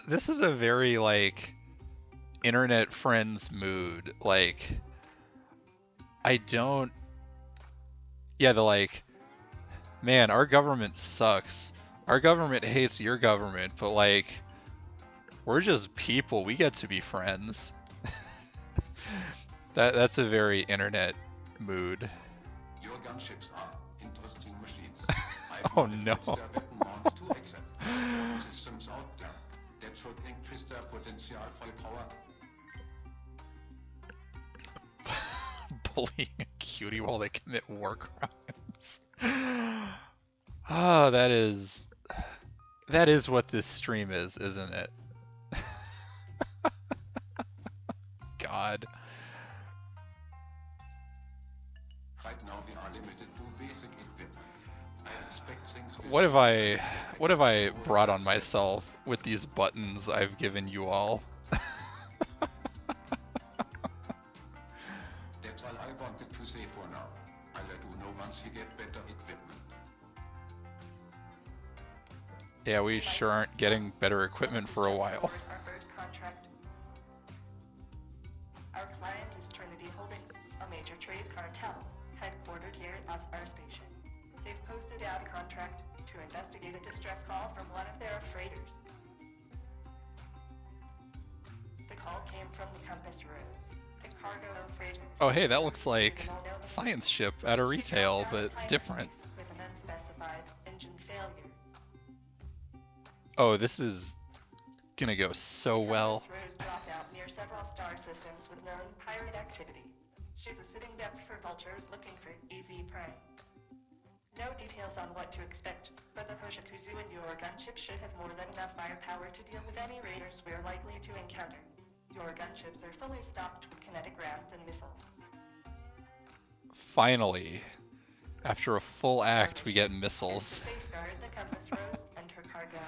This is a very, like, internet friends mood. Like, yeah, the like, man, our government sucks. Our government hates your government, but like, we're just people. We get to be friends. That's a very internet mood. Your gunships are interesting machines. Oh no. Systems out there that should increase their potential firepower. Bullying a cutie while they commit war crimes. Oh, that is what this stream is, isn't it? God. Right now we are limited to basic equipment. I expect things will What have I brought on myself with these buttons I've given you all? That's all I wanted to say for now. I'll let you know once we get better equipment. Yeah, we sure aren't getting better equipment for a while. Our first contract. Our client is Trinity Holdings, a major trade cartel, headquartered here at our station. They've posted out a contract to investigate a distress call from one of their freighters. The call came from the Compass Rose. The cargo freighter. Oh hey, that looks like a science ship at a retail, but different. With an unspecified engine failure. Oh, this is gonna go so well. Rose dropped out near several star systems with known pirate activity. She's a sitting duck for vultures looking for easy prey. No details on what to expect, but the Hoshakuzu and your gunship should have more than enough firepower to deal with any raiders we're likely to encounter. Your gunships are fully stocked with kinetic rounds and missiles. Finally, after a full act, we get missiles. To safeguard the Compass Rose and her cargo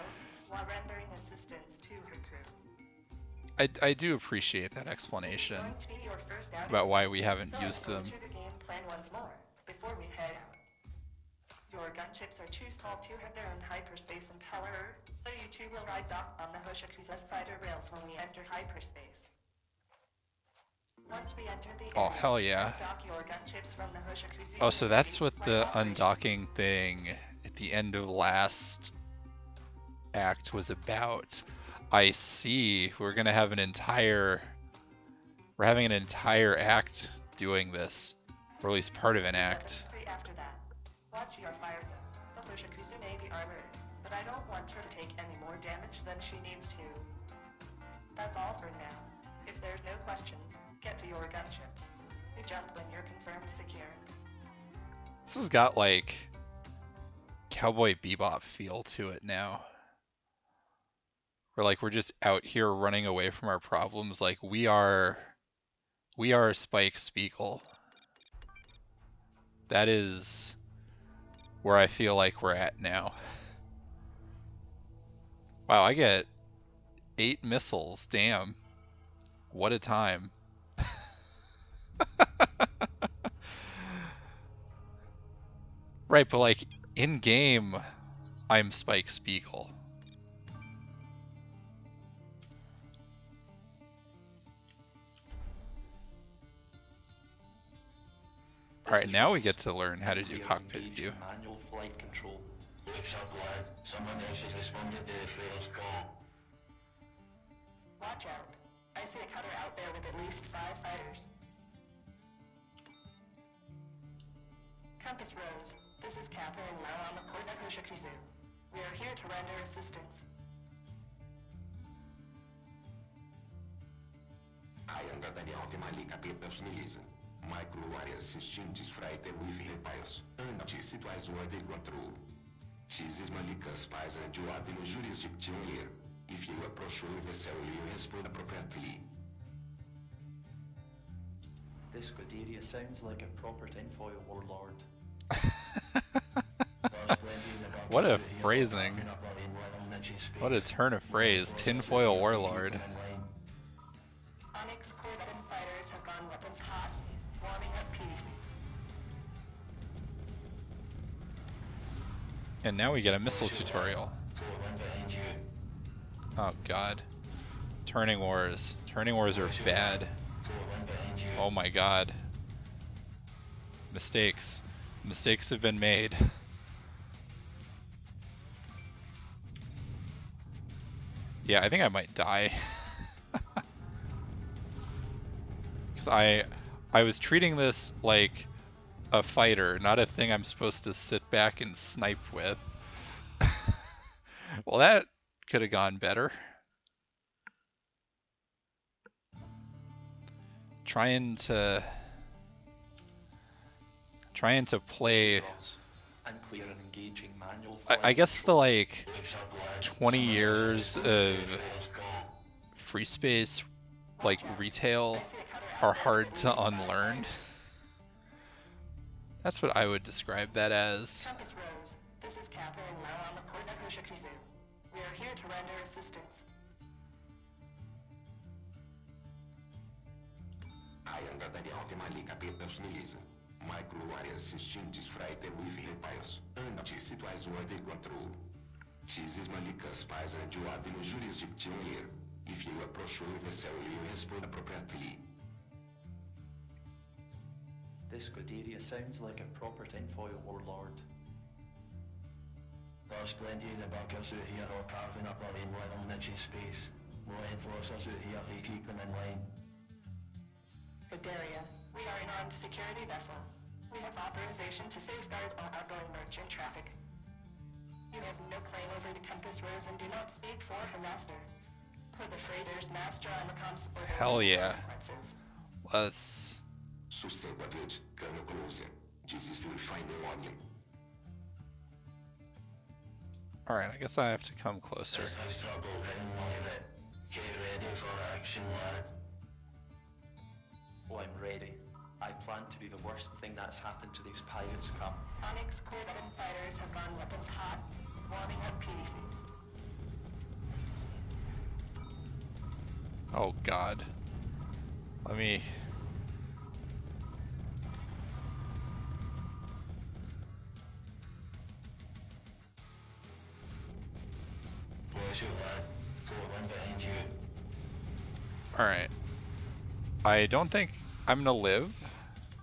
while rendering assistance to her crew. I do appreciate that explanation about why we haven't used them. To the game plan once more before we head out. Your gunships are too small to have their own hyperspace impeller, so you two will ride dock on the Hoshakuzu's fighter rails when we enter hyperspace. Once we enter the Oh hell yeah. dock your gunships from the Hoshakuzu. Oh, so that's what the undocking thing at the end of last act was about. I see. We're having an entire act doing this, or at least part of an act. After that, watch your fire though. The Hoshakuzu may be armored, but I don't want her to take any more damage than she needs to. That's all for now. If there's no questions, get to your gunships. You jump when you're confirmed secure. This has got like Cowboy Bebop feel to it now. We're just out here running away from our problems like we are Spike Spiegel. That is where I feel like we're at now. Wow, I get 8 missiles. Damn. What a time. Right, but like in game, I'm Spike Spiegel. Alright, now we get to learn how to do cockpit view. Manual flight control. Wakes up, lad. Someone else has responded to the flare's call. Watch out. I see a cutter out there with at least 5 fighters. Compass Rose, this is Catherine Lau on the port of Hoshakuzu. We are here to render assistance. I understand my capitals release. My crew are assisting this freighter with repairs. Anti-situation under control. This is Malika's spies and you have no jurisdiction here. If you approach your vessel, you respond appropriately. This Scuderia sounds like a proper tinfoil warlord. What a phrasing. What a turn of phrase. Tinfoil warlord. Onyx Corvette fighters have gone weapons hot, warming up PDCs. And now we get a missiles tutorial. Oh god. Turning wars. Turning wars are bad. Oh my god. Mistakes. Mistakes have been made. Yeah, I think I might die. Because I was treating this like a fighter, not a thing I'm supposed to sit back and snipe with. Well, that could have gone better. Trying to play. Unclear and engaging manual. I guess the like 20 years of free space like retail are hard to unlearn. That's what I would describe that as. Compass Rose, this is Catherine Lau on the port of Hoshakuzu. We are here to render assistance. I understand my capitals release. My crew are assisting this freighter with repairs. Anti-situation under control. This is Malika's spies and you have no jurisdiction here. If you approach your vessel, you respond appropriately. This Scuderia sounds like a proper tinfoil warlord. There's plenty of the bunkers out here all carving up their own little niche space. More enforcers out here to keep them in line. Cordelia, we are an armed security vessel. We have authorization to safeguard all outgoing merchant traffic. You have no claim over the Compass Rose and do not speak for her master. Per the freighter's master on the comms order. Hell yeah. Consequences. Let's... Sossego, Verde. Cano closer. This is the final warning. Alright, I guess I have to come closer. This is trouble, Red. Get ready for action, lad. Oh, I'm ready. I plan to be the worst thing that's happened to these pirates come. Onyx Corvette and fighters have gone weapons hot, warming up PDCs. Oh god. Let me... Watch your lad. Go one behind you. Alright. I don't think I'm gonna live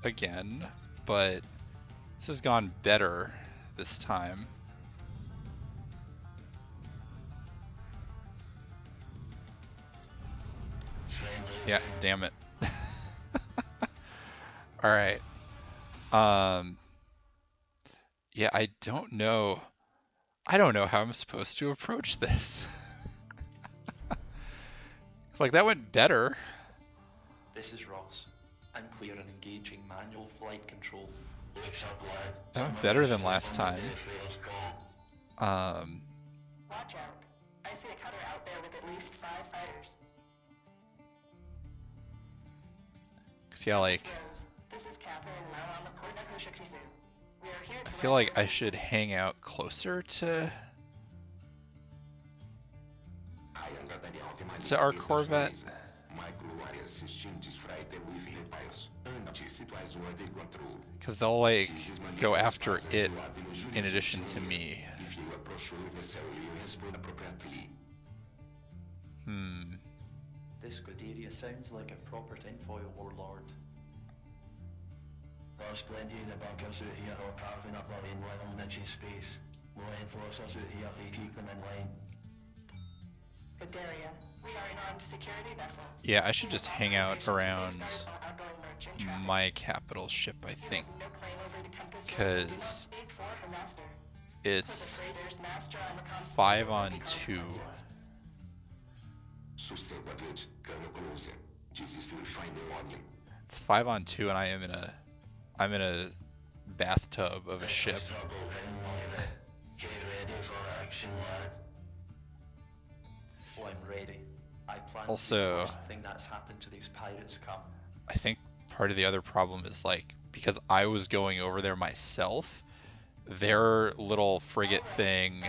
again, but this has gone better this time. Yeah, damn it. Alright. Yeah, I don't know how I'm supposed to approach this. It's like that went better. This is Ross. I'm clear and engaging manual flight control. That went better than last time. Watch out. I see a cutter out there with at least 5 fighters. Cause yeah, like, This is Catherine now on the Corvette Hoshikizu. We are here I feel like I should hang out closer to our Corvette. Because they'll like go after it in addition to me. This good area sounds like a proper tinfoil warlord. There's plenty of the bunkers out here all carving up their own little niche space. More enforcers out here to keep them in line. Cordelia, we are an armed security vessel. Yeah, I should just hang out around my capital ship, I think. Because it's 5 on 2. It's 5 on 2 and I'm in a bathtub of a ship. Get ready for action, lad. Oh, I'm ready. I plan Also, to be the worst thing that's happened to these pirates come. I think part of the other problem is like because I was going over there myself, their little frigate thing.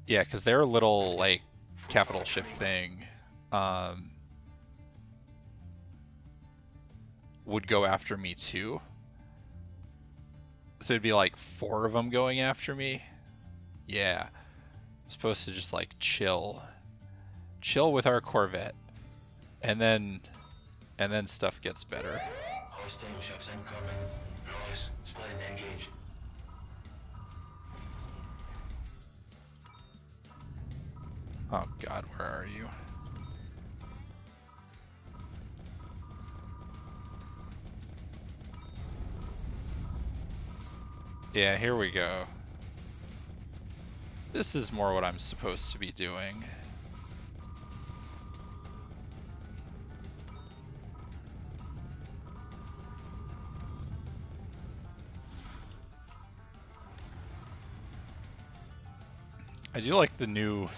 Yeah, because their little like capital ship thing would go after me too. So it'd be like 4 of them going after me. Yeah. I'm supposed to just like chill with our Corvette. And then stuff gets better. Hostile ships incoming. Ross, split and engage. Oh god, where are you? Yeah, here we go. This is more what I'm supposed to be doing. I do like the new,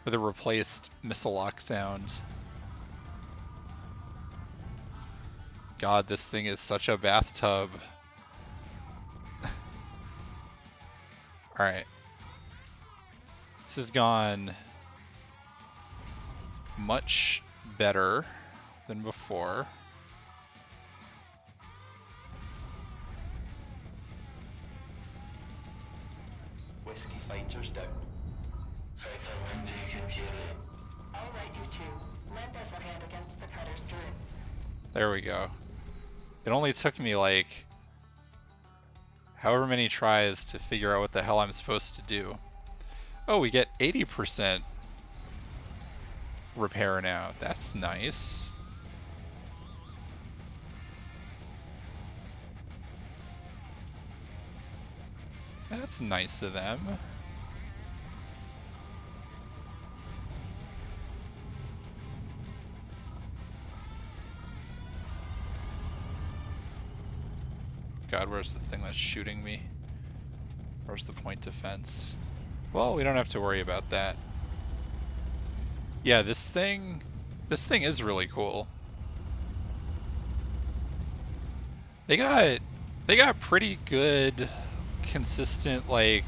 or the replaced missile lock sound. God, this thing is such a bathtub. Alright. This has gone much better than before. Whiskey fighters down. Fighter Wendy can carry it. All right, you two. Lend us a hand against the cutter's turrets. There we go. It only took me like however many tries to figure out what the hell I'm supposed to do. Oh, we get 80% repair now. That's nice. That's nice of them. God, where's the thing that's shooting me? Where's the point defense? Well, we don't have to worry about that. Yeah, this thing is really cool. They got pretty good, consistent, like,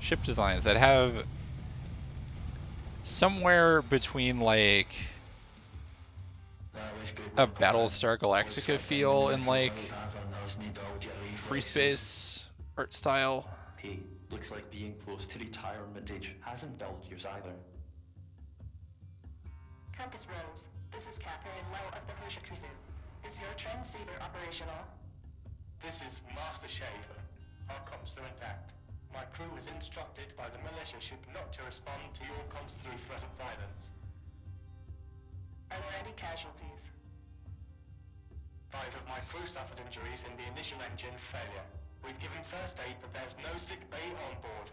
ship designs that have somewhere between, like, a Battlestar Galactica feel and, like, free space art style. Hey, looks like being close to retirement age hasn't dulled yours either. Compass Rose, this is Catherine Lowe of the Hoshikuzu. Is your transceiver operational? This is Master Shaver. Our comms are intact. My crew was instructed by the militia ship not to respond to your comms through threat of violence. Are there any casualties? 5 of my crew suffered injuries in the initial engine failure. We've given first aid, but there's no sick bay on board.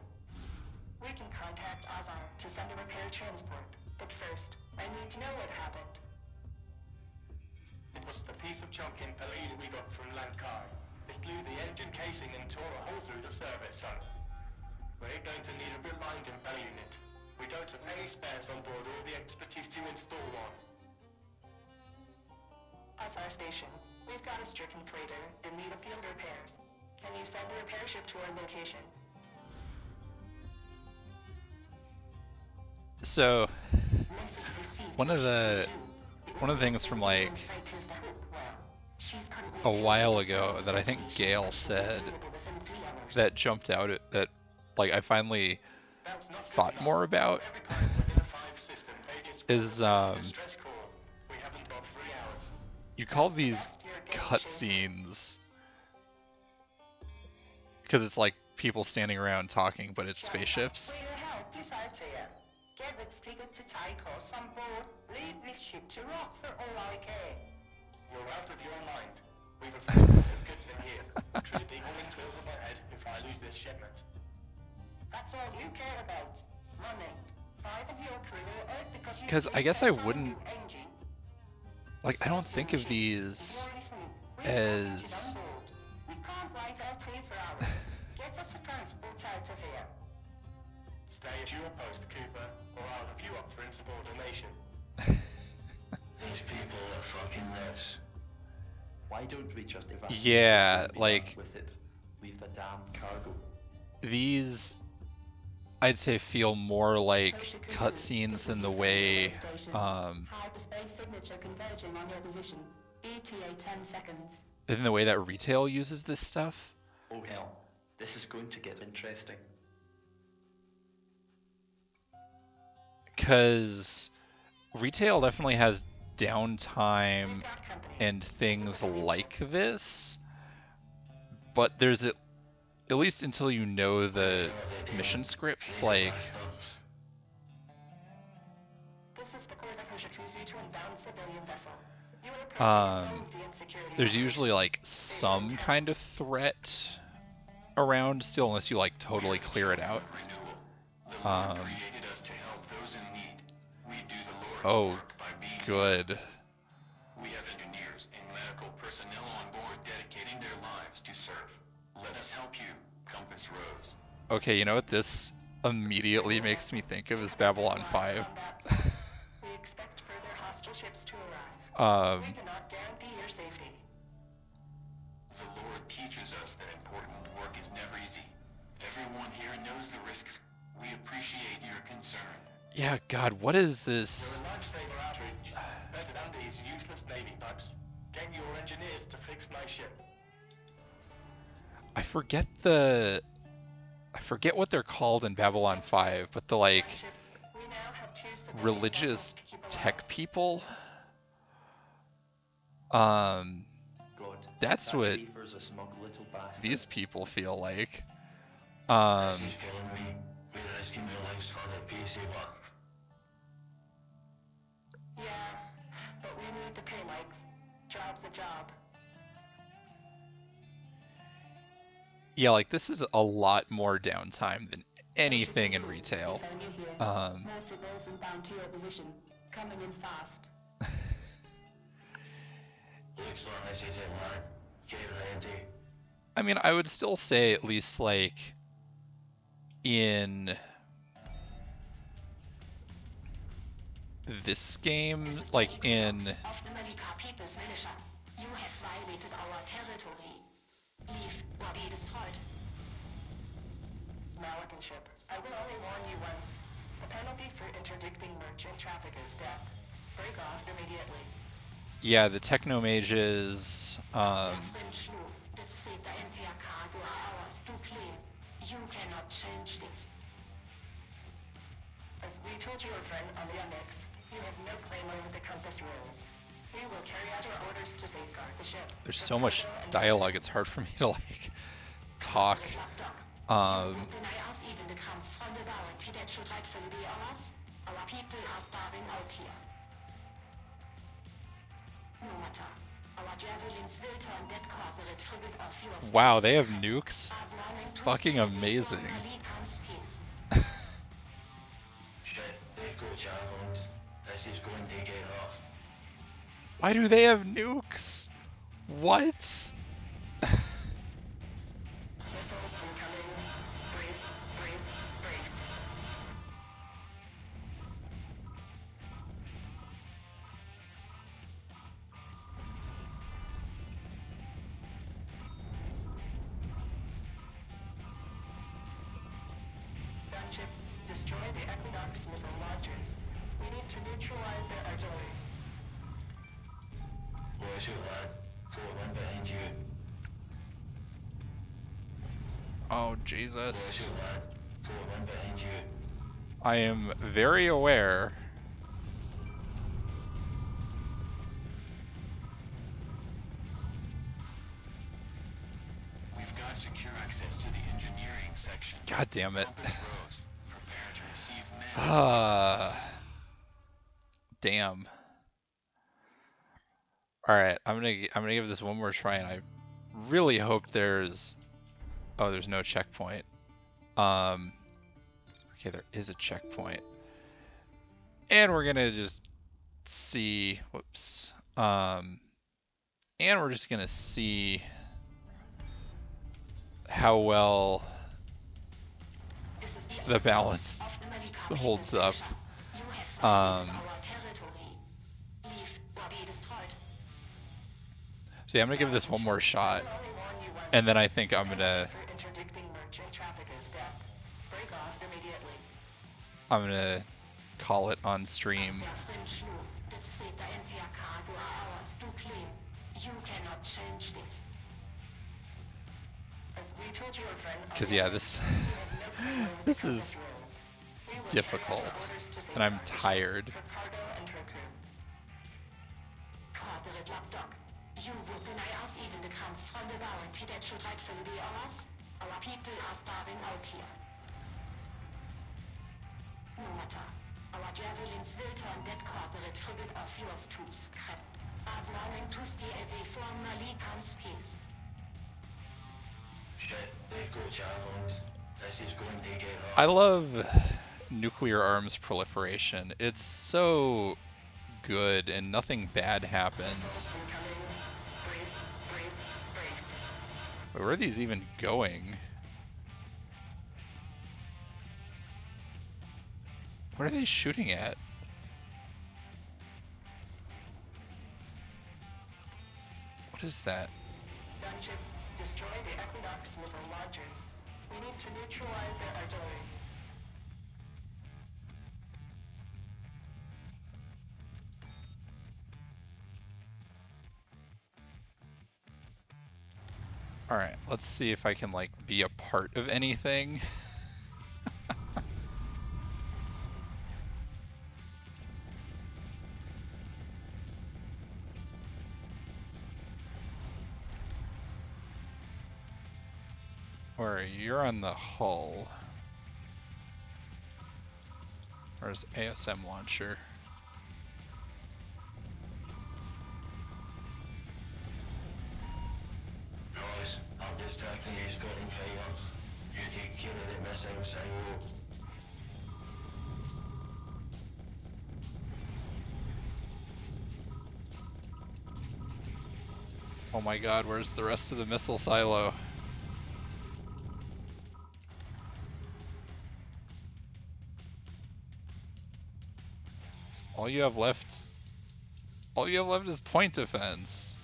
We can contact Azar to send a repair transport, but first, I need to know what happened. It was the piece of junk in Pali that we got from Lankai. It blew the engine casing and tore a hole through the service hull. We're going to need a relined impel unit. We don't have any spares on board or the expertise to install one. Azar Station, we've got a stricken freighter in need of field repairs. Can you send a repair ship to our location? So, one of the things from, like, a while ago that I think Gail said that jumped out at, that, like, I finally thought more about is, you call these cutscenes because it's like people standing around talking, but it's spaceships. Get the frigate to take us on board. Leave this ship to rot for all I care. You're out of your mind. We've a full amount of goods in here. Truly being willing to over my head if I lose this shipment. That's all you care about. Money. 5 of your crew are out because you... Because I guess I wouldn't... Like, I don't think of these as... We can't wait out here for hours. Get us a transport out of here. Stay at your post, Cooper, or I'll have you up for insubordination. These people are fucking nuts. Why don't we just evacuate? Yeah, like... with it? Leave the damn cargo. These, I'd say, feel more like cutscenes than the way, Hyperspace signature converging on your position. ETA 10 seconds. in the way that retail uses this stuff. Oh hell, this is going to get interesting. Because retail definitely has downtime and things like this, but there's at least until you know the mission scripts, like This is the Court of Hoshikuzu to inbound civilian vessel. You will approach the insecurity. there's usually like some kind of threat around still, unless you like totally clear it out. Oh, good. We have engineers and medical personnel on board dedicating their lives to serve. Let us help you, Compass Rose. Okay, you know what this immediately makes me think of is Babylon 5. We expect further hostile ships to arrive. We cannot guarantee your safety. The Lord teaches us that important work is never easy. Everyone here knows the risks. We appreciate your concern. Yeah, God, what is this? You're a lifesaver outreach. Better than these useless Navy types. Get your engineers to fix my ship. I forget what they're called in Babylon 5, but the like religious tech people. That's what these people feel like. She's killing me. We're risking their lives for their PC work. Yeah, but we need the pay likes. Job's a job. Yeah, like this is a lot more downtime than anything in retail. More signals inbound to your position. Coming in fast. Looks like this is it, man. Get ready. I mean, I would still say at least like in this game, like in Of the Malika People's Militia. You have violated our territory. Leave or be destroyed. Malikan ship. I will only warn you once. The penalty for interdicting merchant traffic is death. Break off immediately. yeah, the techno mages. This fate the entire cargo are ours to claim. You cannot change this. As we told your friend on the annex, you have no claim over the compass rules. We will carry out our orders to safeguard the ship. There's so much dialogue, it's hard for me to like talk. Deny us even the crumbs from the bounty that should rightfully be ours. Our people are starving out here. No matter. Our javelins will turn that corporate frigate off your steps. Wow, they have nukes? Fucking amazing. Shit, they've got javelins. This is going to get rough. Why do they have nukes? What? Missiles incoming. Brace, brace, braced. Gunships, destroy the Equinox missile launchers. We need to neutralize their artillery. Watch it, lad. Got one behind you. Oh, Jesus. Watch it, lad. Got one behind you. I am very aware. We've got secure access to the engineering section. God damn it. Compass rose. Prepare to receive men. Damn. All right, I'm gonna give this one more try, and I really hope there's. Oh, there's no checkpoint. Okay, there is a checkpoint, and we're gonna just see. Whoops. And we're just gonna see how well the balance holds up. So yeah, I'm gonna give this one more shot, and then I think I'm gonna call it on stream. Because yeah, this is difficult, and I'm tired. You would deny us even the crumbs from the bounty that should rightfully be ours. Our people are starving out here. No matter. Our javelins will turn that corporate frigate off yours to scrap. Are wanting to stay away from Malikan space. Shit, they've got javelins. This is going to get rough. I love nuclear arms proliferation. It's so good, and nothing bad happens. Wait, where are these even going? What are they shooting at? What is that? Gunships, destroy the Equinox missile launchers. We need to neutralize their artillery. Alright, let's see if I can like be a part of anything. Or you're on the hull. Where's ASM launcher? Oh my god, where's the rest of the missile silo? All you have left is point defense.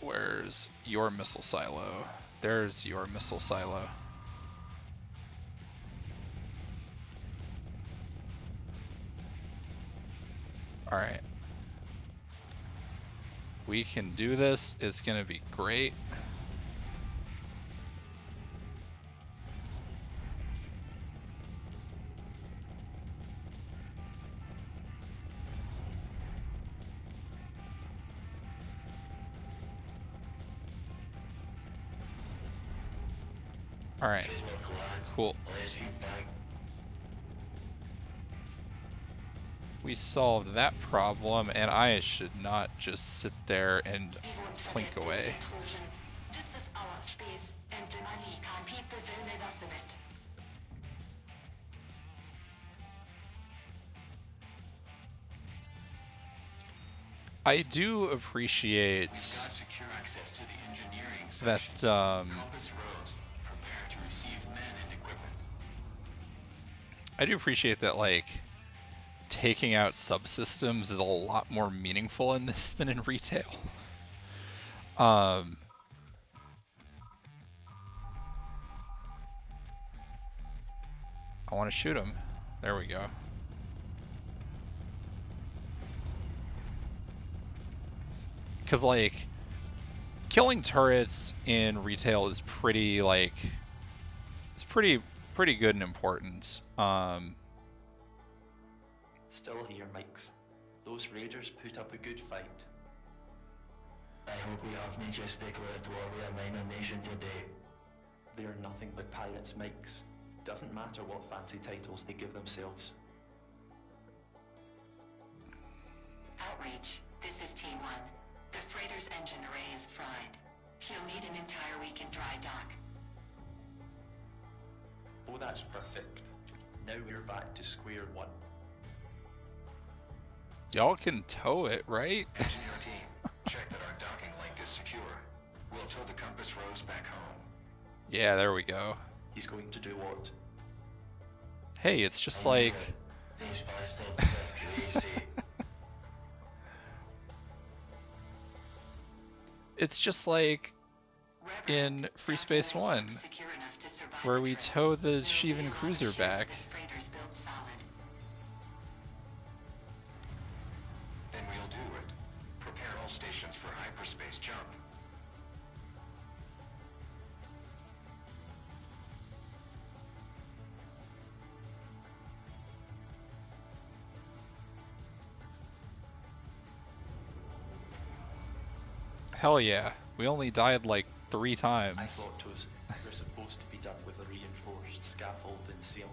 Where's your missile silo? There's your missile silo. Alright. We can do this. It's gonna be great. Alright. Cool. We solved that problem, and I should not just sit there and plink away. This is our space, and the money people will never see it. I do appreciate that I do appreciate that, like, taking out subsystems is a lot more meaningful in this than in retail. I want to shoot him. There we go. Because, like, killing turrets in retail is pretty, like, it's pretty good and important. Still here, Mikes. Those raiders put up a good fight. I hope we haven't just declared war with a minor nation today. They're nothing but pirates, Mikes. Doesn't matter what fancy titles they give themselves. Outreach, this is T1. The freighter's engine array is fried. She'll need an entire week in dry dock. Oh, that's perfect. Now we're back to square one. Y'all can tow it, right? Engineer team, check that our docking link is secure. We'll tow the compass rose back home. Yeah, there we go. He's going to do what? Hey, it's just like... These bastards are crazy. It's just like in Free Space 1, where we tow the Sheevan cruiser back. Then we'll do it. Prepare all stations for hyperspace jump. Hell yeah. We only died like 3 I times. thought we're supposed to be done with a reinforced scaffold and seal.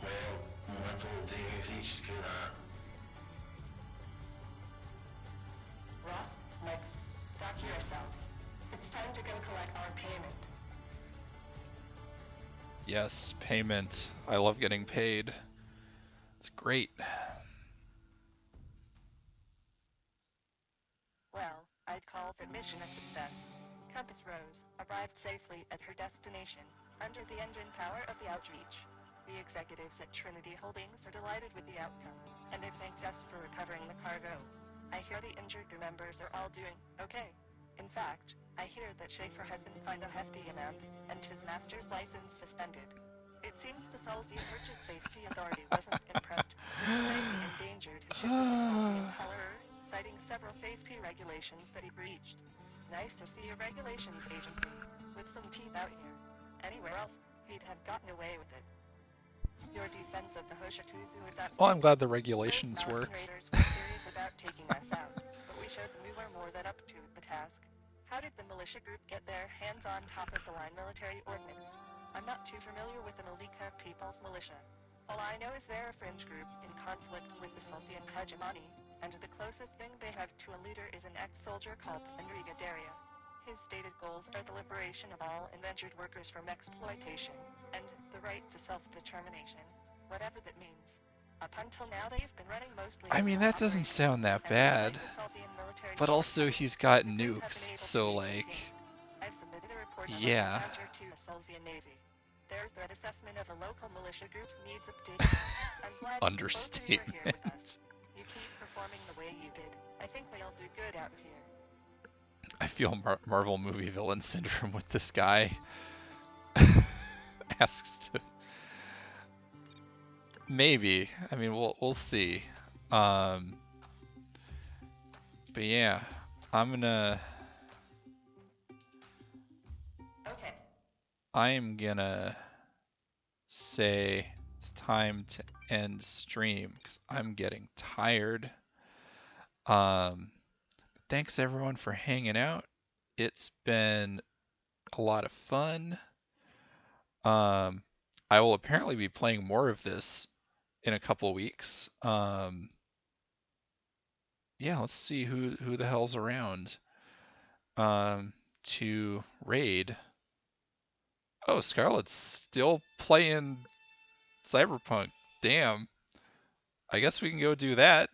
Well, I don't think we've reached to that. Ross, Mix, dock yourselves. It's time to go collect our payment. Yes, payment. I love getting paid. It's great. Well, I'd call the mission a success. Compass Rose arrived safely at her destination under the engine power of the Outreach. The executives at Trinity Holdings are delighted with the outcome, and they've thanked us for recovering the cargo. I hear the injured members are all doing okay. In fact, I hear that Schaefer has been fined a hefty amount and his master's license suspended. It seems the Solzian Merchant Safety Authority wasn't impressed with the way he endangered his ship with difficulty impeller, citing several safety regulations that he breached. Nice to see a regulations agency with some teeth out here. Anywhere else, he'd have gotten away with it. Your defense of the Hoshikuzu is outstanding. Well, I'm glad the regulations Those work. Narcan raiders were serious about taking us out, but we showed them we were more than up to the task. How did the militia group get their hands on top-of-the-line military ordnance? I'm not too familiar with the Malika People's Militia. All I know is they're a fringe group in conflict with the Solzian hegemony, and the closest thing they have to a leader is an ex-soldier called Enrique Daria. His stated goals are the liberation of all indentured workers from exploitation, and the right to self-determination, whatever that means. Up until now, they've been running mostly I mean, that doesn't sound that bad. But also, he's got nukes, so like, I've submitted a report yeah. to the Solzian Navy. Their threat assessment of a local militia groups needs updating. I'm glad Understatement. both of you are here with us. You keep performing the way you did. I think we all do good out here. I feel Marvel movie villain syndrome with this guy. Asks to. Maybe. I mean, we'll see. But yeah, I'm gonna. Okay. I am gonna say it's time to end stream because I'm getting tired. Thanks everyone for hanging out. It's been a lot of fun. I will apparently be playing more of this in a couple of weeks. Yeah, let's see who the hell's around to raid. Oh, Scarlett's still playing Cyberpunk. Damn. I guess we can go do that.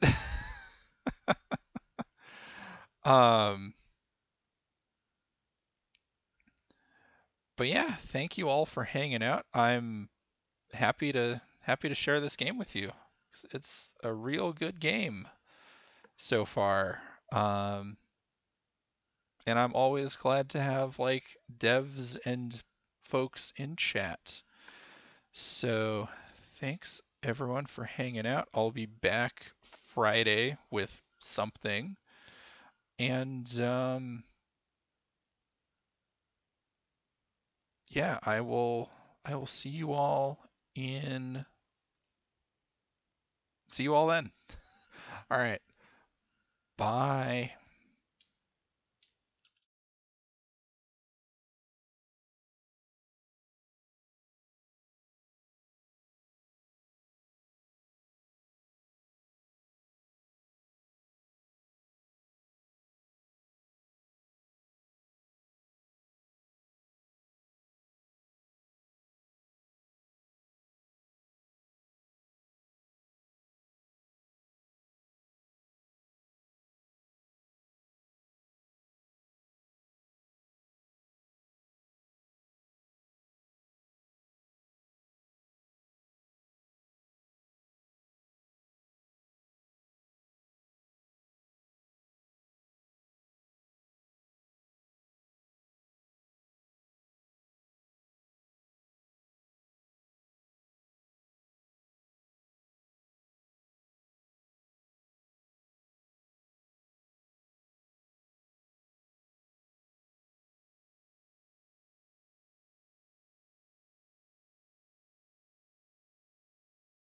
But yeah, thank you all for hanging out. I'm happy to share this game with you. It's a real good game so far. And I'm always glad to have like devs and folks in chat. So thanks everyone for hanging out. I'll be back Friday with something. And yeah, I will see you all then. All right. Bye.